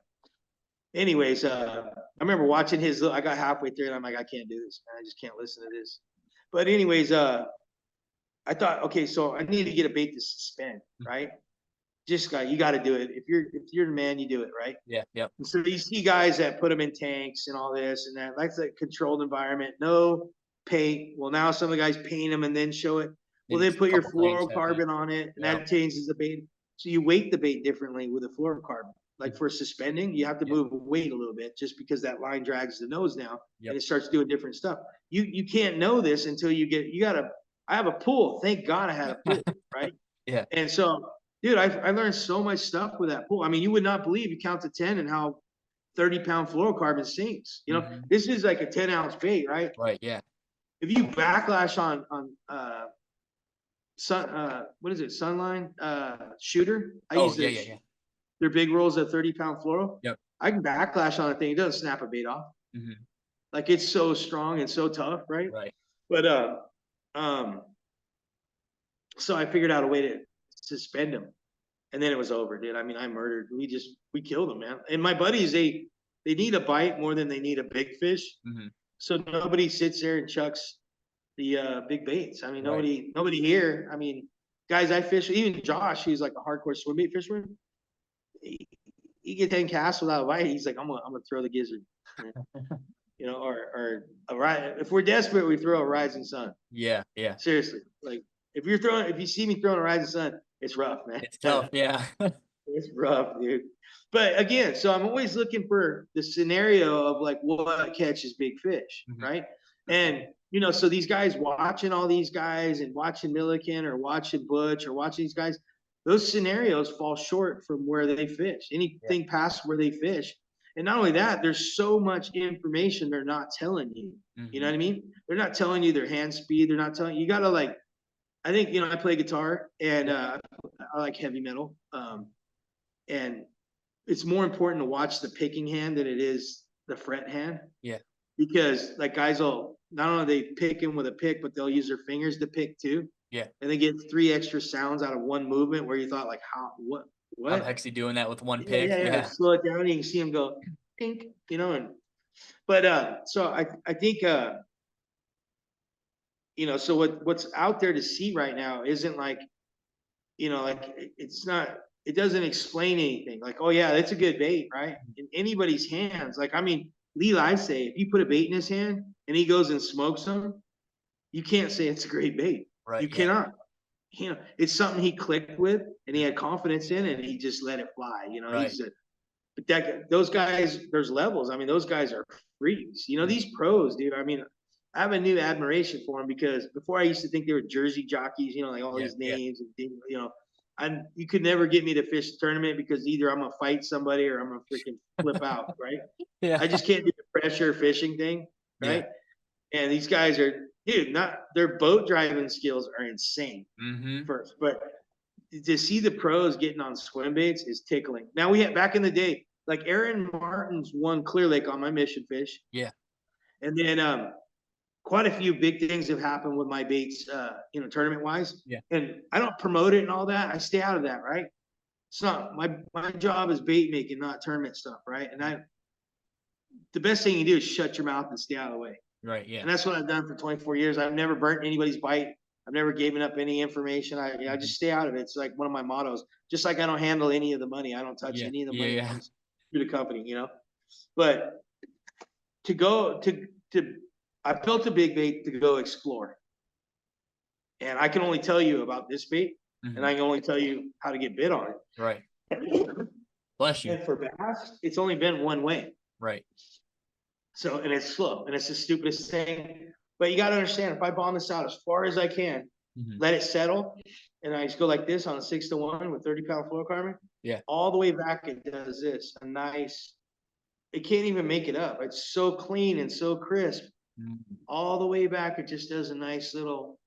anyways, I remember watching his. I got halfway through, and I'm like, I can't do this, man. I just can't listen to this. But anyways, I thought, okay, so I need to get a bait to suspend, Mhm. right? Just you got to do it. If you're the man, you do it, right? Yeah. Yep. And so you see guys that put them in tanks and all this and that. That's a controlled environment. No paint. Well, now some of the guys paint them and then show it. Well, Then they put a your couple things happen. fluorocarbon on it, and Yep. that changes the bait. So you weight the bait differently with a fluorocarbon. Like Mhm. for suspending, you have to Yep. move weight a little bit just because that line drags the nose now and Yep. it starts doing different stuff. You can't know this until you gotta. I have a pool. Thank God I had a pool, right? Yeah. And so, dude, I learned so much stuff with that pool. I mean, you would not believe, you count to 10 and how 30-pound fluorocarbon sinks. You know, Mhm. this is like a 10-ounce bait, right? Right. Yeah. If you backlash on what is it, Sunline shooter? I Oh, use yeah. Yeah. Yeah. their big rolls of 30-pound fluoro. Yep. I can backlash on a thing, it doesn't snap a bait off. Mhm. Like it's so strong and so tough, right? Right. But um, so I figured out a way to suspend them. And then it was over, dude. I mean, we killed them, man. And my buddies, they need a bite more than they need a big fish. Mhm. So nobody sits there and chucks the big baits. I mean, Right. nobody here. I mean, guys I fish, even Josh, who's like a hardcore swim bait fisherman, he, he get 10 casts without a bite. He's like, I'm gonna throw the gizzard. You know, or if we're desperate, we throw a rising sun. Yeah. Yeah. Seriously. Like if you see me throwing a rising sun, it's rough, man. It's tough. Yeah. It's rough, dude. But again, so I'm always looking for the scenario of like what catches big fish, Mhm. right? And so these guys watching all these guys and watching Milliken or watching Butch or watching these guys, those scenarios fall short from where they fish. Yeah. Anything past where they fish. And not only that, there's so much information they're not telling you. You know Mhm. what I mean? They're not telling you their hand speed. They're not telling you gotta like, I think, I play guitar and Yeah. I like heavy metal. And it's more important to watch the picking hand than it is the fret hand, Yeah. because like guys will not only they pick in with a pick, but they'll use their fingers to pick too, Yeah. and they get 3 extra sounds out of one movement where you thought like how How the what heck's he doing that with one yeah, pick? yeah. Yeah. Slow it down and you can see them go pink, and but so I think so what's out there to see right now isn't like like it's not, it doesn't explain anything. Like, oh yeah, that's a good bait, right? In anybody's hands. Like, I mean, Lee I say if you put a bait in his hand and he goes and smokes them, you can't say it's a great bait. Right. You Yeah. cannot. It's something he clicked with and he had confidence in and he just let it fly. Right. He's a But those guys, there's levels. I mean, those guys are freaks. You know, these pros, dude. I mean, I have a new admiration for them because before I used to think they were Jersey jockeys, you know, like all Yeah, these yeah, names and you know, you could never get me to fish a tournament because either I'm gonna fight somebody or I'm gonna freaking flip out, right? yeah, I just can't do the pressure fishing thing, yeah. right? And these guys are, dude, not their boat driving skills are insane Mm-hmm. first, but to see the pros getting on swim baits is tickling. Now we had back in the day, like Aaron Martin's won Clear Lake on my mission fish, Yeah, and then quite a few big things have happened with my baits, you know, tournament wise. yeah, And I don't promote it and all that. I stay out of that, right? It's not my job is bait making, not tournament stuff, right? And the best thing you do is shut your mouth and stay out of the way. right, yeah. And that's what I've done for 24 years. I've never burnt anybody's bite. I've never given up any information. I just stay out of it. It's like one of my mottos. Just like I don't handle any of the money. I don't touch Yeah, any of the yeah, money that yeah. comes through the company, you know. But to go to I built a big bait to go explore. And I can only tell you about this bait, and Mhm. I can only tell you how to get bit on Right. it. Bless you. And for bass, it's only been one way. Right. So, and it's slow, and it's the stupidest thing. But you got to understand, if I bomb this out as far as I can, Mhm. let it settle, and I just go like this on a 6-to-1 with 30-pound fluorocarbon, Yeah. all the way back, it does this. A nice, it can't even make it up. It's so clean and so crisp. Mhm. All the way back, it just does a nice little,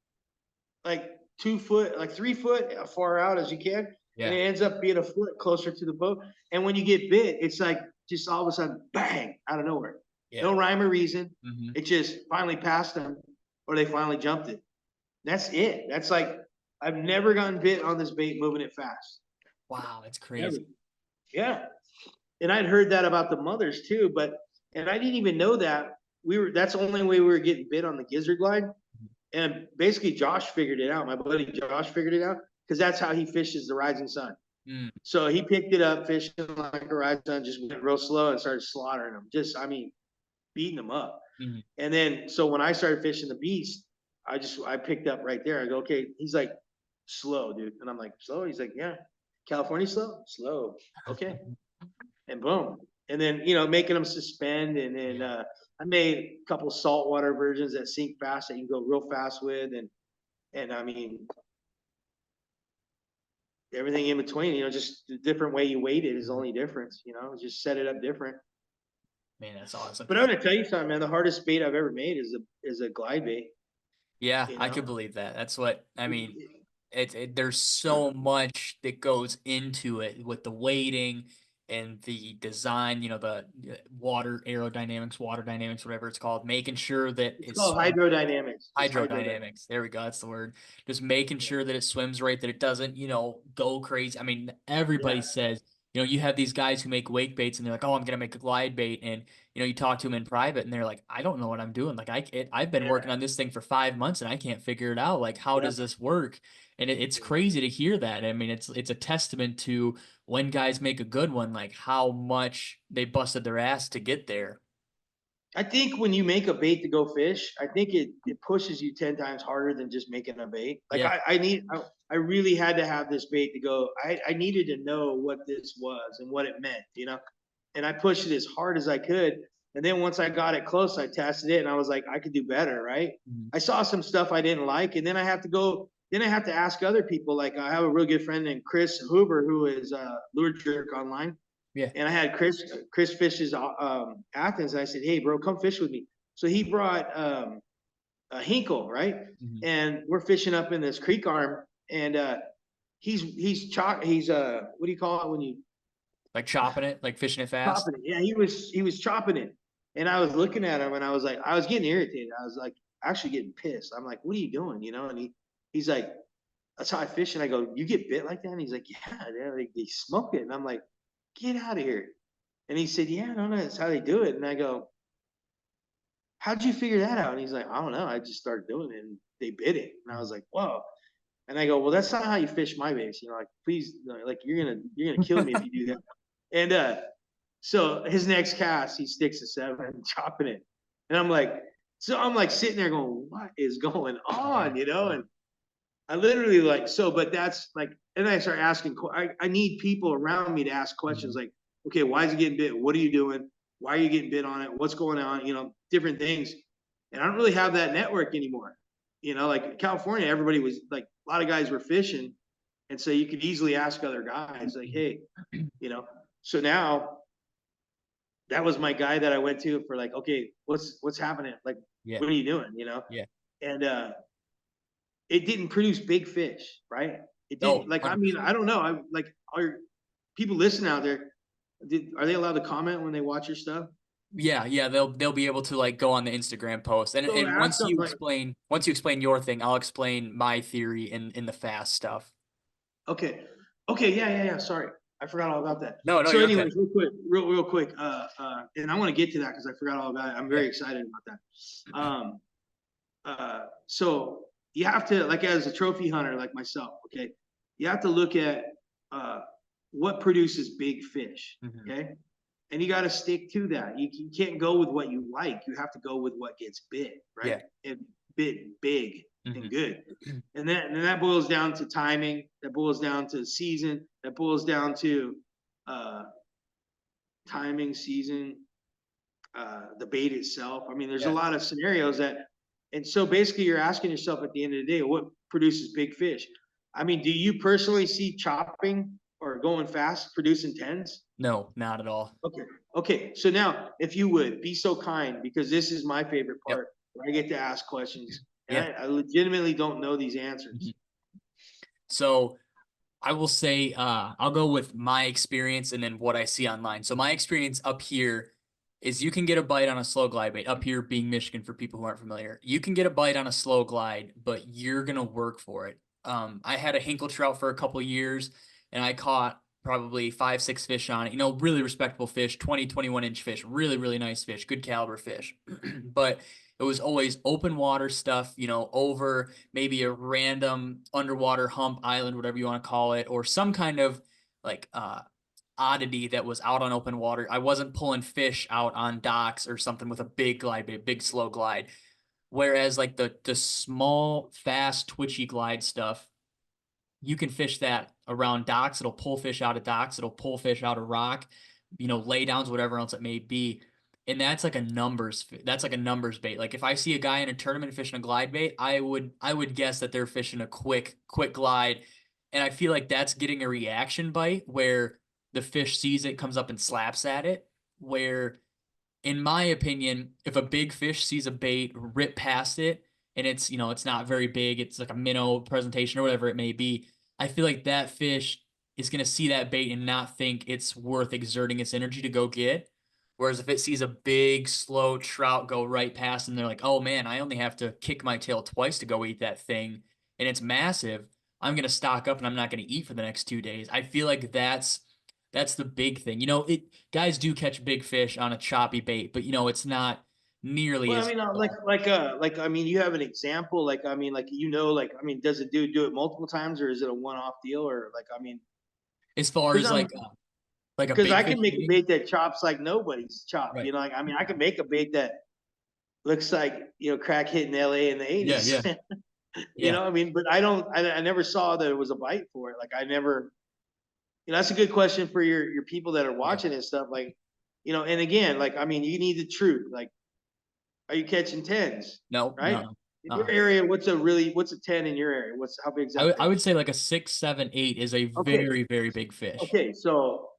like 2 foot, like 3 foot as far out as you can. And Yeah. it ends up being a foot closer to the boat. And when you get bit, it's like just all of a sudden, bang, out of nowhere. Yeah. No rhyme or reason. Mhm. It just finally passed them or they finally jumped it. That's it. That's like, I've never gotten bit on this bait moving it fast. Wow, that's Never. crazy. Yeah. And I'd heard that about the mothers too, and I didn't even know that. That's the only way we were getting bit on the Gizzard Glide. And basically Josh figured it out. My buddy Josh figured it out because that's how he fishes the rising sun. Mm. So he picked it up fishing like a rising sun, just went real slow and started slaughtering them. Just, I mean, beating them up. Mhm. And then, so when I started fishing the beast, I picked up right there. I go, okay. He's like, slow, dude. And I'm like, slow? He's like, yeah. California slow? Slow. Okay. And boom. And then, you know, making them suspend. And then Yeah. I made a couple saltwater versions that sink fast that you can go real fast with. And I mean, everything in between, you know, just the different way you weight it is the only difference, you know, just set it up different. Man, that's awesome. But I'm gonna tell you something, man. The hardest bait I've ever made is a glide bait. Yeah, You I could know, believe that. That's what I mean. There's so much that goes into it with the weighting and the design, you know, the water aerodynamics, water dynamics, whatever it's called, making sure that it's it's called hydrodynamics. It's hydrodynamics. hydrodynamics. There we go. That's the word. Just making sure that it swims right, that it doesn't, you know, go crazy. I mean, everybody Yeah, says, you know, you have these guys who make wake baits and they're like, oh, I'm gonna make a glide bait, and you know, you talk to them in private and they're like, I don't know what I'm doing. Like I've been yeah, working on this thing for 5 months and I can't figure it out. Like, how yeah. does this work? And it's crazy to hear that. I mean, it's a testament to when guys make a good one, like how much they busted their ass to get there. I think when you make a bait to go fish, I think it pushes you 10 times harder than just making a bait. Like Yeah. I really had to have this bait to go. I needed to know what this was and what it meant, you know. And I pushed it as hard as I could. And then once I got it close, I tested it and I was like, I could do better, right? Mhm. I saw some stuff I didn't like, and then I have to go. Then I have to ask other people. Like I have a real good friend named Chris Hoover, who is a lure jerk online, Yeah. and I had Chris fishes Athens, and I said, "Hey, bro, come fish with me." So he brought a Hinkle, right? Mhm. And we're fishing up in this creek arm, and he's what do you call it when you Like chopping it, like fishing it fast. chopping it? Yeah, he was chopping it, and I was looking at him, and I was like, I was getting irritated. I was like, actually getting pissed. I'm like, "What are you doing?" You know? And he's like, "That's how I fish." And I go, "You get bit like that?" And he's like, "Yeah, they smoke it." And I'm like, "Get out of here." And he said, "Yeah, no, that's how they do it." And I go, "How'd you figure that out?" And he's like, "I don't know. I just started doing it and they bit it." And I was like, "Whoa." And I go, "Well, that's not how you fish my base. You know, like please, like you're gonna kill me if you do that." And so his next cast, he sticks a 7, chopping it. And I'm like sitting there going, "What is going Yeah. on?" You know, and I literally like, so, but that's like, and I start asking, I need people around me to ask questions Mhm. like, okay, why is it getting bit? What are you doing? Why are you getting bit on it? What's going on? You know, different things. And I don't really have that network anymore. You know, like California, everybody was like, a lot of guys were fishing. And so you could easily ask other guys, like, hey, you know, so now that was my guy that I went to for like, okay, what's happening? Like, Yeah. what are you doing? You know? Yeah. And it didn't produce big fish, right? It Oh, didn't, like, I mean, 100%. I don't know. I'm like, are people listening out there, are they allowed to comment when they watch your stuff? Yeah, yeah, they'll be able to like go on the Instagram post, and So ask them like, once you explain your thing, I'll explain my theory in the fast stuff. okay, okay, yeah. Sorry, I forgot all about that. No, no, So, you're okay. anyways, real quick, and I want to get to that because I forgot all about it. I'm Yeah, very excited about that. So you have to, like, as a trophy hunter like myself, okay, you have to look at uh, what produces big fish, hmm okay, and you got to stick to that. You can't go with what you like. You have to go with what gets big, right? yeah, And big and hmm good. And that boils down to timing. That boils down to season. That boils down to uh, timing, season, the bait itself. I mean, there's a yeah. lot of scenarios that, and so basically you're asking yourself at the end of the day, what produces big fish? I mean, do you personally see chopping or going fast producing tens? No, not at all. Okay. Okay. So now, if you would be so kind, because this is my favorite Yep. part, where I get to ask questions, and Yeah. I legitimately don't know these hmm answers. So I will say, I'll go with my experience and then what I see online. So my experience up here is you can get a bite on a slow glide bait. Up here being Michigan, for people who aren't familiar, you can get a bite on a slow glide, but you're gonna work for it. I had a hinkle trout for a couple years, and I caught probably 5, 6 fish on it. You know, really respectable fish, 20, 21-inch fish, really, really nice fish, good caliber fish. But it was always open water stuff, you know, over maybe a random underwater hump island, whatever you want to call it, or some kind of like oddity that was out on open water. I wasn't pulling fish out on docks or something with a big glide bait, big slow glide. Whereas like the small, fast, twitchy glide stuff, you can fish that around docks. It'll pull fish out of docks. It'll pull fish out of rock, you know, lay downs, whatever else it may be. And that's like a numbers bait. Like if I see a guy in a tournament fishing a glide bait, I would guess that they're fishing a quick glide. And I feel like that's getting a reaction bite where the fish sees it, comes up and slaps at it. Where in my opinion, if a big fish sees a bait, rip past it, and it's, you know, it's not very big, it's like a minnow presentation or whatever it may be, I feel like that fish is going to see that bait and not think it's worth exerting its energy to go get. Whereas if it sees a big, slow trout go right past and they're like, oh man, I only have to kick my tail twice to go eat that thing, and it's massive, I'm going to stock up and I'm not going to eat for the next 2 days. I feel like that's the big thing. You know, it guys do catch big fish on a choppy bait, but you know, it's not nearly Well, I as mean, well. I mean, you have an example, like, I mean, like, like, I mean, does it do it multiple times, or is it a one-off deal, or like, I mean, As far because as like a I big can fish make a eating. bait that chops like nobody's chopped, Right. like, I mean, I can make a bait that looks like, crack hit in LA in the Yeah, 80s. yeah, yeah, I mean, but I never saw that it was a bite for it. Like, I never, that's a good question for your people that are yeah. watching and stuff. Like, and again, like, I mean, you need the truth. Like, are you catching tens? No, Right? no, no. In your Uh, area, what's a 10 in your area? How big's that I would fish? say like a 6, 7, 8 is a Okay. very, very big fish. Okay. So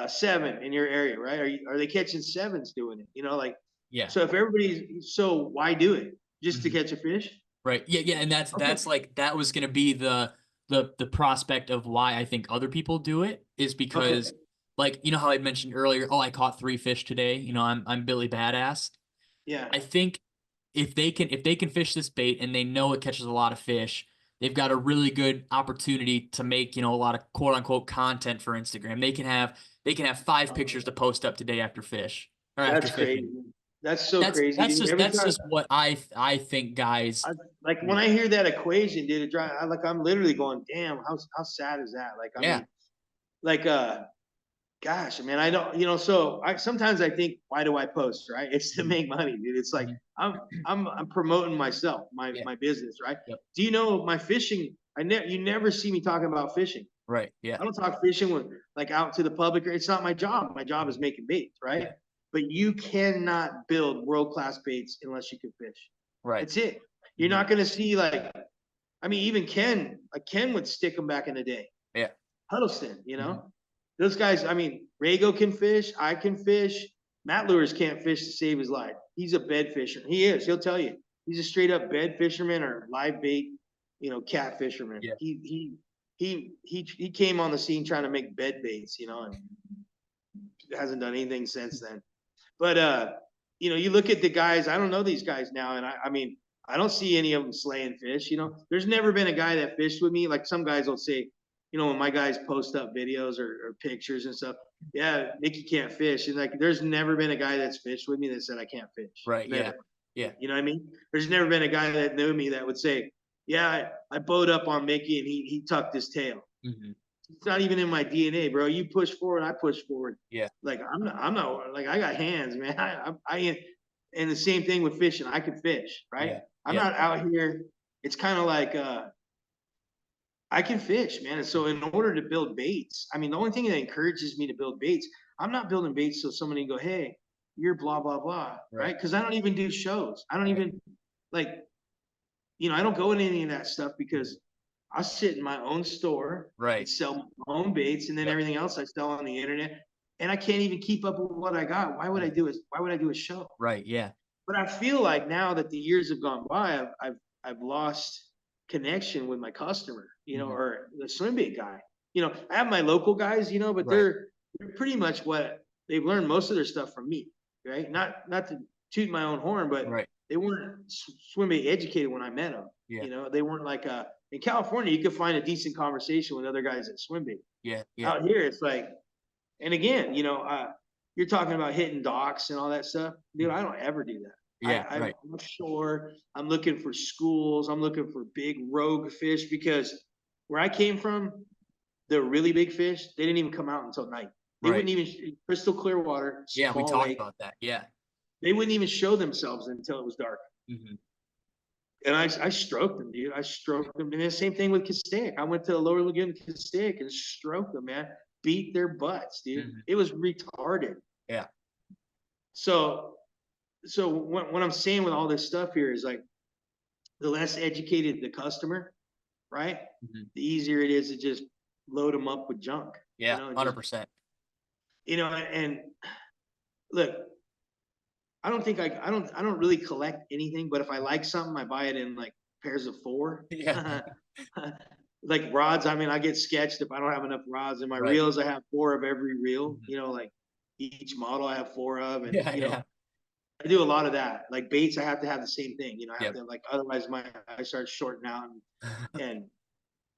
seven in your area, right? Are they catching sevens doing it? Like, Yeah. so if everybody's, so why do it? Just to Mhm. catch a fish? Right. Yeah, yeah, and Okay. that's like that was gonna be the prospect of why I think other people do it is Okay. because like you know how I mentioned earlier, oh, I caught 3 fish today. You know, I'm Billy Badass. Yeah. I think if they can fish this bait and they know it catches a lot of fish, they've got a really good opportunity to make, you know, a lot of quote unquote content for Instagram. They can have 5 pictures to post up today after fish or after That's fishing. crazy. That's so That's crazy, that's dude. just Every that's time just what I think guys. I like when I hear that equation, dude, I'm literally going, damn, how sad is that? Like, I Yeah. mean, like gosh, man, I don't, so I sometimes I think, why do I post, right? It's to Mhm, make money, dude. It's like mhm. I'm promoting myself, Yeah. my business, right? Yep. Do you know my fishing? You never see me talking about fishing. Right. Yeah. I don't talk fishing with like out to the public. It's not my job. My job is making baits, right? Yeah. But you cannot build world-class baits unless you can fish. Right. That's it. You're not going to see like, I mean, even Ken would stick them back in the day. Yeah. Huddleston, those guys. I mean, Rago can fish. I can fish. Matt Lewis can't fish to save his life. He's a bed fisherman. He is. He'll tell you. He's a straight up bed fisherman or live bait, cat fisherman. Yeah. He came on the scene trying to make bed baits, and hasn't done anything since then. But you look at the guys. I don't know these guys now, and I mean, I don't see any of them slaying fish. There's never been a guy that fished with me. Like some guys will say, when my guys post up videos or pictures and stuff, yeah, Nicky can't fish. And like, there's never been a guy that's fished with me that said I can't fish. Right. Never. Yeah. Yeah. You know what I mean? There's never been a guy that knew me that would say, yeah, I bowed up on Mickey and he tucked his tail. Mm-hmm. It's not even in my DNA, bro. You push forward, I push forward. Yeah. Like I'm not like I got hands, man. And the same thing with fishing. I can fish, right? Yeah. I'm not out here. It's kind of like I can fish, man. And so in order to build baits, I mean, the only thing that encourages me to build baits, I'm not building baits so somebody can go, hey, you're blah blah blah, right? Because I don't even do shows. I don't even like, I don't go in any of that stuff because I sit in my own store, and sell my own baits, and then everything else I sell on the internet, and I can't even keep up with what I got. Why would I do a show? Right. Yeah. But I feel like now that the years have gone by, I've lost connection with my customer, or the swim bait guy. I have my local guys, but they're pretty much what they've learned most of their stuff from me, right? Not to toot my own horn, but they weren't swim bait educated when I met them. Yeah. They weren't like in California, you could find a decent conversation with other guys that swim bait. Yeah. Yeah. Out here, it's like, and again, you're talking about hitting docks and all that stuff, dude. I don't ever do that. Yeah. I'm sure I'm looking for schools. I'm looking for big rogue fish because where I came from, the really big fish, they didn't even come out until night. They wouldn't even crystal clear water. Yeah, we talked about that. Yeah. They wouldn't even show themselves until it was dark. Mm-hmm. And I stroked them, dude. I stroked them. And the same thing with Castaic. I went to the lower lagoon Castaic and stroked them, man. Beat their butts, dude. Mm-hmm. It was retarded. Yeah. So what I'm saying with all this stuff here is like, the less educated the customer, right? Mm-hmm. The easier it is to just load them up with junk. Yeah, 100%. And look, I don't really collect anything, but if I like something, I buy it in like pairs of 4. Yeah. Like rods, I mean, I get sketched if I don't have enough rods. In my reels, I have 4 of every reel. Mm-hmm. Like each model I have 4 of, and I do a lot of that. Like baits, I have to have the same thing. I have to, like, otherwise I start shorting out. And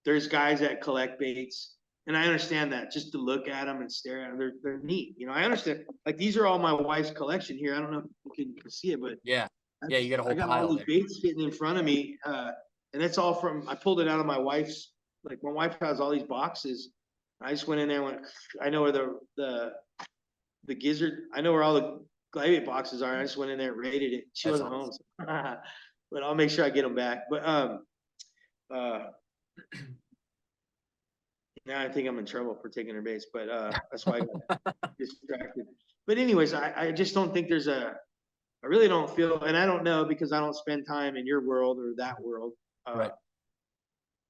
there's guys that collect baits, and I understand that just to look at them and stare at them, they're neat. I understand. Like these are all my wife's collection here. I don't know if you can see it, but yeah, you got a whole I got pile all these baits sitting in front of me, and that's all from. I pulled it out of my wife's. Like my wife has all these boxes. I just went in there and went. I know where the gizzard. I know where all the glide bait boxes are. I just went in there and raided it. She wasn't home, so. But I'll make sure I get them back. But now I think I'm in trouble for taking her baits, but that's why I got distracted. But anyways, I just don't think there's I really don't feel, and I don't know because I don't spend time in your world or that world.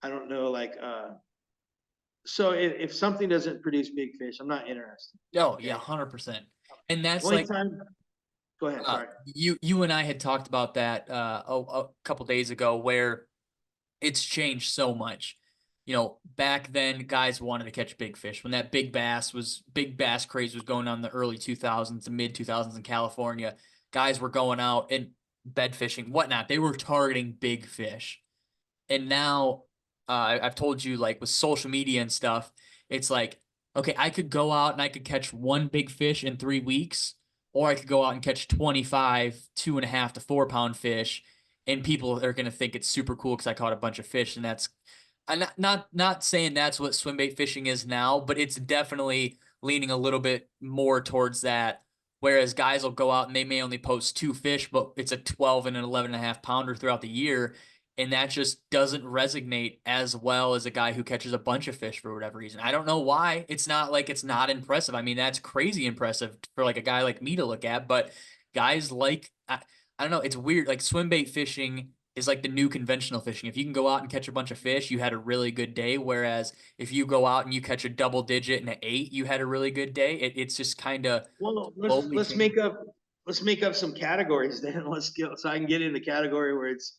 I don't know, like, so if something doesn't produce big fish, I'm not interested. No, yeah, 100%. And that's like, go ahead, sorry. You and I had talked about that a couple days ago, where it's changed so much. Back then, guys wanted to catch big fish. When that big bass craze was going on in the early 2000s, the mid 2000s in California, guys were going out and bed fishing, whatnot. They were targeting big fish. And now, I've told you, like with social media and stuff, it's like, okay, I could go out and I could catch 1 big fish in 3 weeks, or I could go out and catch 25 2.5 to 4 pound fish, and people are going to think it's super cool because I caught a bunch of fish. And that's, I'm not saying that's what swim bait fishing is now, but it's definitely leaning a little bit more towards that. Whereas guys will go out and they may only post 2 fish, but it's a 12 and an 11.5 pounder throughout the year. And that just doesn't resonate as well as a guy who catches a bunch of fish for whatever reason. I don't know why. It's not like it's not impressive. I mean, that's crazy impressive for like a guy like me to look at, but guys like I don't know, it's weird. Like swim bait fishing is like the new conventional fishing. If you can go out and catch a bunch of fish, you had a really good day. Whereas if you go out and you catch a double digit and an 8, you had a really good day. It's just kind of Well, slowly changing. let's make up some categories then. Let's go so I can get in the category where it's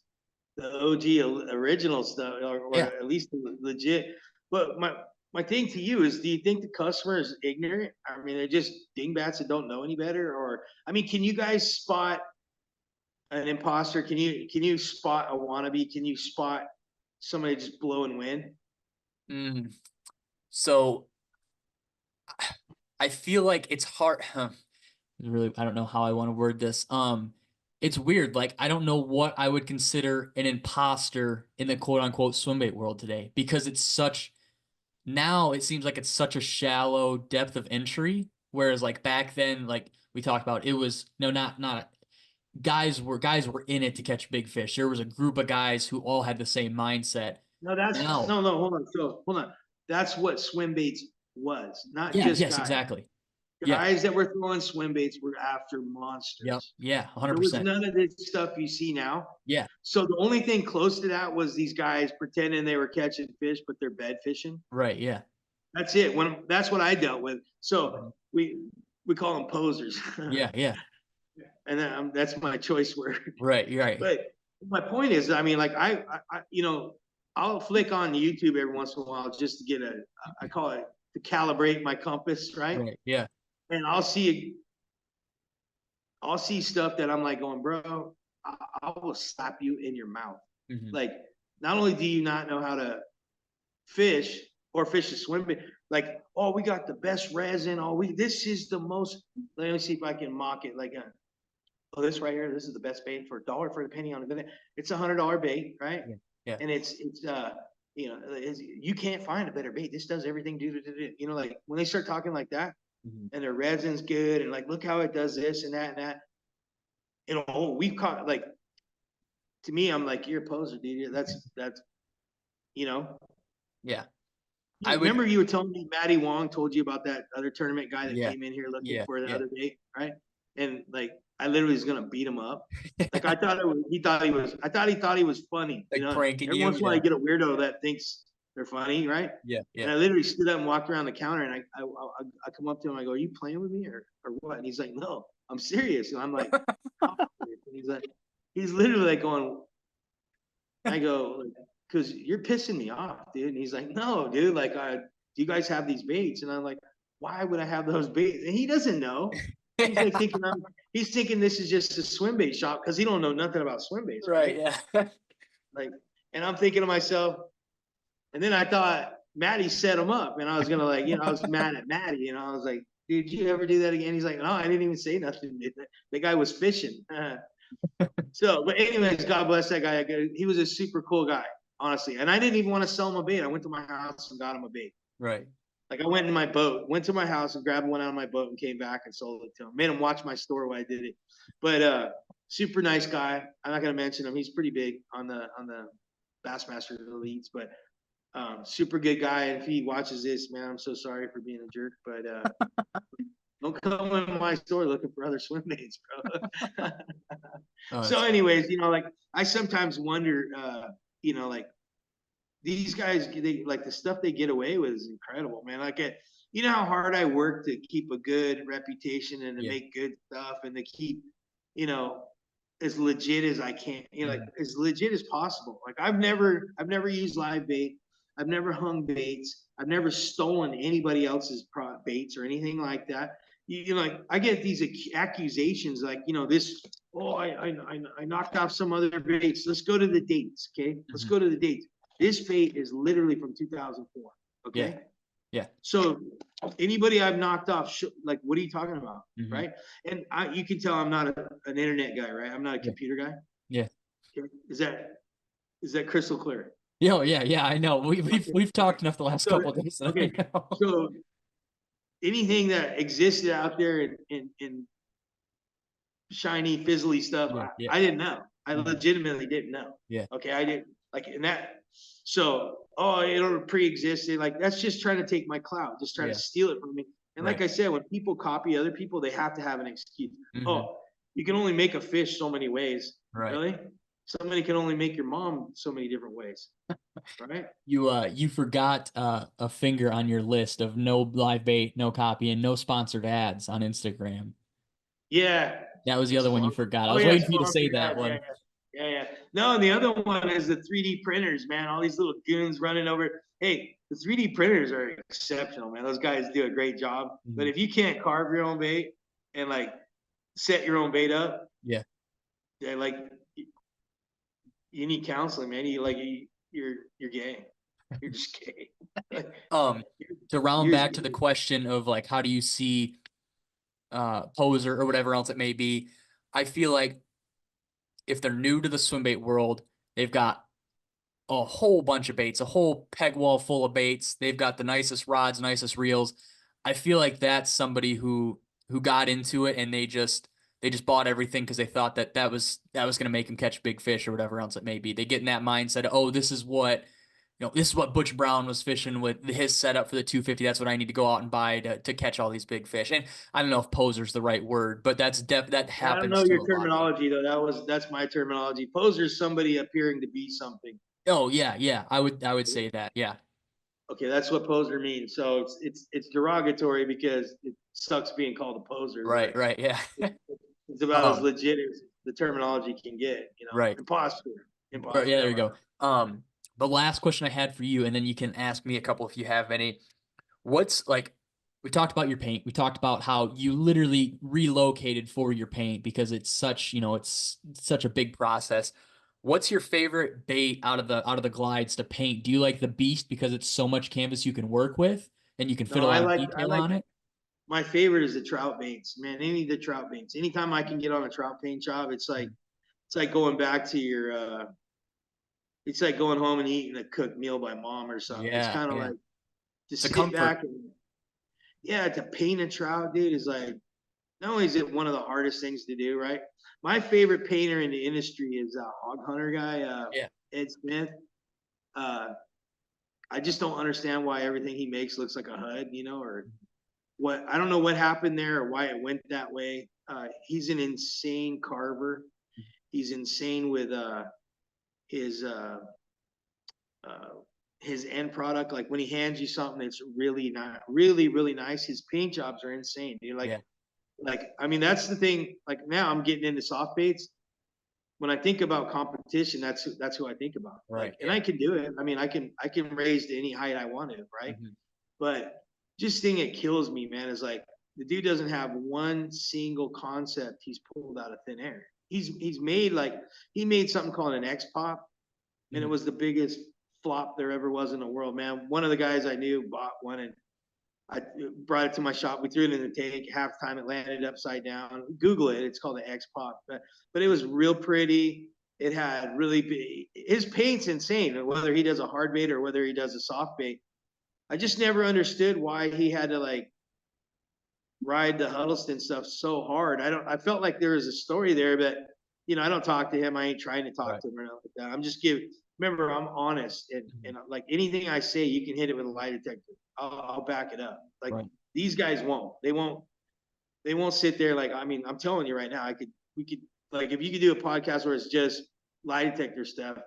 the OG original stuff, or Yeah. at least legit. But my thing to you is, do you think the customer is ignorant? I mean, they're just dingbats that don't know any better, or I mean, can you guys spot an imposter? Can you spot a wannabe? Can you spot somebody just blow and win? Mm. So I feel like it's hard. Really, I don't know how I want to word this. It's weird. Like I don't know what I would consider an imposter in the quote unquote swim bait world today because it's such now it seems like it's such a shallow depth of entry. Whereas like back then, like we talked about, it was no not guys were in it to catch big fish. There was a group of guys who all had the same mindset. No, that's Now, no, hold on. So hold on. That's what swim baits was, not yeah, just yes, guys. exactly. Yeah, Guys that were throwing swim baits were after yep, monsters. yeah, There was 100%. none of this stuff you see now. Yeah, So the only thing close to that was these guys pretending they were catching fish, but they're bed fishing. right, yeah. That's it. That's what I dealt with. So Mhm. we call them posers, Yeah, yeah. and that's my choice word. Right, you're right. But my point is, I mean, like I'll flick on YouTube every once in a while just to get I call it to calibrate my compass, right? Right. Yeah. And I'll see stuff that I'm like going, bro, I will slap you in your mouth. Hmm. Like, not only do you not know how to fish or fish a swim bait, like, oh, we got the best resin. This is the most. Let me see if I can mock it. Like, oh, this right here, this is the best bait for $1 for the penny on it. It's $100 bait, right? Yeah. Yeah. And you can't find a better bait. This does everything. Like when they start talking like that, Hmm. and their resin's good, and like look how it does this and that and that. We've caught like to me, I'm like, you're a poser, dude. That's you know. Yeah. I would. Remember you were telling me Matty Wong told you about that other tournament guy that Yeah. came in here looking Yeah. for the Yeah. other bait, right? And like I literally was gonna beat him up. Like I thought he thought he was funny. Like pranking Every you. once in a while Yeah. I get a weirdo that thinks they're funny, right? Yeah. And Yeah. I literally stood up and walked around the counter, and I come up to him. I go, "Are you playing with me or what?" And he's like, "No, I'm serious." And I'm like, "How serious?" And he's literally like going. I go, "Because you're pissing me off, dude." And he's like, "No, dude. Like, do you guys have these baits?" And I'm like, "Why would I have those baits?" And he doesn't know. He's like he's thinking this is just a swim bait shop because he don't know nothing about swim baits, Right. right? Yeah. Like, and I'm thinking to myself, and then I thought Maddie set him up, and I was gonna like, I was mad at Maddie, and I was like, "Did you ever do that again?" He's like, "No, I didn't even say nothing. The guy was fishing." So, but anyways, God bless that guy. He was a super cool guy, honestly. And I didn't even want to sell him a bait. I went to my house and got him a bait. Right. Like I went in my boat, went to my house and grabbed one out of my boat and came back and sold it to him. Made him watch my store while I did it. But super nice guy. I'm not gonna mention him. He's pretty big on the Bassmaster Elites, but super good guy. And if he watches this, man, I'm so sorry for being a jerk. But don't come in my store looking for other swim baits, bro. Oh, So, that's anyways, like I sometimes wonder, like these guys, they like the stuff they get away with is incredible, man. Like, how hard I work to keep a good reputation and to yeah. make good stuff and to keep, you know, as legit as I can, like Mhm. as legit as possible. Like I've never used live bait. I've never hung baits. I've never stolen anybody else's baits or anything like that. Like I get these accusations, like this. Oh, I knocked off some other baits. Let's go to the dates, okay? Let's Mhm. go to the dates. This bait is literally from 2004, Yeah. okay? Yeah. So anybody I've knocked off, like, what are you talking about, Hmm. right? And you can tell I'm not an internet guy, right? I'm not a Yeah. computer guy. Yeah. Okay? Is that crystal clear? Yeah. Yeah. Yeah. I know. Okay. We've Okay. talked enough the last So couple of days that I okay. know. So anything that existed out there in shiny, fizzly stuff, Yeah. Yeah. I didn't know. I Mhm. legitimately didn't know. Yeah. Okay, I didn't like in that. So, oh, it pre-existed. Like that's just trying to take my clout, just trying to Yeah. steal it from me. And like Right. I said, when people copy other people, they have to have an excuse. Hmm. Oh, you can only make a fish so many ways. Right. Really? Somebody can only make your mom so many different ways, right? You forgot a finger on your list of no live bait, no copy, and no sponsored ads on Instagram. Yeah. That was the other one you forgot. I Oh was yeah, waiting for you to say sponsored that ads. Yeah, one. yeah, yeah. No, and the other one is the 3D printers, man. All these little goons running over. Hey, the 3D printers are exceptional, man. Those guys do a great job. But Mhm. if you can't carve your own bait and like set your own bait up, Yeah. they're like you need counseling, man. You're gay. You're just gay. Like, Um, to round you're, back to the question of like, how do you see poser or whatever else it may be? I feel like if they're new to the swim bait world, they've got a whole bunch of baits, a whole peg wall full of baits. They've got the nicest rods, nicest reels. I feel like that's somebody who got into it and they just bought everything because they thought that was going to make them catch big fish or whatever else it may be. They get in that mindset, oh, this is what Butch Brown was fishing with his setup for the 250. That's what I need to go out and buy to catch all these big fish. And I don't know if poser's the right word, but that I don't happens know to your a lot of people. terminology though. That's my terminology. Poser is somebody appearing to be something. Oh yeah, yeah. I would say that. Yeah. Okay, that's what poser means. So it's derogatory because it sucks being called a poser, Right, but right, yeah. it's about as Um, legit as the terminology can get. right. Imposter, Right, yeah, imposter. there How you about go. The last question I had for you, and then you can ask me a couple if you have any. What's like we talked about your paint. We talked about how you literally relocated for your paint because it's such a big process. What's your favorite bait out of the glides to paint? Do you like the Beast because it's so much canvas you can work with and you can fit no, a I lot of like I detail like on it? my favorite is the trout baits, man. Any of the trout baits. Anytime I can get on a trout paint job, it's like going back to your it's like going home and eating a cooked meal by mom or something. It's Yeah, kind of yeah. like to It's a sit comfort. back and yeah, to paint a trout, dude, is like not only is it one of the hardest things to do, right? My favorite painter in the industry is a hog hunter guy, Yeah. Ed Smith. Uh, I just don't understand why everything he makes looks like a HUD, or what. I don't know what happened there or why it went that way. He's an insane carver. He's insane with his uh, uh, his end product. Like when he hands you something that's really not really really nice, his paint jobs are insane. Dude. Yeah. Like I mean that's the thing. Like now I'm getting into soft baits. When I think about competition, that's who I think about. Right. Like, and Yeah. I can do it. I mean, I can raise to any height I want to, right? Hmm. But just thing that kills me, man, is like the dude doesn't have one single concept he's pulled out of thin air. He's made like he made something called an X pop, and it Hmm. was the biggest flop there ever was in the world, man. One of the guys I knew bought one and I brought it to my shop. We threw it in the tank. Half time it landed upside down. Google it. It's called the X Pop. But it was real pretty. It had really big. His paint's insane. Whether he does a hard bait or whether he does a soft bait, I just never understood why he had to like ride the Huddleston stuff so hard. I felt like there was a story there, but I don't talk to him. I ain't trying to talk Right. to him or nothing like that. I'm just giving. Remember, I'm honest, and Hmm. and like anything I say, you can hit it with a lie detector. I'll back it up. Like Right. these guys won't. They won't. They won't sit there. Like I mean, I'm telling you right now. We could like if you could do a podcast where it's just lie detector stuff.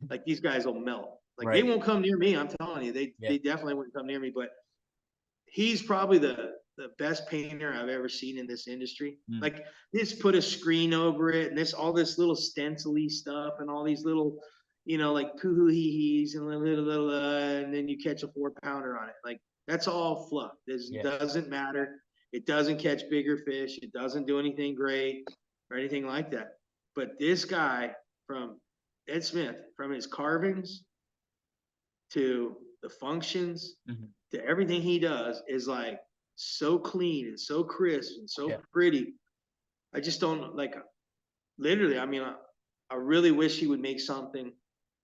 Like these guys will melt. Like they Right. won't come near me. I'm telling you, they Yeah. they definitely wouldn't come near me. But he's probably the best painter I've ever seen in this industry. Mm. Like this put a screen over it and this all this little stencily stuff and all these little, like poo hee hees and and then you catch a 4 pounder on it. Like that's all fluff. This Yeah. doesn't matter. It doesn't catch bigger fish. It doesn't do anything great or anything like that. But this guy from Ed Smith, from his carvings to the functions Hmm. to everything he does is like so clean and so crisp and so Yeah. pretty. I just don't like literally. I mean, I really wish he would make something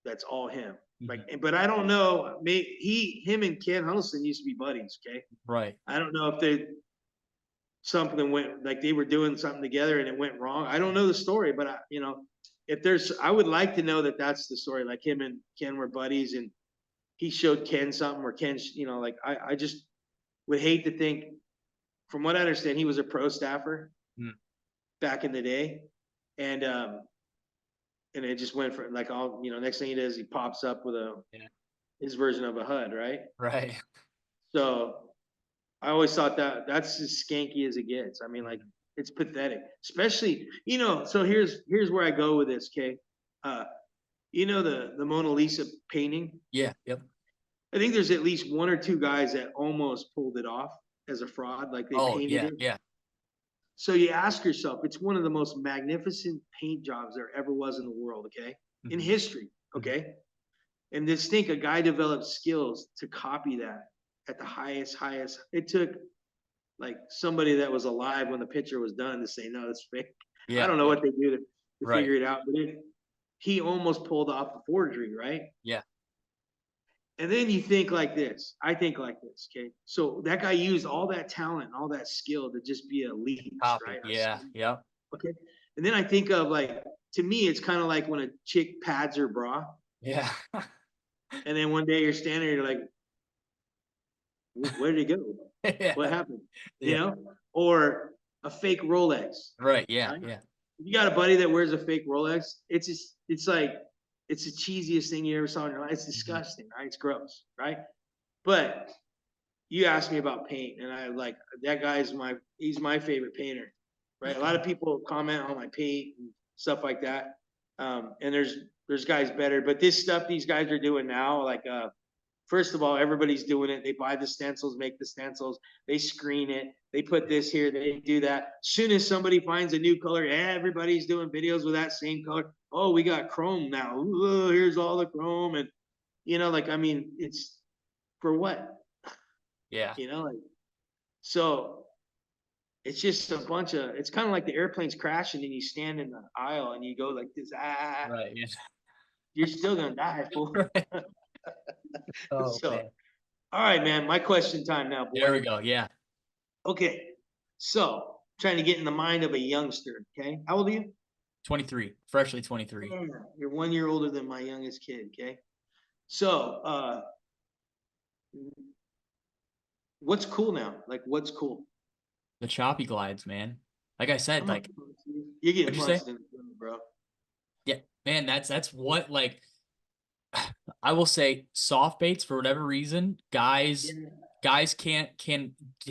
that's all him. Like, Hmm. but I don't know. Maybe him and Ken Huddleston used to be buddies. Okay, Right. I don't know if they something went like they were doing something together and it went wrong. I don't know the story, but if there's, I would like to know that that's the story. Like him and Ken were buddies, and he showed Ken something, or Ken, like I just would hate to think. From what I understand, he was a pro staffer Mm. back in the day, and it just went for like all, next thing he does, he pops up with Yeah. his version of a HUD, right? Right. So I always thought that that's as skanky as it gets. I mean, like, Mhm. it's pathetic, especially, so here's where I go with this. Okay, uh, the Mona Lisa painting. Yeah. Yep. I think there's at least one or two guys that almost pulled it off as a fraud, like they Oh, painted yeah. it. Yeah. So you ask yourself, it's one of the most magnificent paint jobs there ever was in the world. Okay, in Hmm. history. Hmm. Okay, and just think, a guy developed skills to copy that at the highest. It took like somebody that was alive when the picture was done to say no, that's fake. I Yeah. don't know Yeah. what they do to Right. figure it out, but he almost pulled off a forgery, right? Yeah. And then you think like this. I think like this. Okay, so that guy used all that talent, all that skill to just be a leech, Copy. right? Yeah. Yeah. Okay, and then I think of, like, to me, it's kind of like when a chick pads her bra, Yeah. and then one day you're standing there, you're like, where did it go? What Yeah. happened? You Yeah. know, or a fake Rolex, Right. Yeah. right? Yeah. If you got a buddy that wears a fake Rolex, it's like, it's the cheesiest thing you ever saw in your life. It's Mhm. disgusting, right? It's gross, right? But you asked me about paint, and I like that guy's he's my favorite painter, right? A lot of people comment on my paint and stuff like that. And there's guys better, but this stuff these guys are doing now, like, first of all, everybody's doing it. They buy the stencils, make the stencils, they screen it, they put this here, they do that. Soon as somebody finds a new color, everybody's doing videos with that same color. Oh, we got chrome now. Ooh, here's all the chrome, and like, I mean, it's for what? Yeah. Like, so it's just a bunch of. It's kind of like the airplane's crashing, and you stand in the aisle and you go like this. Right. Yeah. You're still gonna die, fool. Right. Oh So, man. all right, man. My question time now, There boy. we go. Yeah. Okay, so trying to get in the mind of a youngster. Okay, how old are you? 23. Freshly 23. Yeah, you're 1 year older than my youngest kid. Okay, so what's cool now? Like, what's cool? The choppy glides, man. Like I said, I'm not. like, You're getting what'd you say? punched in the stomach, bro. Yeah, man, that's what, like, I will say soft baits for whatever reason, Yeah. guys can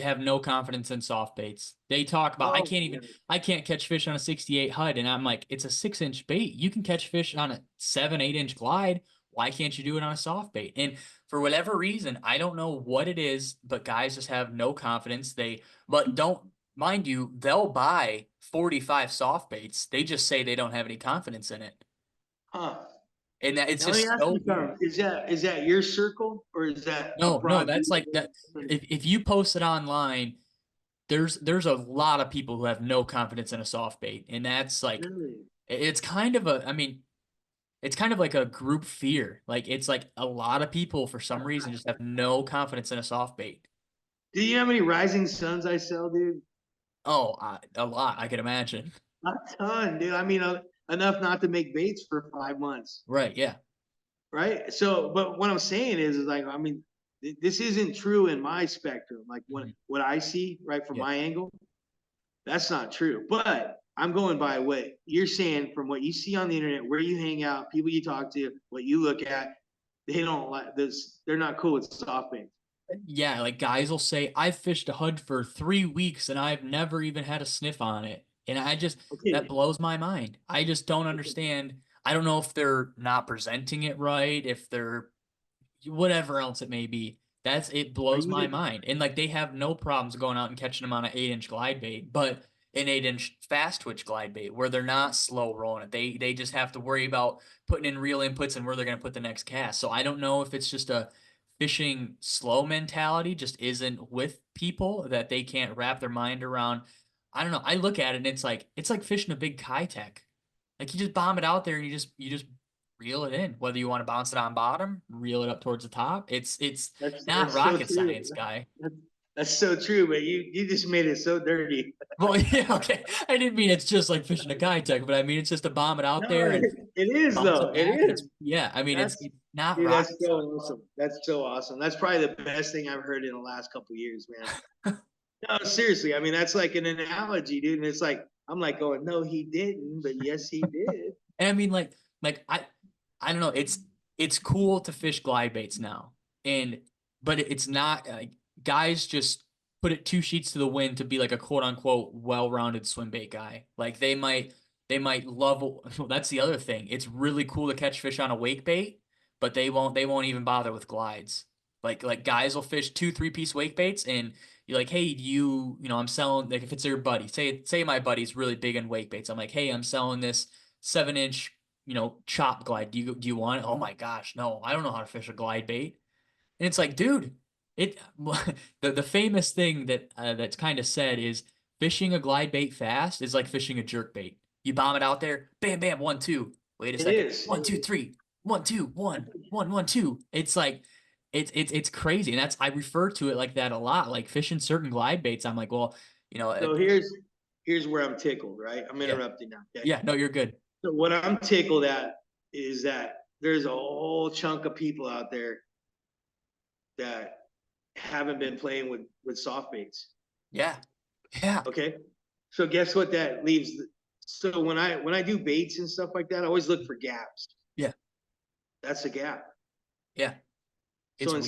have no confidence in soft baits. They talk about Oh, yeah. I can't catch fish on a 68 HUD, and I'm like, it's a 6-inch bait. You can catch fish on a 7, 8-inch glide. Why can't you do it on a soft bait? And for whatever reason, I don't know what it is, but guys just have no confidence. But don't mind you, they'll buy 45 soft baits. They just say they don't have any confidence in it. Huh. And that it's Now let me just ask so you weird. something. Is that your circle, or is that a No, no, broad that's view? like that. If you post it online, there's a lot of people who have no confidence in a soft bait, and that's like Really? it's kind of a. I mean, it's kind of like a group fear. Like it's like a lot of people for some reason just have no confidence in a soft bait. Do you know how many Rising Suns I sell, dude? Oh, a lot. I can imagine. A ton, dude. I mean, enough not to make baits for 5 months, Right? Yeah. right? So, but what I'm saying is like, I mean, this isn't true in my spectrum. Like, what Mhm. what I see, right, from Yeah. my angle, that's not true. But I'm going by what you're saying from what you see on the internet, where you hang out, people you talk to, what you look at. They don't like this. They're not cool with soft baits. Yeah, like guys will say, I've fished a HUD for 3 weeks and I've never even had a sniff on it. And that Okay. blows my mind. I just don't Okay. understand. I don't know if they're not presenting it right, if they're whatever else it may be. It Are blows my you? mind. And like they have no problems going out and catching them on an 8-inch glide bait, but an 8-inch fast twitch glide bait where they're not slow rolling it. They just have to worry about putting in real inputs and where they're going to put the next cast. So I don't know if it's just a fishing slow mentality just isn't with people that they can't wrap their mind around. I don't know. I look at it and it's like fishing a big Kitech. Like you just bomb it out there and you just reel it in. Whether you want to bounce it on bottom, reel it up towards the top. It's not That's so rocket true. science, guy. That's so true, but you just made it so dirty. Well, yeah, okay. I didn't mean it's just like fishing a guy tech, but I mean it's just to bomb it out No, there and it is bounce though. it It back, and is. it's yeah. I mean That's it's not dude. That's rocket so science. awesome. That's so awesome. That's probably the best thing I've heard in the last couple of years, man. No, seriously. I mean, that's like an analogy, dude. And it's like I'm like going, no, he didn't, but yes, he did. And I mean like I don't know. It's cool to fish glide baits now, and but it's not like guys just put it two sheets to the wind to be like a quote unquote well-rounded swim bait guy. Like they might love. Well, that's the other thing. It's really cool to catch fish on a wake bait, but they won't even bother with glides. Like guys will fish two, 3-piece wake baits, and you're like, hey, do you know, I'm selling, like if it's your buddy, say my buddy's really big in wake baits. I'm like, hey, I'm selling this 7-inch, chop glide. Do you want it? Oh my gosh, no, I don't know how to fish a glide bait. And it's like, dude, it the famous thing that's kind of said is fishing a glide bait fast is like fishing a jerk bait. You bomb it out there, bam, bam, 1, 2. Wait a It second, is. 1, 2, 3, 1, 2, 1, 1, 1, 2. It's like it's crazy, and that's I refer to it like that a lot. Like fishing certain glide baits, I'm like, well, So here's where I'm tickled, right? I'm yeah, interrupting now. Okay. yeah, no, you're good. So what I'm tickled at is that there's a whole chunk of people out there that haven't been playing with soft baits. Yeah, yeah, Okay. So guess what that leaves? So when I do baits and stuff like that, I always look for gaps. yeah, That's a gap. yeah. It's So weird.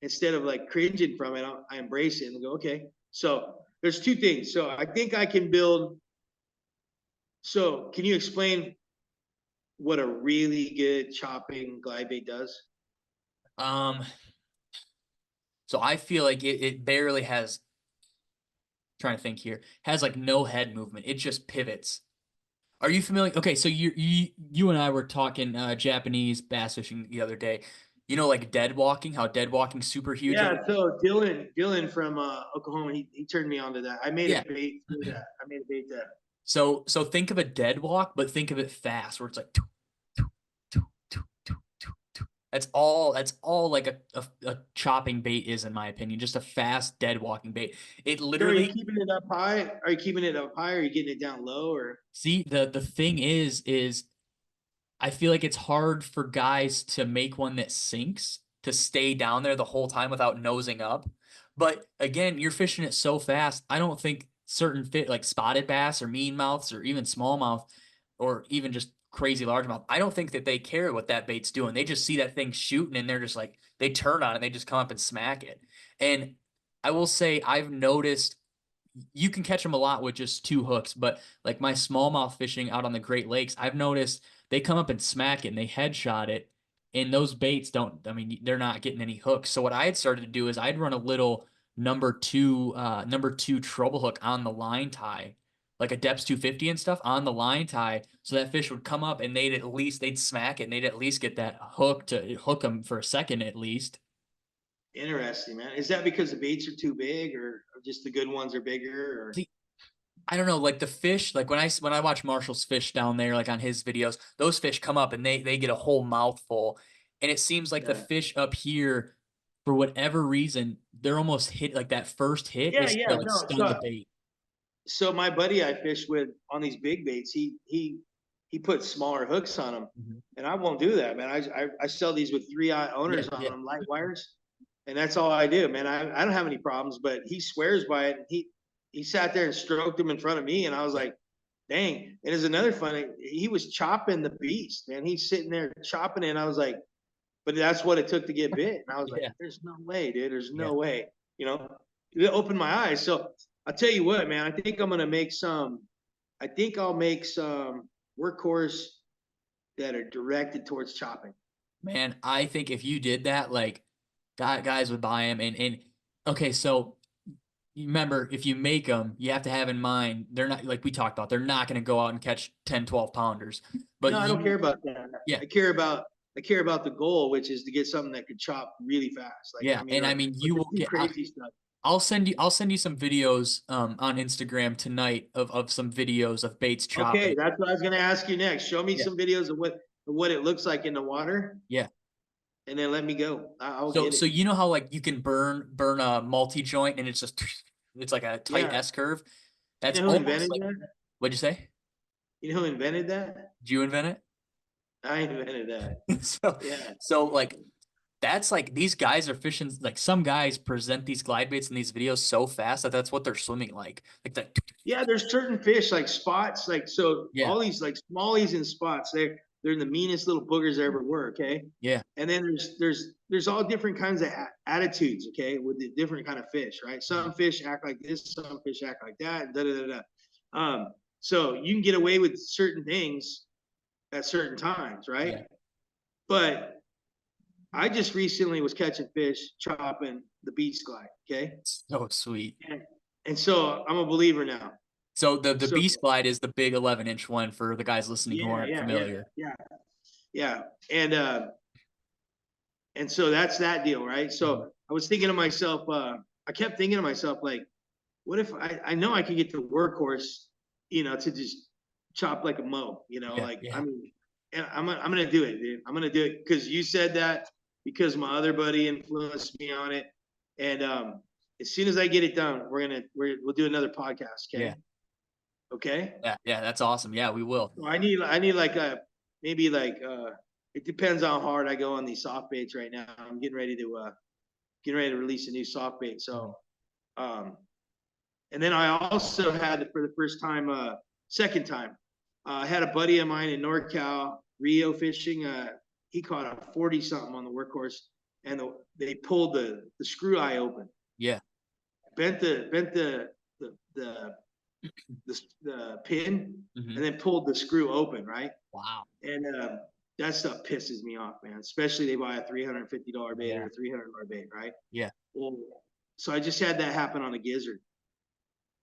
instead of like cringing from it, I embrace it and go, okay. So there's two things. So I think I can build. So can you explain what a really good chopping glide bait does? Um, so I feel like it barely has, trying to think here, has like no head movement. It just pivots. Are you familiar? Okay, so you and I were talking Japanese bass fishing the other day. You know, like dead walking, how dead walking's super huge over Yeah, there? so Dylan from Oklahoma, he turned me on to that. I made a Yeah. bait for that. I made a bait that. So think of a dead walk, but think of it fast, where it's like "Tuk, tuk, tuk, tuk, tuk, tuk." That's all like a chopping bait is, in my opinion. Just a fast dead walking bait. It So are you literally, keeping it up high? Are you keeping it up high? Or are you getting it down low? Or see, the thing is I feel like it's hard for guys to make one that sinks to stay down there the whole time without nosing up. But again, you're fishing it so fast. I don't think certain fit like spotted bass or mean mouths or even smallmouth or even just crazy largemouth. I don't think that they care what that bait's doing. They just see that thing shooting and they're just like they turn on it, and they just come up and smack it. And I will say I've noticed you can catch them a lot with just two hooks, but like my smallmouth fishing out on the Great Lakes, I've noticed they come up and smack it and they headshot it, and those baits don't. I mean, they're not getting any hooks. So what I had started to do is I'd run a little number two treble hook on the line tie, like a depths 250 and stuff on the line tie, so that fish would come up and they'd smack it and they'd at least get that hook to hook them for a second at least. interesting, man. Is that because the baits are too big, or just the good ones are bigger? Or See, I don't know, like the fish, like when I watch Marshall's fish down there, like on his videos, those fish come up and they get a whole mouthful, and it seems like the yeah, fish up here, for whatever reason, they're almost hit like that first hit yeah, is to yeah. like No, stun the bait. so my buddy I fish with on these big baits, he puts smaller hooks on them, Mhm. and I won't do that, man. I sell these with 3-eye Yeah, owners on yeah, them, light wires, and that's all I do, man. I don't have any problems, but he swears by it. He sat there and stroked them in front of me, and I was yeah, like, dang. And there's another funny. He was chopping the beast, man. He's sitting there chopping it, and I was like, but that's what it took to get bit. And I was like, yeah, there's no way, dude. There's yeah. no way. You know, it opened my eyes. So I'll tell you what, man. I think I'm gonna make some. I think I'll make some workhorse that are directed towards chopping. Man, I think if you did that, like guys would buy them. And okay, so you remember if you make them, you have to have in mind they're not like we talked about. They're not going to go out and catch 10, 12 pounders. But No, I don't care you, about that. yeah, I care about the goal, which is to get something that could chop really fast. Like yeah, I mean, and I or mean you just will do get. crazy stuff. I'll send you some videos on Instagram tonight of some videos of baits Okay, chopping. that's what I was gonna ask you next. Show me Yeah, some videos of what it looks like in the water, yeah. and then let me go. I'll So get so it. you know how like you can burn a multi-joint and it's just it's like a tight Yeah. S curve. You That's know who almost invented like, that? what'd you say? You know who invented that? Did you invent I invented that. it? So Yeah. so like that's like these guys are fishing, like some guys present these glide baits in these videos so fast that that's what they're swimming like. Like that. Yeah, there's certain fish like spots, like so Yeah. all these like smallies and spots, they're the meanest little boogers there ever were, okay? Yeah. And then there's all different kinds of attitudes, okay, with the different kind of fish, right? Mhm. Some fish act like this, some fish act like that, da da da da. So you can get away with certain things at certain times, right? Yeah. But I just recently was catching fish, chopping the beach glide, okay? So sweet. And, and so I'm a believer now. So the So Beast Glide is the big 11-inch one for the guys listening who yeah, aren't yeah, yeah, familiar. yeah, yeah. And so that's that deal, right? Mhm. So I was thinking to myself, I kept thinking to myself, like, what if I know I can get the workhorse, to just chop like a mow, Yeah. like I Yeah. mean, and I'm gonna do it, dude. I'm gonna do it because you said that, because my other buddy influenced me on it, and as soon as I get it done, we'll do another podcast, Yeah. okay? Okay. Yeah. Yeah. That's awesome. Yeah, we will. So I need like a maybe like it depends how hard I go on these soft baits right now. I'm getting ready to release a new soft bait. Mhm. So um and then I also had for the first time, second time, I had a buddy of mine in NorCal, Rio fishing. He caught a 40 something on the workhorse, and they pulled the screw eye open, Yeah. bent the pin, Hmm. and then pulled the screw open, right? Wow. And that stuff pisses me off, man. Especially they buy a $350 bait or Yeah. a $300 bait, right? Yeah. Well, so I just had that happen on a gizzard.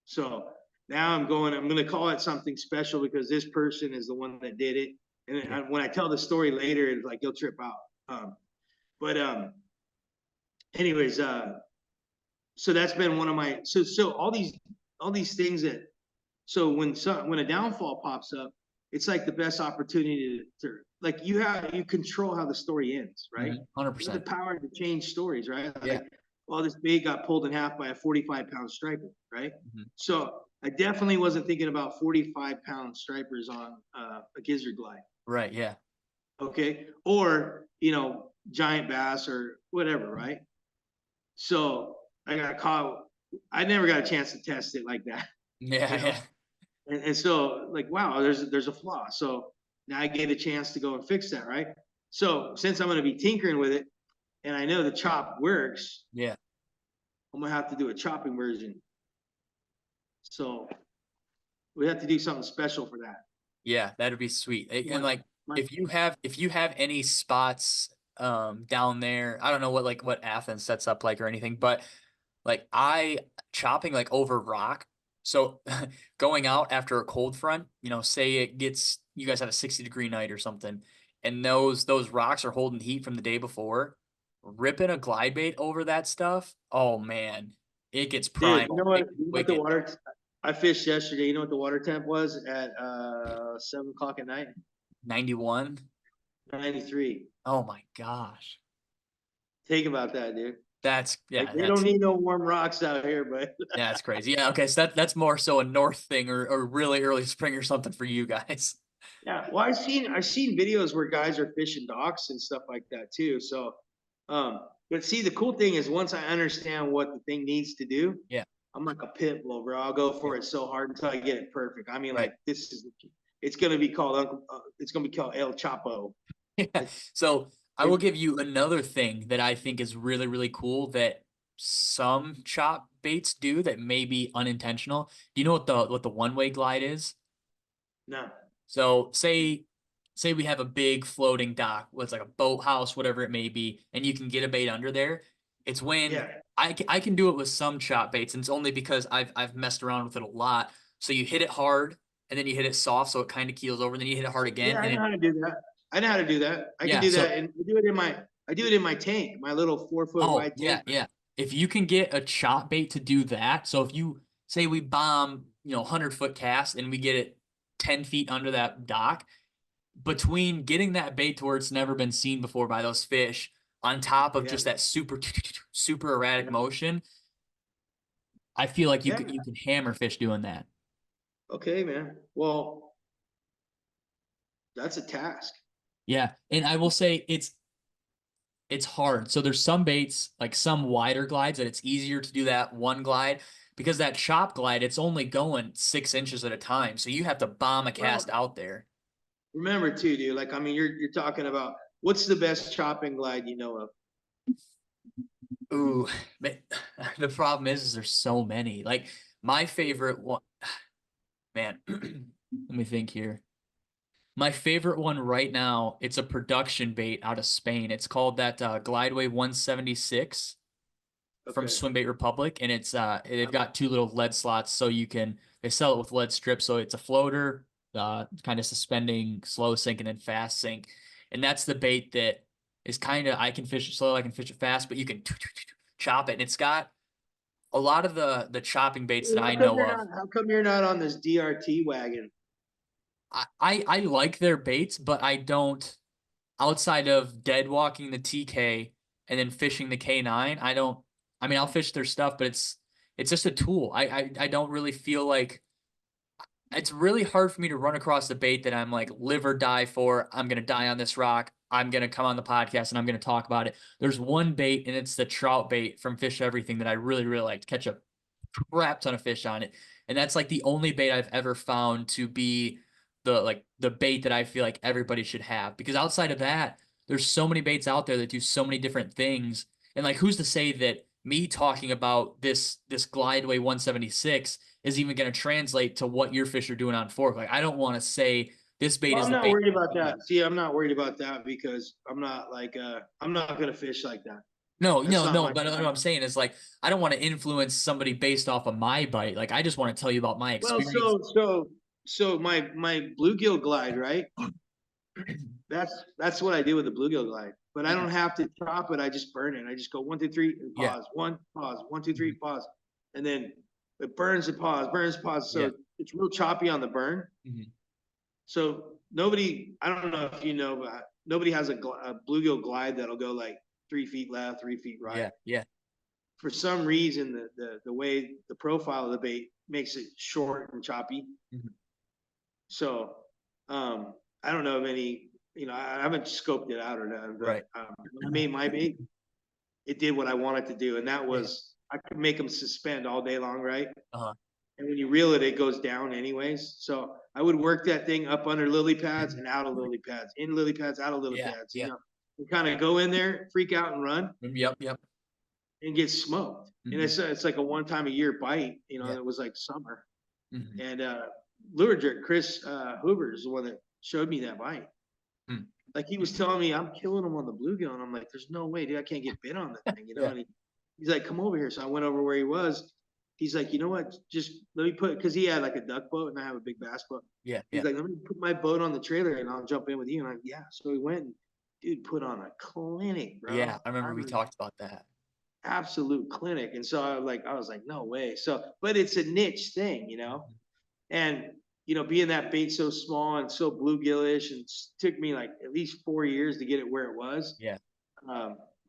So now I'm going to call it something special because this person is the one that did it. And Yeah. when I tell the story later, it's like, you'll trip out. But anyways, so that's been one of my, so all these things that, so when a downfall pops up, it's like the best opportunity to like you control how the story ends, right? Hmm. Hundred You have the percent. power to change stories, right? Yeah. Like, well, this bait got pulled in half by a 45-pound striper, right? Hmm. So I definitely wasn't thinking about 45-pound stripers on a gizzard glide, Right. Yeah. okay, or giant bass or whatever, right? So I got caught. I never got a chance to test it like that, Yeah. you know. Yeah. And so like, wow, there's a flaw. So now I get a chance to go and fix that, right? So since I'm going to be tinkering with it, and I know the chop works, Yeah. I'm gonna have to do a chopping version. So we have to do something special for that. Yeah. That'd be sweet. My, And like, my, if you have any spots down there, I don't know what Athens sets up like or anything, but like I chopping like over rock. So going out after a cold front, say it gets you guys have a 60-degree night or something, and those rocks are holding heat from the day before, ripping a glide bait over that stuff. Oh man, it gets dude, you know primal. what? It gets You know what the wicked. water? I fished yesterday. You know what the water temp was at 7 o'clock at night? 91. 93. Oh my gosh. Think about that, dude. That's Like yeah, they don't that's need no warm rocks out here, but yeah, that's crazy. Yeah, okay, so that's more so a north thing or really early spring or something for you guys. yeah. Well, I've seen videos where guys are fishing docks and stuff like that too. So, but see, the cool thing is once I understand what the thing needs to do, Yeah, I'm like a pit bull, bro. I'll go yeah, for it so hard until I get it perfect. I mean, right. like it's gonna be called it's gonna be called El Chapo. Yeah. It's So I will it, give you another thing that I think is really, really cool that some chop baits do that may be unintentional. Do you know what the one-way glide is? no, So say we have a big floating dock, what's like a boathouse, whatever it may be, and you can get a bait under there. It's when yeah, I can do it with some chop baits, and it's only because I've messed around with it a lot. So you hit it hard, and then you hit it soft, so it kind of keels over, and then you hit it hard again, yeah. I and know it how to do that. I know how to do that. I can yeah. do So that, and I do it in my tank, my little 4 foot oh, wide yeah, tank. yeah. If you can get a chop bait to do that, so if you say we bomb, 100-foot cast and we get it 10 feet under that dock, between getting that bait to where it's never been seen before by those fish, on top of Yeah. just that super erratic Yeah. motion, I feel like Yeah. you can hammer fish doing that. Okay, man. Well, that's a task. Yeah, and I will say it's hard. So there's some baits, like some wider glides, that it's easier to do that one glide because that chop glide, it's only going 6 inches at a time. So you have to bomb a cast Well, out there. remember too, dude. Like, I mean, you're talking about what's the best chopping glide you know of? Ooh, but the problem is there's so many. Like my favorite one, man, let me think here. My favorite one right now, it's a production bait out of Spain. It's called that Glideway 176 from Okay. Swim Bait Republic, and it's they've got two little lead slots, so they sell it with lead strips, so it's a floater, kind of suspending, slow sink, and then fast sink, and that's the bait that is kind of I can fish it slow, I can fish it fast, but you can chop it, and it's got a lot of the chopping baits that How I come know you're of. not? How come you're not on this DRT wagon? I like their baits, but I don't outside of dead walking the TK and then fishing the K9, I don't. I mean, I'll fish their stuff, but it's just a tool. I don't really feel like it's really hard for me to run across the bait that I'm like live or die for. I'm gonna die on this rock. I'm gonna come on the podcast and I'm gonna talk about it. There's one bait and it's the trout bait from Fish Everything that I really like to catch a crap ton of fish on it. And that's like the only bait I've ever found to be the bait that I feel like everybody should have. Because outside of that, there's so many baits out there that do so many different things. And like who's to say that me talking about this Glideway 176 is even going to translate to what your fish are doing on fork? Like I don't want to say this bait Well, is I'm the not bait. worried about that. See, I'm not worried about that because I'm not like I'm not gonna fish like that. No, That's no, not no. my But what style. I'm saying is like I don't want to influence somebody based off of my bite. Like I just want to tell you about my Well, experience. so my bluegill glide, right? That's what I do with the bluegill glide. But I don't have to chop it. I just burn it. I just go 1, 2, 3 and Yeah. pause. One pause. 1, 2, 3 Mhm. pause, and then it burns and pause, burns pause. Yeah. So it's real choppy on the burn. Mhm. So nobody, I don't know if you know, but nobody has a bluegill glide that'll go like 3 feet left, 3 feet right. Yeah. Yeah. For some reason, the way the profile of the bait makes it short and choppy. Mhm. So I don't know of any, I haven't scoped it out or not, Right. but when I made my bait, it did what I wanted to do. And that Yeah. was, I could make them suspend all day long, right? Uh-huh. And when you reel it, it goes down anyways. So I would work that thing up under lily pads and out of lily pads, in lily pads, out of lily Yeah. pads, Yeah. and kind of go in there, freak out and run Yep. Yep. and get smoked. And Mhm. it's like a one time a year bite, Yeah. it was like summer. Mhm. And lure jerk, Chris Hoover is the one that showed me that bite. Mm. Like he was telling me I'm killing him on the bluegill, and I'm like, there's no way, dude, I can't get bit on that thing, Yeah. And he's like, come over here. So I went over where he was. He's like, you know what? Just let me put, because he had like a duck boat and I have a big bass boat. Yeah. He's Yeah. like, let me put my boat on the trailer and I'll jump in with you. And I'm like, yeah. So we went and dude put on a clinic, Yeah. bro. I I remember we mean, talked about that. absolute clinic. And so I was like, no way. So, but it's a niche thing, Mhm. and being that bait so small and so bluegillish, and it took me like at least 4 years to get it where it was. Yeah.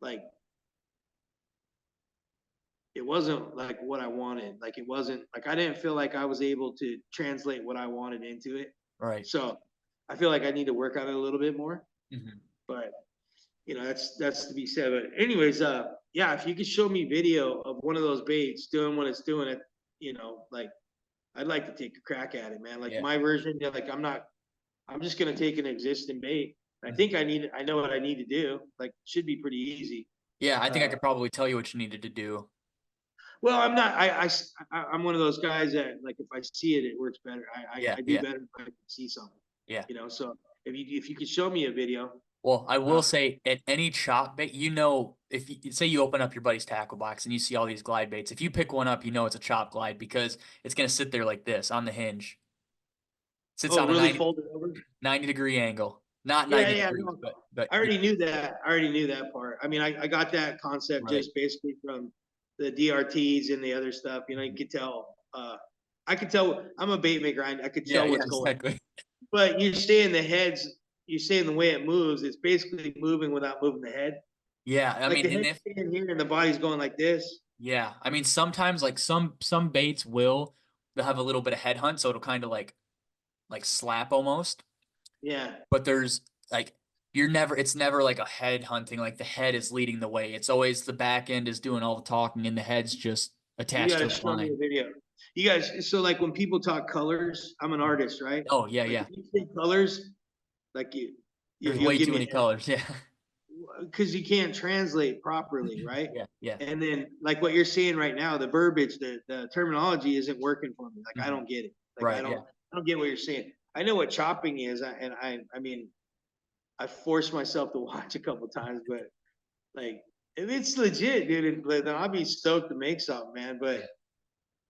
Like it wasn't like what I wanted. Like it wasn't like I didn't feel like I was able to translate what I wanted into it. Right. So I feel like I need to work on it a little bit more. Mhm. But that's to be said. But anyways, yeah, if you could show me video of one of those baits doing what it's doing, like I'd like to take a crack at it, man. Like Yeah. my version, like I'm just gonna take an existing bait. I Mhm. think I know what I need to do. Like should be pretty easy. Yeah. I think I Uh, could probably tell you what you needed to do. well, I'm not. I'm one of those guys that like if I see it, it works better. Yeah. I do Yeah. better if I can see something. Yeah. So if you could show me a video, Well, I will uh, say at any chop bait, if you say you open up your buddy's tackle box and you see all these glide baits, if you pick one up, you know it's a chop glide because it's going to sit there like this on the hinge. Sits oh, on a really fold it over. 90-degree angle. Not Yeah, 90 yeah, degrees, no, but I already knew that. I already knew that part. I mean, I got that concept right. just basically from the DRTs and the other stuff. You Mhm. could tell. I could tell. I'm a bait maker. I could Yeah, tell yeah, what's going. exactly. But you stay in the heads. You stay in the way it moves. It's basically moving without moving the head. Yeah, I Like mean, the and head's if staying here and the body's going like this. yeah, I mean sometimes like some baits will they'll have a little bit of head hunt, so it'll kind of like slap almost. Yeah. But there's like you're never it's never like a head hunting, like the head is leading the way. It's always the back end is doing all the talking and the head's just You attached gotta to the show me line. a video. You guys, so like when people talk colors, I'm an artist, right? Oh yeah, Like yeah. if you say colors, like There's you'll way give too me many a head colors. Yeah. because you can't translate properly, right? Yeah, yeah. And then like what you're saying right now, the verbiage, the terminology isn't working for me. Like I Mhm. don't get it. Like Right, yeah. I don't get what you're saying. I know what chopping is, and I mean, I forced myself to watch a couple times, but like if it's legit, dude, then I'll be stoked to make something, man. But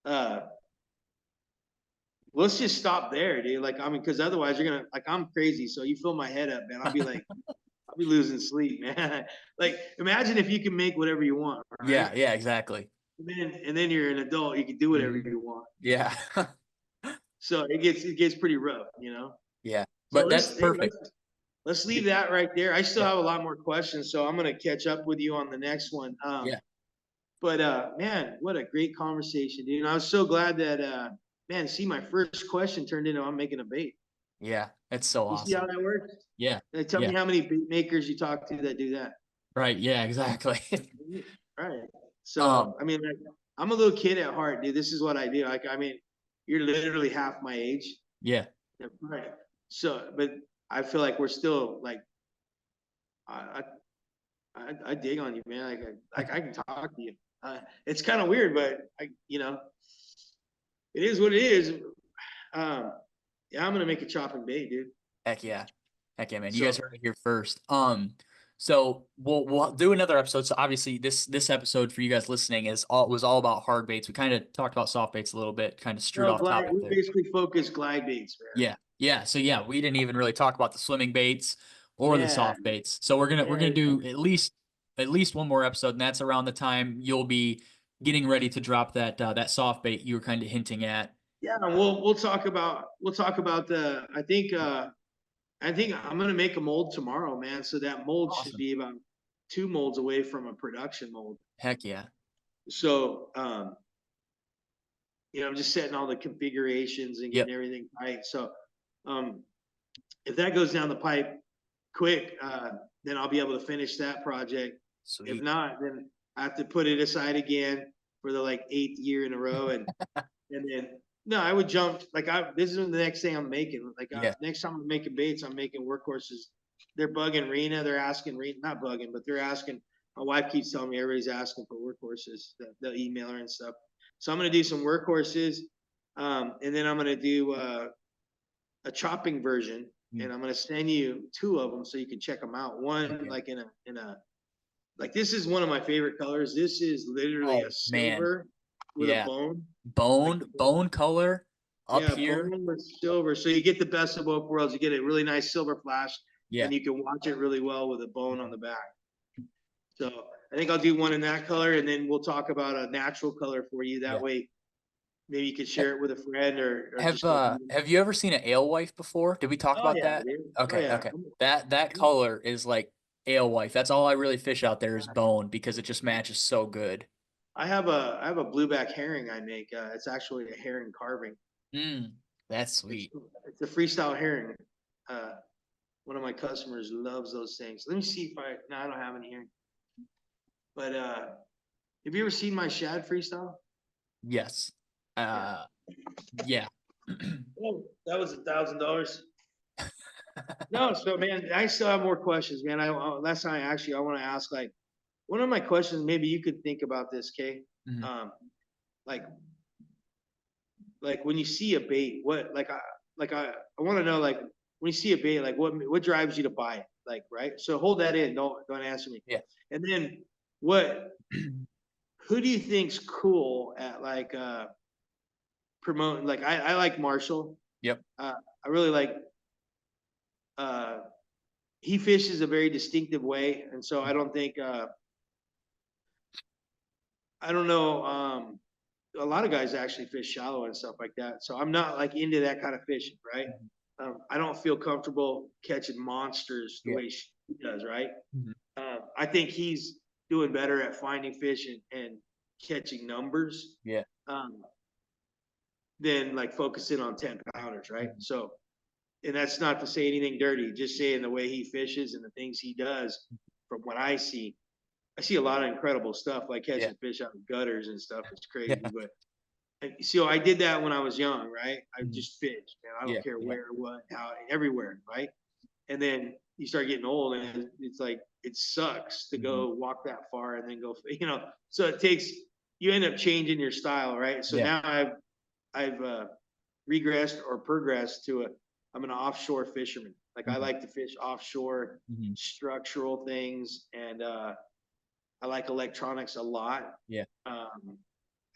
Yeah. uh let's just stop there, dude. Like, I mean, because otherwise you're gonna like I'm crazy. So you fill my head up, man. I'll be losing sleep, man. Like, imagine if you can make whatever you want, right? Yeah, yeah, exactly. And then you're an adult, you can do whatever Mhm. you want. Yeah. So it gets pretty rough, you know. Yeah. So But that's perfect. let's leave that right there. I still Yeah. have a lot more questions, so I'm gonna catch up with you on the next one. Yeah. But man, what a great conversation, dude. And I was so glad that man, see my first question turned into I'm making a bait. Yeah. It's so You see how awesome. that works? Yeah. Tell Yeah. me how many bait makers you talk to that do that. Right. Yeah, exactly. Right. So, Um, I mean, like, I'm a little kid at heart, dude. This is what I do. Like, I mean, you're literally half my age. yeah. Yeah, right. So, but I feel like we're still like, I, I dig on you, man. Like I can talk to you. It's kind of weird, but it is what it is. Um, yeah, I'm gonna make a chopping bait, dude. Heck yeah. Heck yeah, man. You So, guys heard it here first. So we'll do another episode. So obviously this episode for you guys listening was all about hard baits. We kind of talked about soft baits a little bit, kind of strewed no, off glide. topic We there. basically focus glide baits, Yeah. Yeah. So yeah, we didn't even really talk about the swimming baits or the man. soft baits. So we're gonna Yeah, do at least one more episode, and that's around the time you'll be getting ready to drop that soft bait you were kind of hinting at. yeah. We'll talk about the. I think I'm gonna make a mold tomorrow, man. So that mold should Awesome. be about 2 molds away from a production mold. Heck yeah. So I'm just setting all the configurations and Yep. getting everything right. So um, if that goes down the pipe quick, then I'll be able to finish that project. If Sweet. not, then I have to put it aside again for the like 8th year in a row, and then no, I would jump like this is the next thing I'm making. Like Yeah. next time I'm making baits, I'm making workhorses. They're bugging Rena. They're asking Rena, not bugging, but they're asking. My wife keeps telling me everybody's asking for workhorses. They'll email her and stuff. So I'm gonna do some workhorses, and then I'm gonna do a chopping version, Mm. and I'm gonna send you 2 of them so you can check them out. One Okay. like in a like this is one of my favorite colors. This is literally a Oh man. silver with a Yeah. bone. Like Bone color up yeah, here. bone with silver. So you get the best of both worlds. You get a really nice silver flash, Yeah. and you can watch it really well with a bone on Mhm. the back. So I think I'll do one in that color, and then we'll talk about a natural color for you. That Yeah. way, maybe you could Ha- share it with a friend or Have just go. have you ever seen an alewife before? Did we talk Oh about yeah, that? dude. Oh Okay, yeah. okay. That color is like alewife. That's all I really fish out there is bone because it just matches so good. I have a blueback herring I make. It's actually a herring carving. Mm, that's It's sweet. it's a freestyle herring. Uh, one of my customers loves those things. Let me see if I. No, I don't have any here. But have you ever seen my shad freestyle? Yes. Yeah. Yeah. Oh, that was $1,000. No, so man, I still have more questions, man. Last time I want to ask like one of my questions. Maybe you could think about this, Kay. Mhm. Um, like when you see a bait, what I want to know like when you see a bait, like what drives you to buy it, like right. So hold that in. Don't answer me. Yeah. And then what? Who do you think's cool at like promoting? Like I like Marshall. Yep. I really like uh he fishes a very distinctive way, and so I don't think I don't know. A lot of guys actually fish shallow and stuff like that. So I'm not like into that kind of fishing, right? Mhm. I don't feel comfortable catching monsters the Yeah. way he does, right? Mhm. I think he's doing better at finding fish and catching numbers Yeah. um, than like focusing on 10 pounders, right? Mhm. So, and that's not to say anything dirty, just saying the way he fishes and the things he does from what I see a lot of incredible stuff like Yeah. catching fish out of gutters and stuff. It's Yeah. crazy, but and so I did that when I was young, right? I Mhm. just fished, man. I Yeah. don't care Yeah. where, what, how, everywhere, right? And then you start getting old, and it's like it sucks to Mhm. go walk that far and then go, So it takes you end up changing your style, right? So Yeah. now I've regressed or progressed to I'm an offshore fisherman. Like I Mhm. like to fish offshore Mhm. structural things, and I like electronics a lot. Yeah. Um,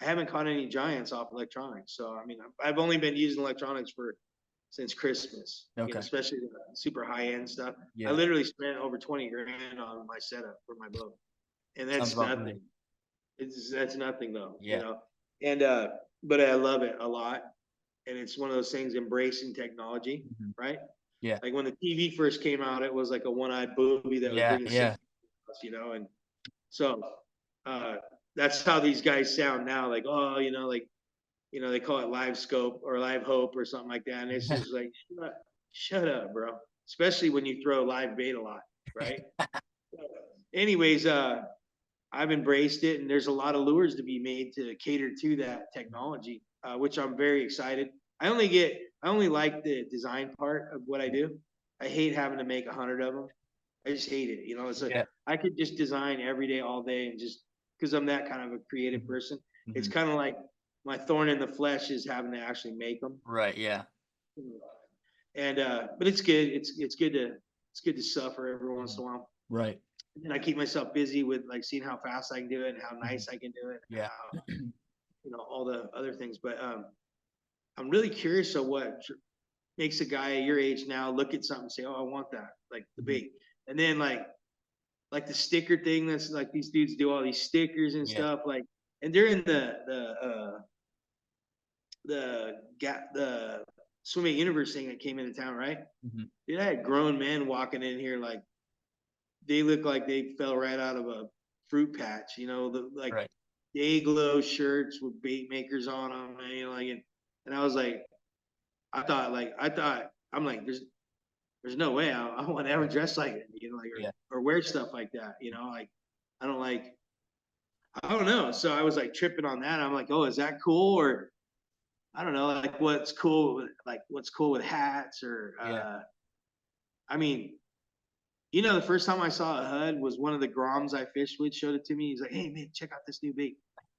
I haven't caught any giants off electronics, so I mean, I've only been using electronics for since Christmas. Okay. Especially the super high end stuff. I Yeah. literally spent over 20 grand on my setup for my boat, and Sounds that's about right. nothing. That's nothing though, Yeah. And but I love it a lot, and it's one of those things embracing technology, Mhm. right? Yeah. Like when the TV first came out, it was like a one-eyed booby that was Yeah. bringing Yeah. six, and so uh, that's how these guys sound now. Like, oh, they call it live scope or live hope or something like that, and it's just like, shut up, bro. Especially when you throw live bait a lot, right? Anyways, I've embraced it, and there's a lot of lures to be made to cater to that technology, which I'm very excited. I only like the design part of what I Yeah. do. I hate having to make 100 of them. I just hate it. It's like Yeah. I could just design every day, all day, and just because I'm that kind of a creative Mhm. person. It's Mhm. kind of like my thorn in the flesh is having to actually make them. Right. Yeah. And but it's good. It's good to suffer every once Mhm. in a while. Right. And I keep myself busy with like seeing how fast I can do it and how Mhm. nice I can do it, and Yeah. how all the other things. But I'm really curious of what makes a guy your age now look at something and say, "Oh, I want that," like the Mhm. bait, and then like the sticker thing. That's like these dudes do all these stickers and Yeah. stuff. Like, and during the swimming universe thing that came into town, right? Mhm. Dude, I had grown men walking in here like they look like they fell right out of a fruit patch. Like Right. day glow shirts with bait makers on them, and and I was like, I thought I'm like, there's no way I want to ever dress like it, like Yeah. or wear stuff like that, like I don't like I don't know. So I was like tripping on that. I'm like, oh, is that cool? Or I don't know, like what's cool with hats or Yeah. I mean, the first time I saw a HUD was one of the Groms I fished with showed it to me. He's like, hey man, check out this new bait.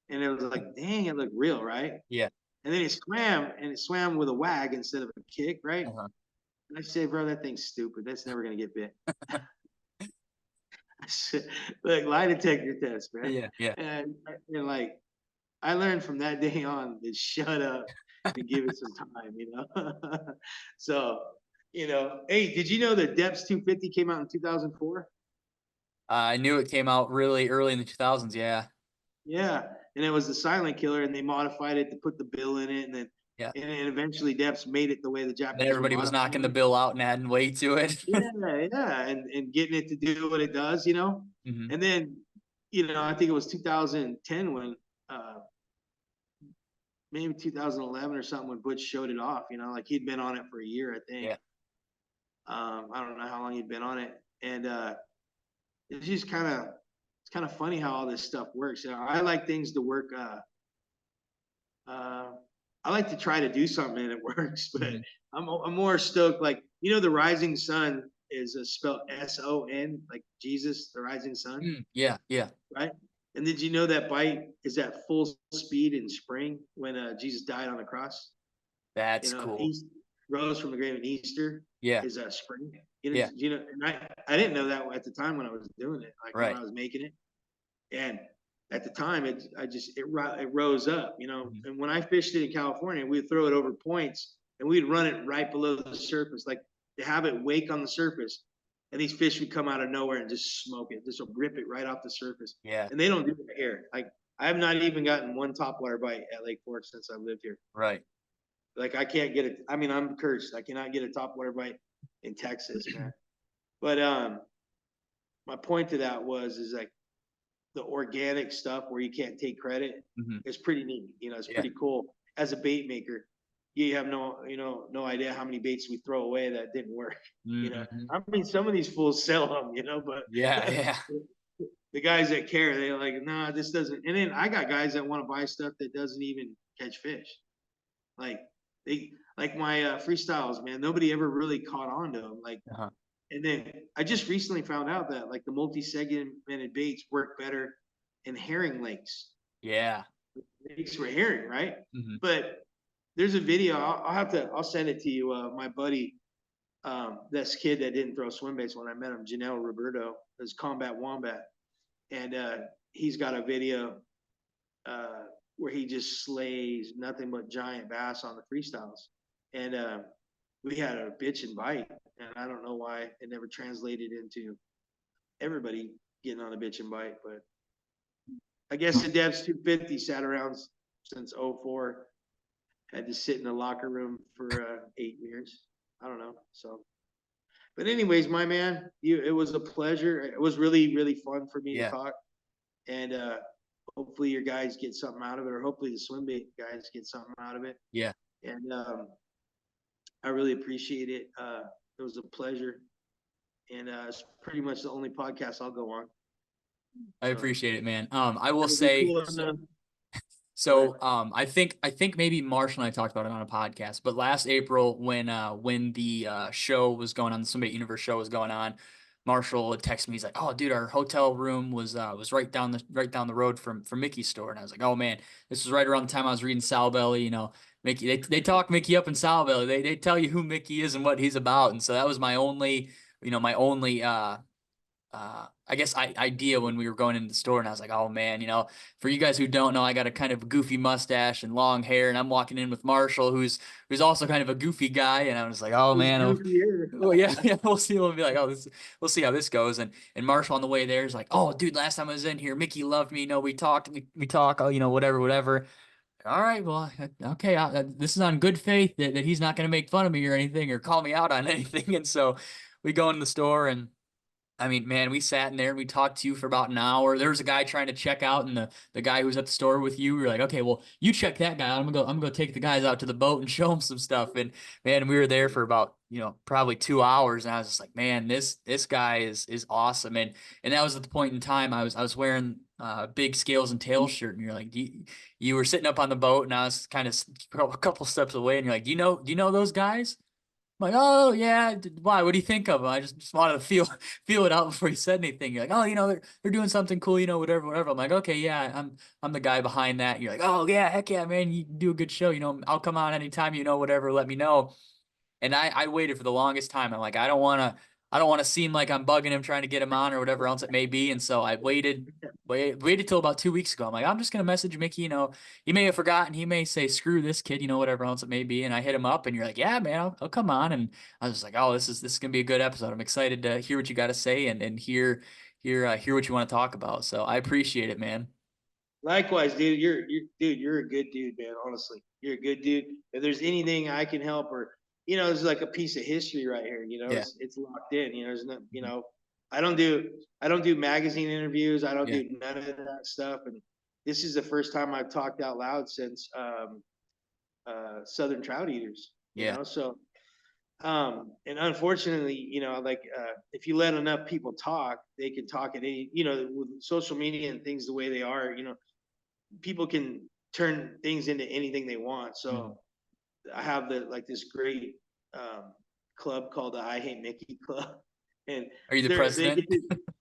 And it was like, dang, it looked real, right? Yeah. And then it swam with a wag instead of a kick, right? Uh-huh. And I said, bro, that thing's stupid. That's never gonna get bit. I said, like lie detector test, man. Yeah. Yeah. And like I learned from that day on to shut up and give it some time. So, hey, did you know that Depths 250 came out in 2004? I knew it came out really early in the 2000s. Yeah. Yeah, and it was the silent killer, and they modified it to put the bill in it, and then Yeah. and eventually Depths made it the way the Then Japanese were everybody was knocking modifying the it. bill out and adding weight to it. Yeah, yeah, and getting it to do what it does. Mhm. And then, I think it was 2010 when, uh, maybe 2011 or something when Butch showed it off. Like he'd been on it for a year, I think. Yeah. I don't know how long he'd been on it, and it's just it's kind of funny how all this stuff works. I like things to work. Uh, I like to try to do something and it works, but Mhm. I'm more stoked. Like, the rising sun is spelled SON, like Jesus, the rising sun, Mm. Yeah. Yeah. right? And did you know that bite is at full speed in spring when Jesus died on the cross? That's cool. East rose from the grave in Easter Yeah. is spring. Yeah. And I didn't know that at the time when I was doing it, like when Right. I was making it. And at the time, it rose up, Mhm. And when I fished it in California, we'd throw it over points and we'd run it right below the surface, like to have it wake on the surface. And these fish would come out of nowhere and just smoke it, just rip it right off the surface. Yeah. And they don't do it here. Like I have not even gotten one topwater bite at Lake Fork since I've lived here. Right. Like I can't get it. I mean, I'm cursed. I cannot get a topwater bite in Texas, man. But my point to that is like the organic stuff where you can't take credit is pretty neat. You know, it's Yeah. pretty cool. As a bait maker, you have no idea how many baits we throw away that didn't work. You know, Mm-hmm. I mean, some of these fools sell them, but Yeah. Yeah. the guys that care, they're like, nah, this doesn't. And then I got guys that want to buy stuff that doesn't even catch fish. Like like my freestyles, man. Nobody ever really caught on to them. Like, Uh-huh. and then I just recently found out that like the multi-segmented baits work better in herring lakes. Yeah. Lakes for herring, right? Mm-hmm. But there's a video. I'll send it to you. My buddy, this kid that didn't throw swim baits when I met him, Janelle Roberto, is Combat Wombat, and he's got a video where he just slays nothing but giant bass on the freestyles. And we had a bitch and bite, and I don't know why it never translated into everybody getting on a bitch and bite, but I guess the Devs 250 sat around since '04. Had to sit in the locker room for 8 years. I don't know. So, but anyways, my man, it was a pleasure. It was really, really fun for me to Yeah. talk. And hopefully your guys get something out of it, or hopefully the swim bait guys get something out of it. Yeah. And I really appreciate it. It was a pleasure. And it's pretty much the only podcast I'll go on. I So appreciate it, man. I will it'll be say, cool enough. so I think maybe Marshall and I talked about it on a podcast, but last April when the show was going on, the Somebody Universe show was going on, Marshall had texted me. He's like, "Oh, dude, our hotel room was right down the road from Mickey's store," and I was like, "Oh man, this was right around the time I was reading Sal Belly. You know, Mickey. They talk Mickey up in Sal Belly. They tell you who Mickey is and what he's about, and so that was my only I guess idea when we were going into the store, and I was like, oh man, for you guys who don't know, I got a kind of goofy mustache and long hair, and I'm walking in with Marshall, who's also kind of a goofy guy, and I was like, oh man, well, yeah, yeah, we'll see. We'll be like, we'll see how this goes, and Marshall on the way there is like, oh dude, last time I was in here, Mickey loved me, we talked, we talk, oh, whatever. All right, well, okay, this is on good faith that he's not going to make fun of me or anything or call me out on anything, and so we go in the store and. I mean, man, we sat in there and we talked to you for about an hour. There was a guy trying to check out, and the guy who was at the store with you, we were like, okay, well, you check that guy out. I'm gonna go take the guys out to the boat and show them some stuff. And man, we were there for about, probably 2 hours, and I was just like, man, this guy is awesome. And that was at the point in time I was wearing big scales and tails shirt, and you're like, you were sitting up on the boat, and I was kind of a couple steps away, and you're like, do you know those guys? I'm like, oh yeah, why? What do you think of them? I just wanted to feel it out before you said anything. You're like, oh, they're doing something cool, whatever. I'm like, okay, yeah, I'm the guy behind that. You're like, oh yeah, heck yeah, man, you do a good show. I'll come on anytime, whatever, let me know. And I waited for the longest time. I'm like, I don't want to seem like I'm bugging him trying to get him on or whatever else it may be. And so I waited till about 2 weeks ago. I'm like, I'm just gonna message Mickey. He may have forgotten. He may say, screw this kid, whatever else it may be. And I hit him up, and you're like, yeah, man, I'll come on. And I was just like, oh, this is gonna be a good episode. I'm excited to hear what you got to say and hear what you want to talk about. So I appreciate it, man. Likewise, dude. You're a good dude, man. Honestly, you're a good dude. If there's anything I can help, or it's like a piece of history right here. Yeah. It's locked in. There's no, I don't do magazine interviews. I don't Yeah. do none of that stuff. And this is the first time I've talked out loud since Southern Trout Eaters. Yeah. So and unfortunately, like if you let enough people talk, they can talk at any, with social media and things the way they are, people can turn things into anything they want. So I have this great club called the I Hate Mickey Club, and Are you the they president?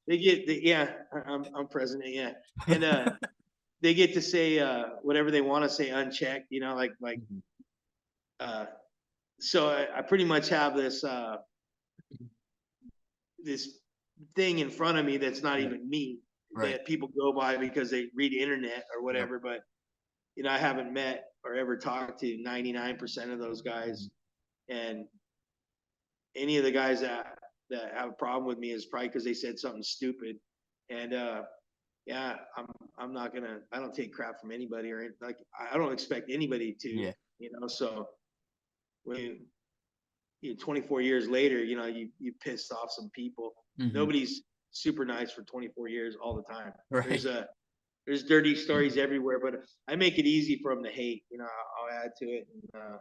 get to, yeah, I'm president, yeah, and they get to say whatever they want to say unchecked, uh, so I pretty much have this thing in front of me that's not Yeah. even me, Right. that people go by because they read internet or Yep. whatever. But I haven't met or ever talked to 99% of those guys, and any of the guys that have a problem with me is probably because they said something stupid. And yeah, I'm not gonna. I don't take crap from anybody, or like I don't expect anybody to. Yeah. So when 24 years later, you pissed off some people. Mhm. Nobody's super nice for 24 years all the time. Right. There's dirty stories everywhere, but I make it easy for them to hate. You know, I'll add to it. And,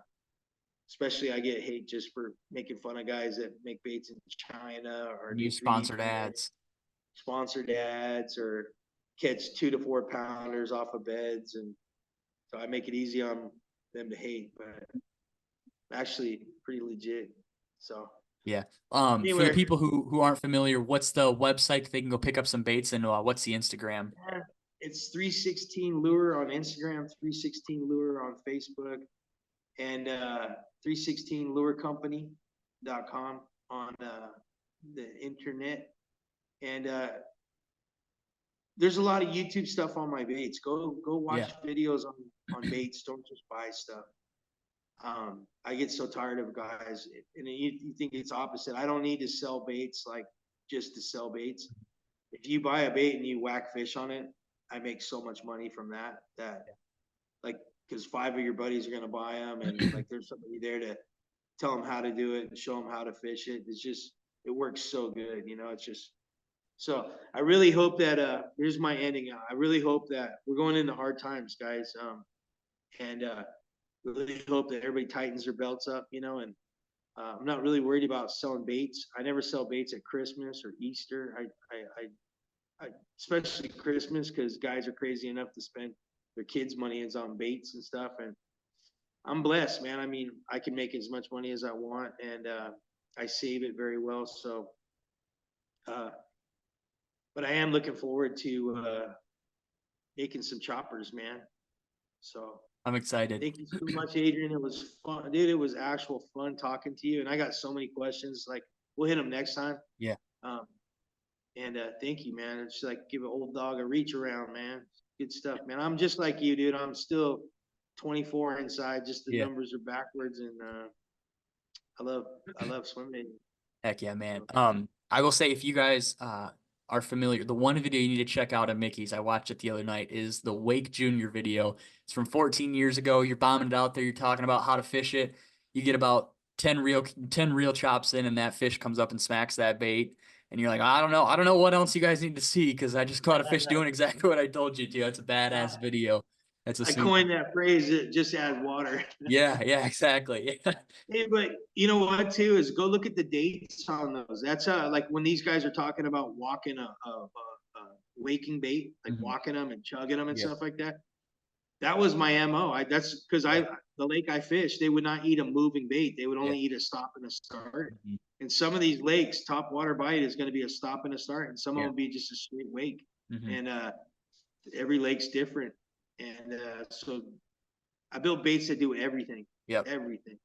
especially I get hate just for making fun of guys that make baits in China or do New 3D sponsored printed ads. sponsored ads or catch 2 to 4 pounders off of beds. And so I make it easy on them to hate, but actually pretty legit. So Yeah. For the anyway, people who aren't familiar, what's the website they can go pick up some baits, and what's the Instagram? it's 316 Lure on Instagram, 316 Lure on Facebook, and 316lurecompany.com on the internet. And there's a lot of YouTube stuff on my baits. Go watch videos on baits. Don't just buy stuff. I get so tired of guys, and you think it's opposite. I don't need to sell baits like just to sell baits. If you buy a bait and you whack fish on it, I make so much money from that like, because 5 of your buddies are gonna buy them, and like there's somebody there to tell them how to do it and show them how to fish it. It works so good, you know. It's just so I really hope that here's my ending. I really hope that we're going into hard times, guys. And really hope that everybody tightens their belts up, you know. And I'm not really worried about selling baits. I never sell baits at Christmas or Easter. I especially Christmas, because guys are crazy enough to spend their kids' money is on baits and stuff. And I'm blessed, man. I mean, I can make as much money as I want, and I save it very well. So, but I am looking forward to making some choppers, man. So I'm excited. thank you so much, Adrian. It was fun, dude. It was actual fun talking to you, and I got so many questions. Like, we'll hit them next time. Yeah. And thank you, man. It's like give an old dog a reach around, man. Good stuff, man. I'm just like you, dude. I'm still 24 inside. Just the Yeah. numbers are backwards, and I love swimming. Heck yeah, man. I will say, if you guys are familiar, the one video you need to check out of Mickey's, I watched it the other night, is the Wake Junior video. It's from 14 years ago. You're bombing it out there. You're talking about how to fish it. You get about 10 reel chops in, and that fish comes up and smacks that bait. And you're like, I don't know what else you guys need to see, because I just caught a fish doing exactly what I told you to. It's a badass video. That's a I super. coined that phrase. It just add water. Yeah, exactly. Hey, but you know what too is go look at the dates on those. That's like when these guys are talking about walking a waking bait, like Mhm. walking them and chugging them and Yeah. stuff like that. That was my MO. That's because the lake I fished, they would not eat a moving bait. They would only eat a stop and a start. Mhm. And some of these lakes, top water bite is going to be a stop and a start, and some of Yeah. them be just a straight wake. Mhm. And every lake's different. And so I built baits that do everything. Yep. Everything.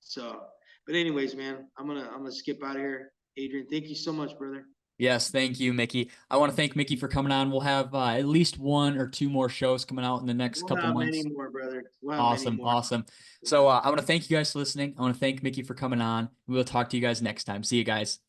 So, but anyways, man, I'm gonna skip out of here. Adrian, thank you so much, brother. Yes, thank you, Mickey. I want to thank Mickey for coming on. We'll have at least 1 or 2 more shows coming out in the next We'll couple have many months. more, brother. We'll have many Awesome, more. awesome. So I want to thank you guys for listening. I want to thank Mickey for coming on. We will talk to you guys next time. See you guys.